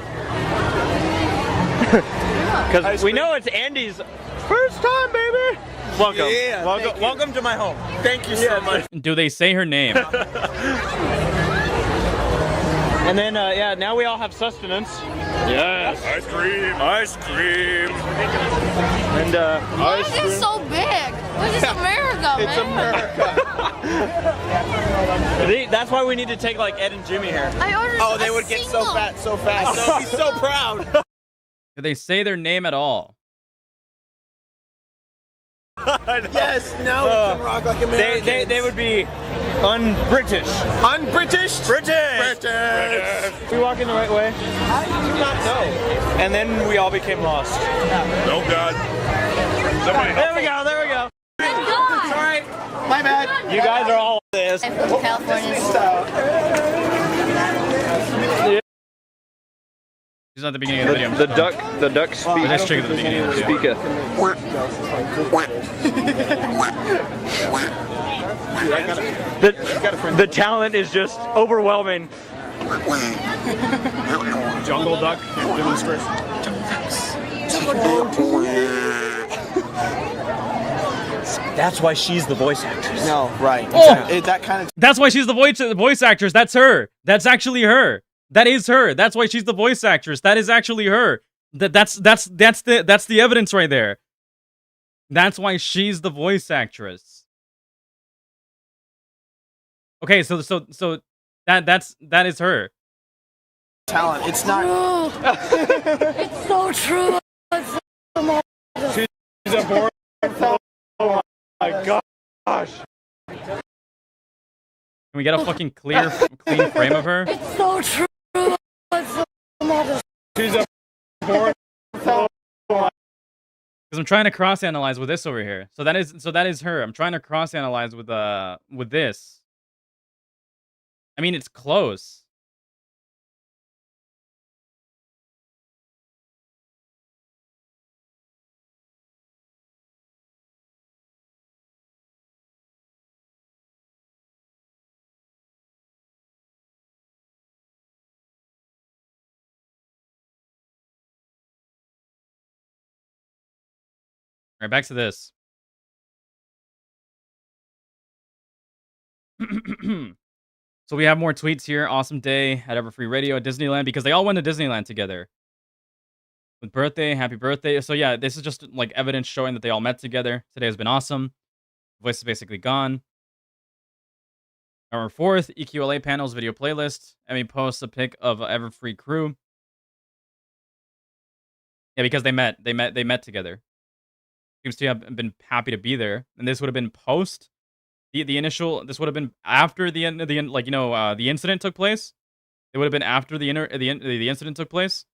Because we know it's Andy's first time, baby. Welcome.
Yeah,
welcome to my home.
Thank you so much.
Do they say her name?
And then, yeah, now we all have sustenance. Yes.
Ice cream. Ice cream.
And,
Why is it so big? This is America,
It's
man.
America. That's why we need to take, like, Ed and Jimmy here.
I ordered
Oh, they would get so fat so fast. They'll be so proud.
Do they say their name at all?
Yes, now we can rock like Americans.
They would be un-British.
Un-British?
British! We walk in the right way?
I do not know.
And then we all became lost.
Oh, God. Somebody
There we go.
Sorry. My bad.
You guys are all this.
California
She's at the beginning of the video.
The duck speak.
I just triggered the beginning of the video.
The talent is just overwhelming.
Jungle duck demonstration.
That's why she's the voice actress.
No, right.
Oh!
That kind of.
That's why she's the voice actress. That's her. That's actually her. That is her. That's why she's the voice actress. That is actually her. That's the evidence right there. That's why she's the voice actress. Okay, so that is her.
Talent. It's not.
It's so true.
She's a boring. Oh my gosh.
Can we get a fucking clean frame of her?
It's so true.
She's a boring.
Because I'm trying to cross-analyze with this over here. So that is her. I'm trying to cross-analyze with this. I mean, it's close. All right, back to this. So we have more tweets here. Awesome day at Everfree Radio at Disneyland because they all went to Disneyland together. With birthday, happy birthday. So yeah, this is just like evidence showing that they all met together. Today has been awesome. Voice is basically gone. November 4th, EQLA panels video playlist. Emmy posts a pic of Everfree crew. Yeah, because they met together. Seems to have been happy to be there. And this would have been post the initial. This would have been after the end of the like the incident took place. It would have been after the incident took place.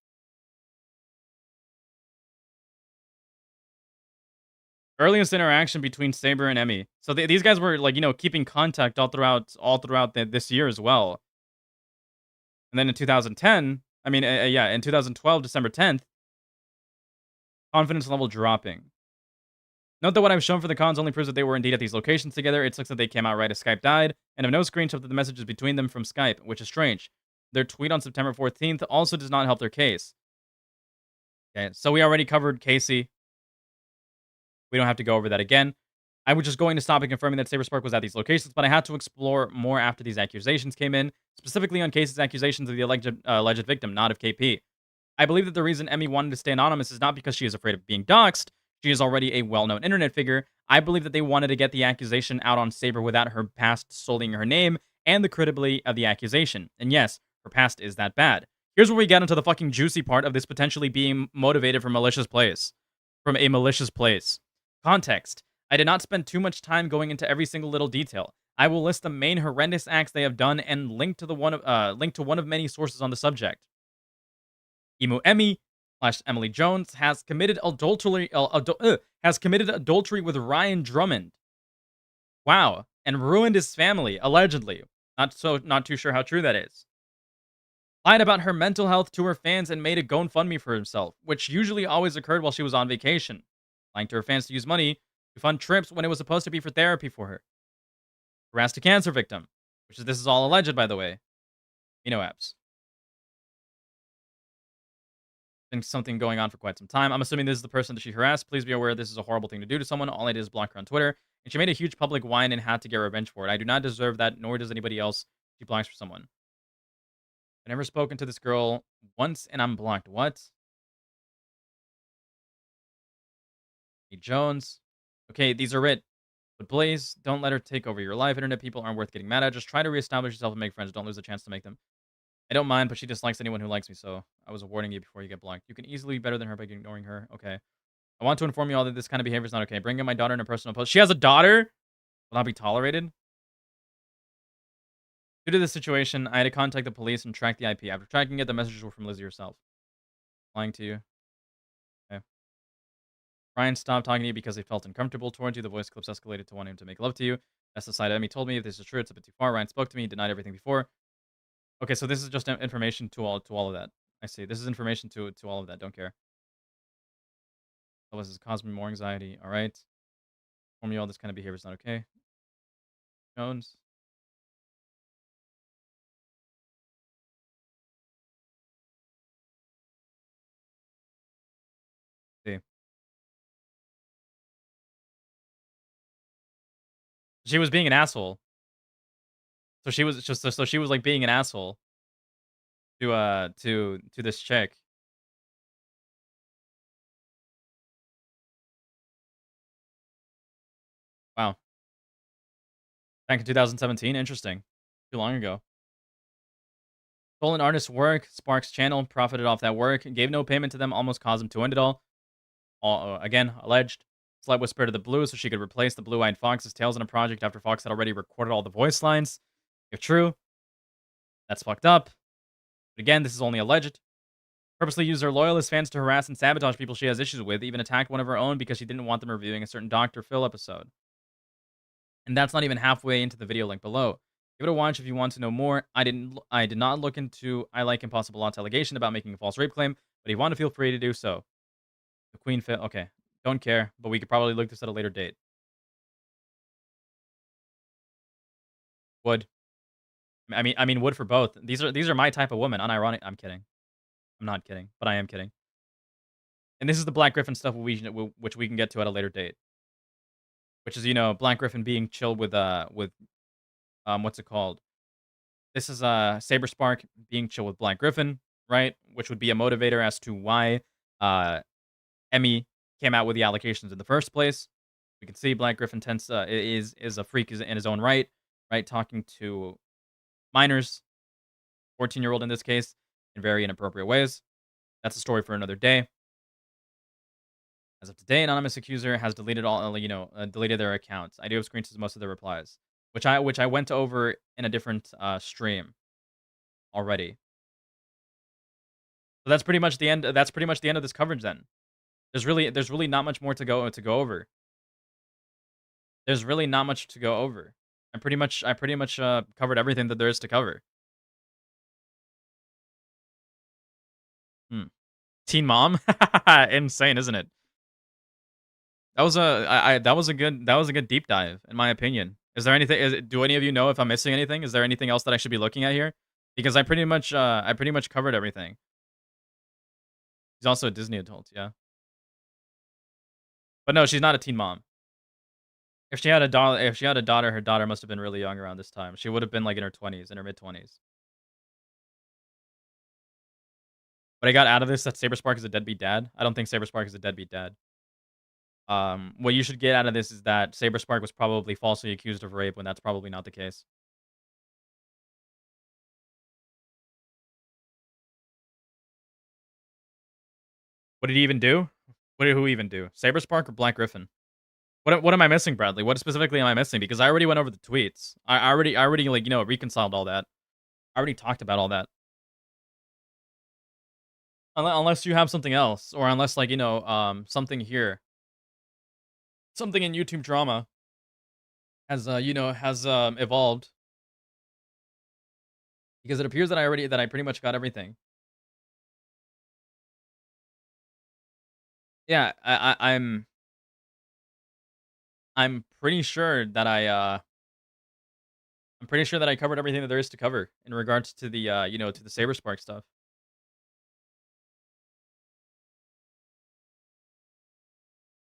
Earliest interaction between Saber and Emmy. So these guys were like keeping contact all throughout this year as well. And then in 2010, in 2012, December 10th, confidence level dropping. Note that what I've shown for the cons only proves that they were indeed at these locations together. It sucks that they came out right as Skype died, and have no screenshot of the messages between them from Skype, which is strange. Their tweet on September 14th also does not help their case. Okay, so we already covered Casey. We don't have to go over that again. I was just going to stop and confirming that SABERSPARK was at these locations, but I had to explore more after these accusations came in, specifically on Casey's accusations of the alleged victim, not of KP. I believe that the reason Emmy wanted to stay anonymous is not because she is afraid of being doxxed. She is already a well-known internet figure. I believe that they wanted to get the accusation out on Saber without her past sullying her name and the credibility of the accusation. And yes, her past is that bad. Here's where we get into the fucking juicy part of this potentially being motivated from a malicious place. Context. I did not spend too much time going into every single little detail. I will list the main horrendous acts they have done and link to one of many sources on the subject. Emu Emmy / Emily Jones has committed adultery with Ryan Drummond. Wow, and ruined his family allegedly. Not too sure how true that is. Lied about her mental health to her fans and made a GoFundMe for himself, which usually always occurred while she was on vacation. Lying to her fans to use money to fund trips when it was supposed to be for therapy for her. Harassed a cancer victim, this is all alleged, by the way. Apps. Been something going on for quite some time. I'm assuming this is the person that she harassed. Please be aware this is a horrible thing to do to someone. All I did is block her on Twitter, and she made a huge public whine and had to get revenge for it. I do not deserve that, nor does anybody else she blocks for someone. I've never spoken to this girl once, and I'm blocked. What? Hey, Jones. Okay, these are it. But Blaze, don't let her take over your life. Internet people aren't worth getting mad at. Just try to reestablish yourself and make friends. Don't lose the chance to make them. I don't mind, but she dislikes anyone who likes me, so I was warning you before you get blocked. You can easily be better than her by ignoring her. Okay. I want to inform you all that this kind of behavior is not okay. Bringing my daughter in a personal post. She has a daughter? Will not be tolerated? Due to this situation, I had to contact the police and track the IP. After tracking it, the messages were from Lizzie herself. Lying to you. Okay. Ryan stopped talking to you because he felt uncomfortable towards you. The voice clips escalated to wanting him to make love to you. That's the side Emmy told me. If this is true, it's a bit too far. Ryan spoke to me. He denied everything before. Okay, so this is just information to all of that. I see. This is information to all of that. Don't care. So this has caused me more anxiety. All right. Inform you all this kind of behavior is not okay. Jones. See. She was being an asshole. So she was like being an asshole to this chick. Wow. Back in 2017, interesting. Too long ago. Stolen artist's work, Spark's channel, profited off that work, gave no payment to them, almost caused him to end it all. Again, alleged. Slut whispered to the Blue so she could replace the blue-eyed Fox's tails in a project after Fox had already recorded all the voice lines. If true, that's fucked up. But again, this is only alleged. Purposely used her loyalist fans to harass and sabotage people she has issues with, even attacked one of her own because she didn't want them reviewing a certain Dr. Phil episode. And that's not even halfway into the video link below. Give it a watch if you want to know more. I did not look into I Like Impossible Lot's allegation about making a false rape claim, but if you want to, feel free to do so. The Queen Phil, okay. Don't care, but we could probably look this at a later date. Would. I mean, would for both. These are my type of woman. Unironic. I'm kidding. I'm not kidding, but I am kidding. And this is the Black Griffin stuff which we can get to at a later date. Which is, Black Griffin being chill with what's it called? This is Saber Spark being chill with Black Griffin, right? Which would be a motivator as to why Emmy came out with the allegations in the first place. We can see Black Griffin is a freak in his own right? Talking to minors, 14-year-old in this case, in very inappropriate ways. That's a story for another day. As of today, anonymous accuser has deleted deleted their accounts. I do have screenshots of most of their replies, which I went over in a different stream already. So that's pretty much the end. That's pretty much the end of this coverage. Then there's really not much more to go over. There's really not much to go over. I pretty much covered everything that there is to cover. Teen mom, insane, isn't it? That was a good deep dive, in my opinion. Is there anything? Do any of you know if I'm missing anything? Is there anything else that I should be looking at here? Because I pretty much covered everything. She's also a Disney adult, yeah. But no, she's not a teen mom. If she had a daughter, her daughter must have been really young around this time. She would have been like in her 20s, in her mid-20s. But I got out of this that Saber Spark is a deadbeat dad. I don't think Saber Spark is a deadbeat dad. What you should get out of this is that Saber Spark was probably falsely accused of rape when that's probably not the case. What did he even do? What did who even do? Saber Spark or Black Griffin? What am I missing, Bradley? What specifically am I missing? Because I already went over the tweets. I already reconciled all that. I already talked about all that. Unless you have something else, or unless something here, something in YouTube drama has evolved, because it appears that I pretty much got everything. Yeah, I'm pretty sure that I'm pretty sure that I covered everything that there is to cover in regards to the to the Saber Spark stuff.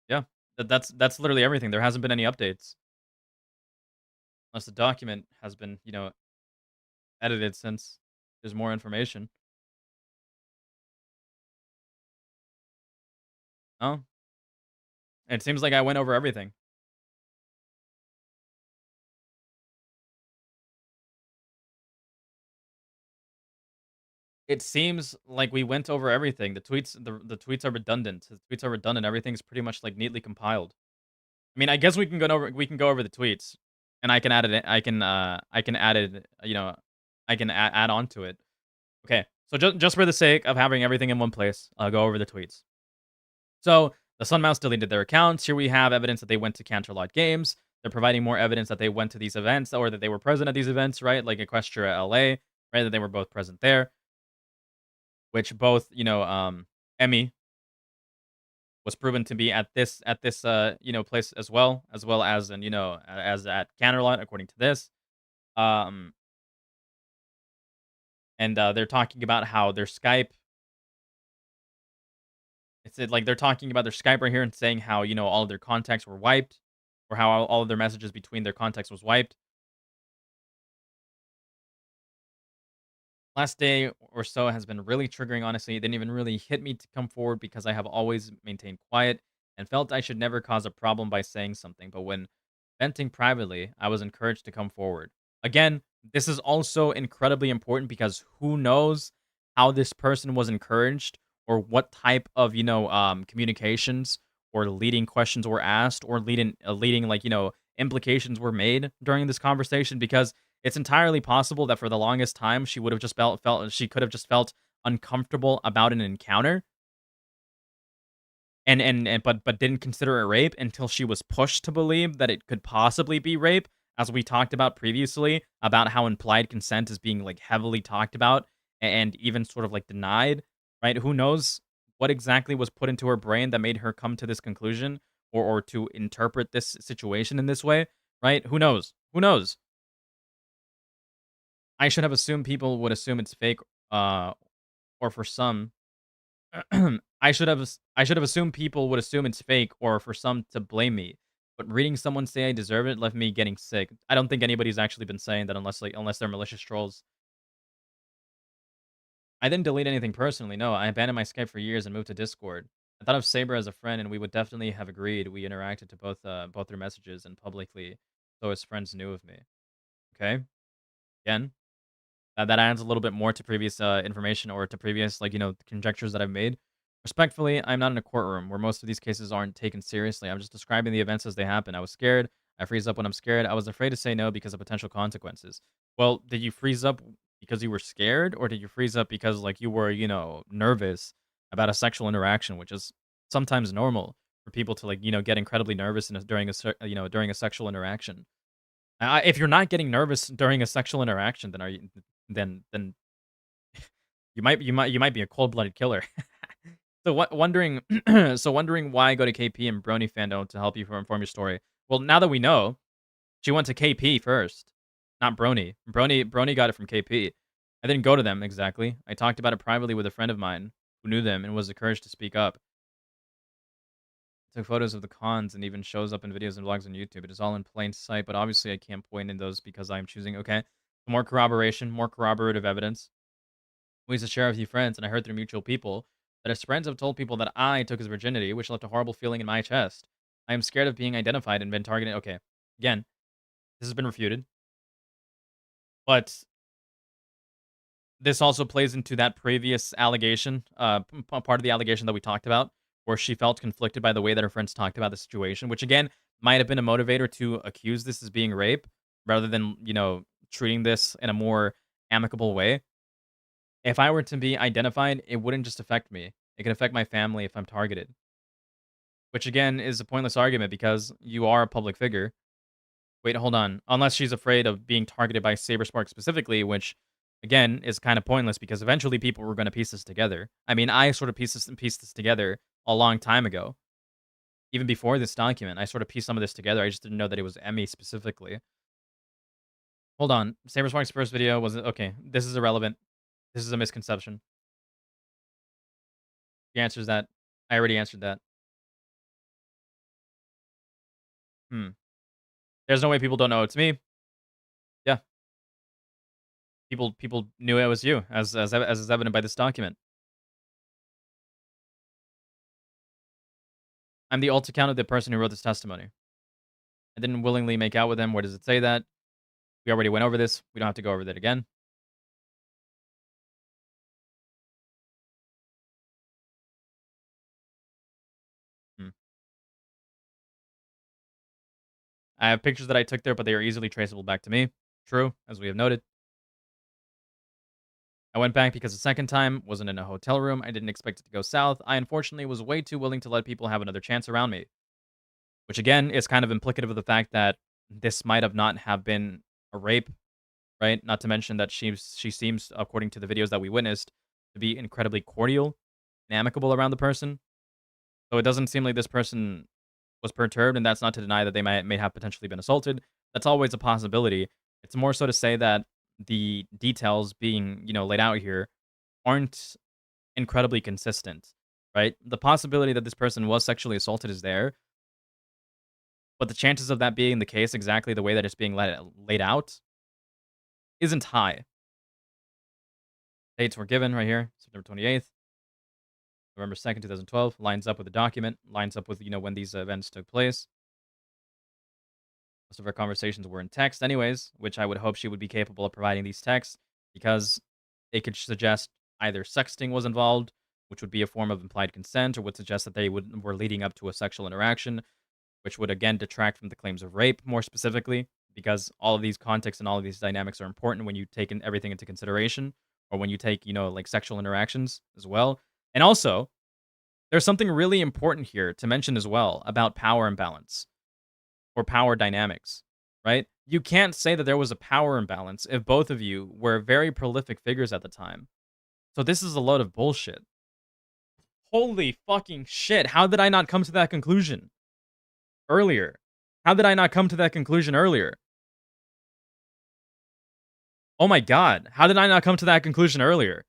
Yeah, that's literally everything. There hasn't been any updates. Unless the document has been, edited since there's more information. Oh. It seems like I went over everything. It seems like we went over everything. The tweets are redundant. The tweets are redundant. Everything's pretty much like neatly compiled. I mean, I guess we can go over the tweets, and I can add it. I can add it. I can add on to it. Okay, so just for the sake of having everything in one place, I'll go over the tweets. So the Sun Mouse deleted their accounts. Here we have evidence that they went to Canterlot Games. They're providing more evidence that they went to these events, or that they were present at these events, right? Like Equestria LA, right? That they were both present there. Which both, Emmy was proven to be at this place as well as as at Canterlot, according to this. And they're talking about how their Skype. It's like they're talking about their Skype right here and saying how all of their contacts were wiped, or how all of their messages between their contacts was wiped. Last day or so has been really triggering, honestly. It didn't even really hit me to come forward because I have always maintained quiet and felt I should never cause a problem by saying something. But when venting privately, I was encouraged to come forward. Again, this is also incredibly important because who knows how this person was encouraged, or what type of, communications or leading questions were asked, or leading implications were made during this conversation, because it's entirely possible that for the longest time she would have just she could have just felt uncomfortable about an encounter, but didn't consider it rape until she was pushed to believe that it could possibly be rape, as we talked about previously, about how implied consent is being like heavily talked about and even sort of like denied, right? Who knows what exactly was put into her brain that made her come to this conclusion, or to interpret this situation in this way, right? Who knows? Who knows? I should have assumed people would assume it's fake, or for some, I should have assumed people would assume it's fake or for some to blame me. But reading someone say I deserve it left me getting sick. I don't think anybody's actually been saying that unless they're malicious trolls. I didn't delete anything personally. No, I abandoned my Skype for years and moved to Discord. I thought of Saber as a friend, and we would definitely have agreed. We interacted to both their messages and publicly, so his friends knew of me. Okay, again, that adds a little bit more to previous information or to previous conjectures that I've made. Respectfully, I'm not in a courtroom where most of these cases aren't taken seriously. I'm just describing the events as they happen. I was scared. I freeze up when I'm scared. I was afraid to say no because of potential consequences. Well, did you freeze up because you were scared, or did you freeze up because you were nervous about a sexual interaction, which is sometimes normal for people to get incredibly nervous during a sexual interaction. If you're not getting nervous during a sexual interaction, then then you might be a cold-blooded killer. So wondering wondering why go to KP and Brony fandom to help you inform your story. Well, now that we know, she went to KP first, not Brony. Brony got it from KP. I didn't go to them exactly. I talked about it privately with a friend of mine who knew them and was encouraged to speak up. Took photos of the cons and even shows up in videos and vlogs on YouTube. It is all in plain sight, but obviously I can't point in those because I'm choosing. Okay, more corroboration, more corroborative evidence. We used to share with a few friends, and I heard through mutual people that his friends have told people that I took his virginity, which left a horrible feeling in my chest. I am scared of being identified and been targeted. Okay, again, this has been refuted. But this also plays into that previous allegation, part of the allegation that we talked about, where she felt conflicted by the way that her friends talked about the situation, which again might have been a motivator to accuse this as being rape rather than, treating this in a more amicable way. If I were to be identified, it wouldn't just affect me. It could affect my family if I'm targeted. Which again is a pointless argument because you are a public figure. Wait, hold on. Unless she's afraid of being targeted by SaberSpark specifically, which again is kind of pointless because eventually people were going to piece this together. I mean, I sort of pieced this together a long time ago. Even before this document, I sort of pieced some of this together. I just didn't know that it was Emmy specifically. Hold on. SaberSpark's first video was okay. This is irrelevant. This is a misconception. The answer is that I already answered that. There's no way people don't know it's me. Yeah. People knew it was you, as is evident by this document. I'm the alt account of the person who wrote this testimony. I didn't willingly make out with him. Where does it say that? We already went over this. We don't have to go over that again. I have pictures that I took there, but they are easily traceable back to me. True, as we have noted. I went back because the second time wasn't in a hotel room. I didn't expect it to go south. I unfortunately was way too willing to let people have another chance around me. Which again is kind of implicative of the fact that this might have not have been a rape, right? Not to mention that she seems, according to the videos that we witnessed, to be incredibly cordial and amicable around the person. So it doesn't seem like this person was perturbed, and that's not to deny that they may have potentially been assaulted. That's always a possibility. It's more so to say that the details being, laid out here aren't incredibly consistent, right? The possibility that this person was sexually assaulted is there, but the chances of that being the case exactly the way that it's being laid out isn't high. Dates were given right here, September 28th. November 2nd, 2012, lines up with the document, lines up with, when these events took place. Most of our conversations were in text anyways, which I would hope she would be capable of providing these texts because it could suggest either sexting was involved, which would be a form of implied consent, or would suggest that they were leading up to a sexual interaction, which would again detract from the claims of rape more specifically, because all of these contexts and all of these dynamics are important when you take everything into consideration, or when you take, sexual interactions as well. And also, there's something really important here to mention as well about power imbalance or power dynamics, right? You can't say that there was a power imbalance if both of you were very prolific figures at the time. So this is a load of bullshit. Holy fucking shit. How did I not come to that conclusion earlier? How did I not come to that conclusion earlier? Oh my god. How did I not come to that conclusion earlier?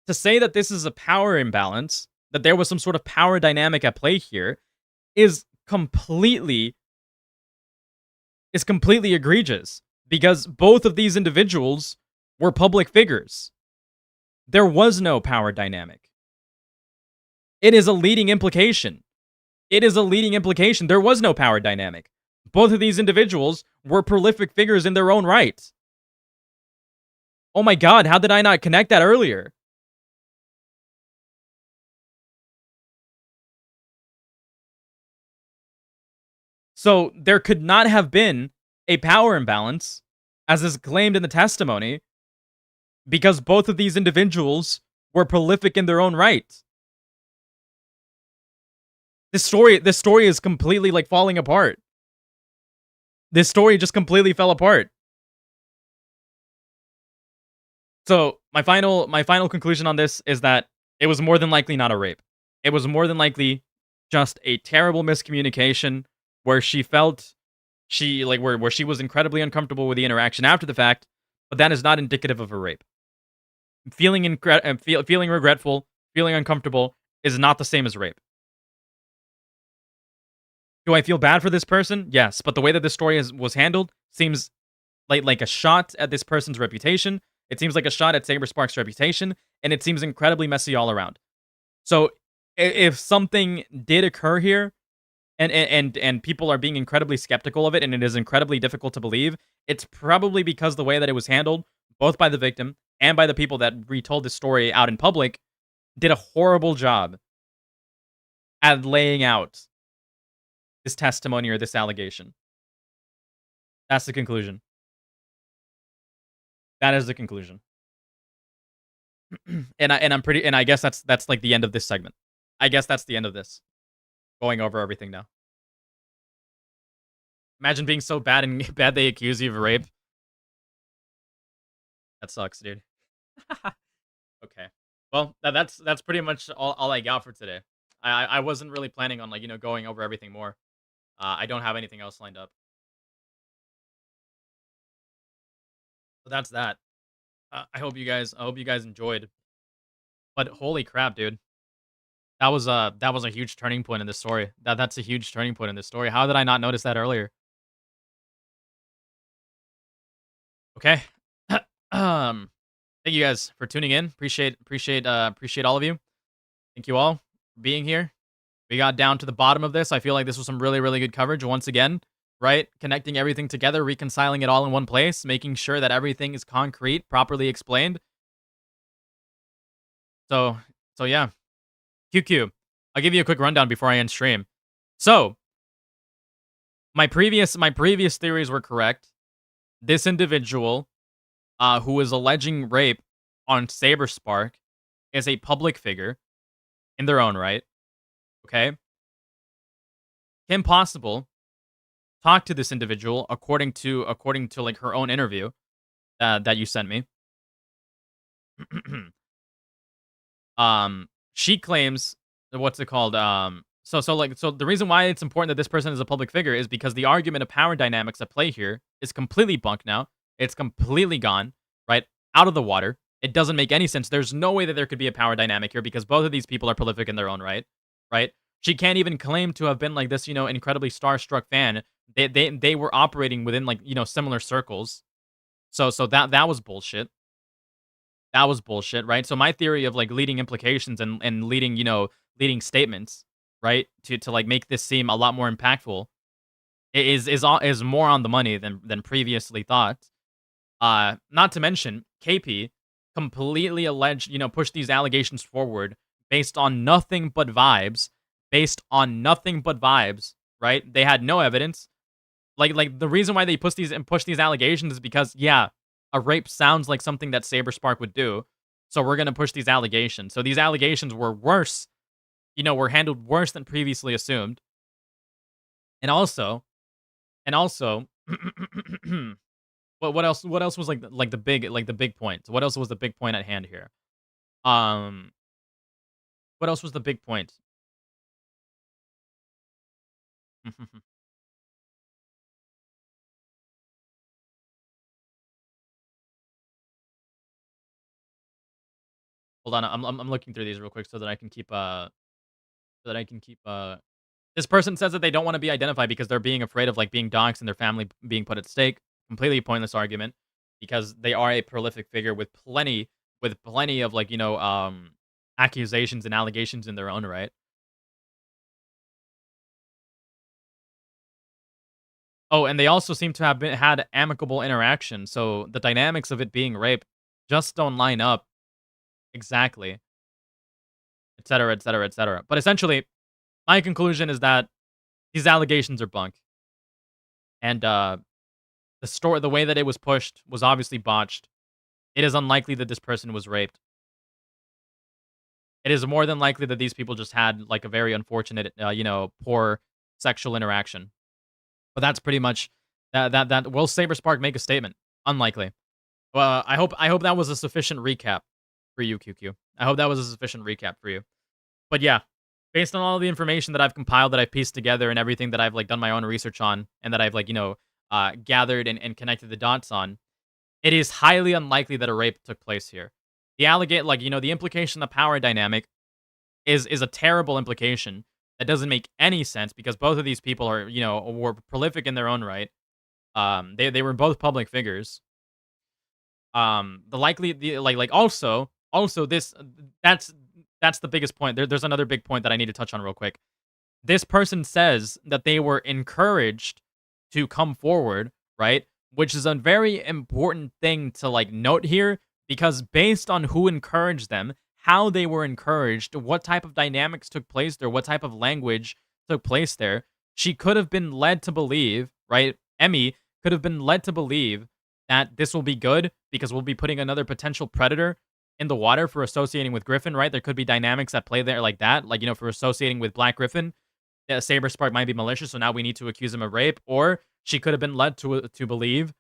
To say that this is a power imbalance that there was some sort of power dynamic at play here is completely egregious, because both of these individuals were public figures. There was no power dynamic. It is a leading implication. It is a leading implication. There was no power dynamic. Both of these individuals were prolific figures in their own right. Oh my god, how did I not connect that earlier? So there could not have been a power imbalance, as is claimed in the testimony, because both of these individuals were prolific in their own right. This story is completely like falling apart. This story just completely fell apart. So my final conclusion on this is that it was more than likely not a rape. It was more than likely just a terrible miscommunication where she felt where she was incredibly uncomfortable with the interaction after the fact, but that is not indicative of a rape. Feeling regretful, feeling uncomfortable is not the same as rape. Do I feel bad for this person? Yes, but the way that this story was handled seems like a shot at this person's reputation. It seems like a shot at SABERSPARK's reputation, and it seems incredibly messy all around. So, if something did occur here, and people are being incredibly skeptical of it, and it is incredibly difficult to believe, it's probably because the way that it was handled, both by the victim and by the people that retold this story out in public, did a horrible job at laying out this testimony or this allegation. That's the conclusion. That is the conclusion. and I guess that's like the end of this segment. I guess that's the end of this. Going over everything now. Imagine being so bad and bad they accuse you of rape. That sucks, dude. Okay. Well, that's pretty much all I got for today. I wasn't really planning on going over everything more. I don't have anything else lined up. So that's that. I hope you guys enjoyed. But holy crap, dude. That was a huge turning point in this story. That's a huge turning point in this story. How did I not notice that earlier? Okay. Thank you guys for tuning in. Appreciate all of you. Thank you all for being here. We got down to the bottom of this. I feel like this was some really, really good coverage once again, right? Connecting everything together, reconciling it all in one place, making sure that everything is concrete, properly explained. So yeah. QQ. I'll give you a quick rundown before I end stream. So, my previous theories were correct. This individual who is alleging rape on SABERSPARK is a public figure in their own right. Okay? Kim Possible talked to this individual according to like her own interview that you sent me. She claims what's it called? So the reason why it's important that this person is a public figure is because the argument of power dynamics at play here is completely bunk now. It's completely gone, right? Out of the water. It doesn't make any sense. There's no way that there could be a power dynamic here because both of these people are prolific in their own right, right? She can't even claim to have been like this, incredibly starstruck fan. They were operating within similar circles. So that was bullshit. That was bullshit, right? So my theory of like leading implications and leading statements, right, to like make this seem a lot more impactful is more on the money than previously thought. Not to mention KP completely pushed these allegations forward based on nothing but vibes, right? They had no evidence. Like the reason why they push these allegations is because a rape sounds like something that SABERSPARK would do. So we're going to push these allegations. So these allegations were worse, were handled worse than previously assumed. And also, what else was like the big point? What else was the big point at hand here? What else was the big point? Hold on, I'm looking through these real quick so that I can keep so that I can keep. This person says that they don't want to be identified because they're being afraid of like being doxxed and their family being put at stake. Completely pointless argument because they are a prolific figure with plenty of like accusations and allegations in their own right. Oh, and they also seem to have had amicable interaction, so the dynamics of it being rape just don't line up exactly, etc., etc., etc. But essentially, my conclusion is that these allegations are bunk, and the way that it was pushed was obviously botched. It is unlikely that this person was raped. It is more than likely that these people just had like a very unfortunate, poor sexual interaction. But that's pretty much that. Will SaberSpark make a statement? Unlikely. Well, I hope that was a sufficient recap for you, QQ. I hope that was a sufficient recap for you. But yeah, based on all the information that I've compiled, that I've pieced together, and everything that I've like done my own research on, and that I've like gathered and connected the dots on, it is highly unlikely that a rape took place here. The implication of power dynamic is a terrible implication that doesn't make any sense because both of these people are were prolific in their own right. They were both public figures. Also this that's the biggest point. There's another big point that I need to touch on real quick. This person says that they were encouraged to come forward, right? Which is a very important thing to like note here because based on who encouraged them, how they were encouraged, what type of dynamics took place there, what type of language took place there, she could have been led to believe, right? Emmy could have been led to believe that this will be good because we'll be putting another potential predator in the water for associating with Griffin, right? There could be dynamics at play there like that, like, for associating with Black Griffin. Saber Spark might be malicious, so now we need to accuse him of rape. Or she could have been led to believe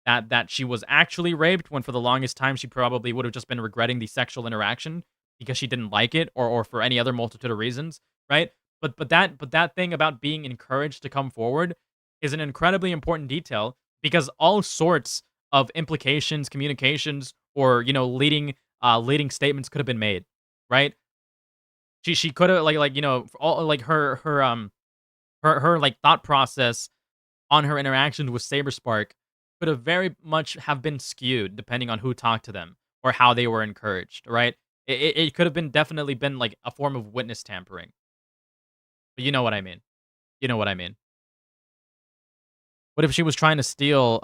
that she was actually raped, when for the longest time she probably would have just been regretting the sexual interaction because she didn't like it, or for any other multitude of reasons, right? But that thing about being encouraged to come forward is an incredibly important detail because all sorts of implications, communications, or leading statements could have been made, right? She could have all like her like thought process on her interactions with SaberSpark could have very much have been skewed depending on who talked to them or how they were encouraged, right? It could have been definitely been like a form of witness tampering. But you know what I mean. You know what I mean. What if she was trying to steal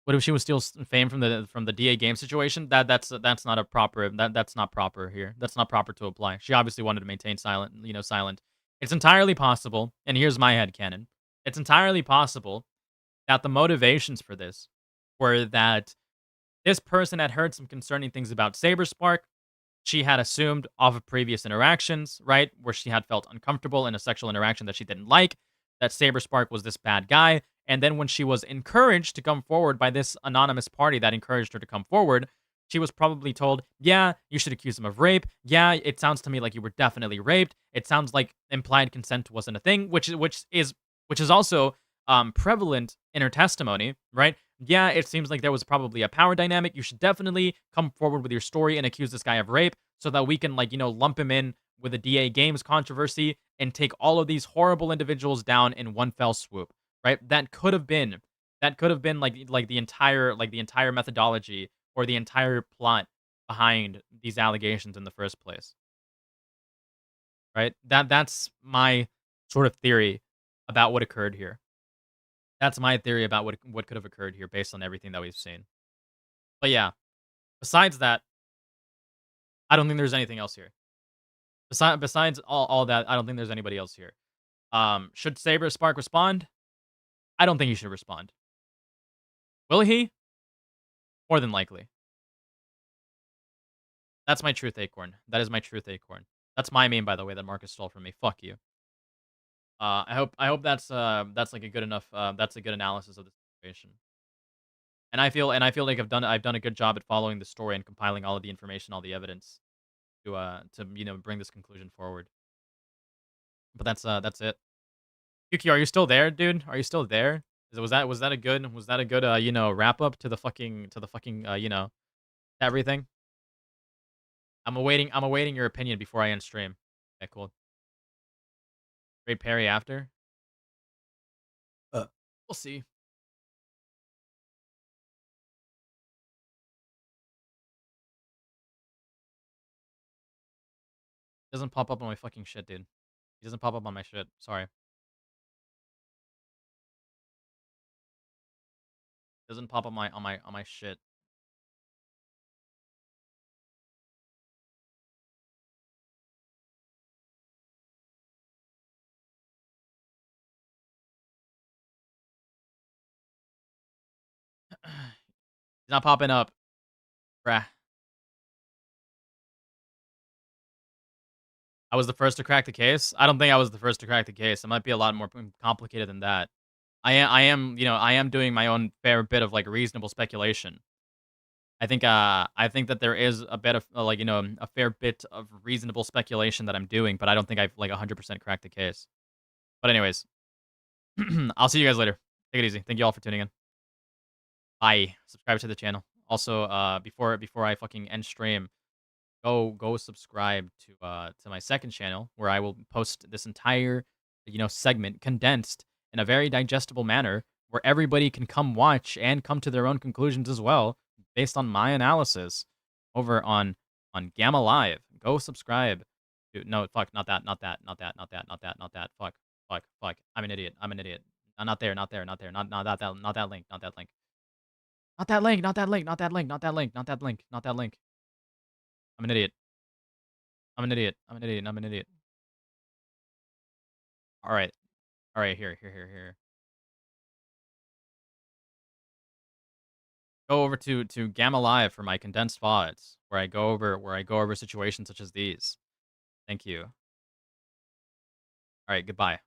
what if she was steal fame from the DA game situation? That's not a proper that's not proper here. That's not proper to apply. She obviously wanted to maintain silent. It's entirely possible, and here's my headcanon. It's entirely possible that the motivations for this were that this person had heard some concerning things about SaberSpark. She had assumed off of previous interactions, right, where she had felt uncomfortable in a sexual interaction that she didn't like, that SaberSpark was this bad guy. And then when she was encouraged to come forward by this anonymous party that encouraged her to come forward, she was probably told, yeah, you should accuse him of rape. Yeah, it sounds to me like you were definitely raped. It sounds like implied consent wasn't a thing, which is also prevalent in her testimony, right? Yeah, it seems like there was probably a power dynamic. You should definitely come forward with your story and accuse this guy of rape so that we can lump him in with the DA games controversy and take all of these horrible individuals down in one fell swoop. Right? That could have been like the entire methodology or the entire plot behind these allegations in the first place. Right? That's my sort of theory about what occurred here. That's my theory about what could have occurred here based on everything that we've seen. But yeah, besides that, I don't think there's anything else here. Besides all that, I don't think there's anybody else here. Should SaberSpark respond? I don't think he should respond. Will he? More than likely. That's my truth acorn. That is my truth acorn. That's my meme, by the way, that Marcus stole from me. Fuck you. I hope that's like a good enough that's a good analysis of the situation. And I feel like I've done a good job at following the story and compiling all of the information, all the evidence to bring this conclusion forward. But that's it. Yuki, are you still there, dude? Are you still there? Was that a good wrap up to the fucking everything? I'm awaiting your opinion before I end stream. Okay, cool. Great parry after. We'll see. Doesn't pop up on my fucking shit, dude. He doesn't pop up on my shit. Sorry. Doesn't pop up on my shit. He's not popping up. Bruh. I was the first to crack the case? I don't think I was the first to crack the case. It might be a lot more complicated than that. I am doing my own fair bit of, like, reasonable speculation. I think that there is a bit of, like, a fair bit of reasonable speculation that I'm doing, but I don't think I've, like, 100% cracked the case. But anyways, I'll see you guys later. Take it easy. Thank you all for tuning in. Bye. Subscribe to the channel. Also, before I fucking end stream, go subscribe to my second channel where I will post this entire segment condensed in a very digestible manner where everybody can come watch and come to their own conclusions as well based on my analysis over on Gamma Live. Go subscribe. No, fuck, not that, not that, not that, not that, not that, not that. Fuck. I'm an idiot. I'm an idiot. Not there, not there, not there. Not that link, not that link. Not that link, not that link, not that link, not that link, not that link, not that link. I'm an idiot. I'm an idiot. I'm an idiot. I'm an idiot. All right. All right. Here. Go over to Gamma Live for my condensed VODs, where I go over situations such as these. Thank you. All right. Goodbye.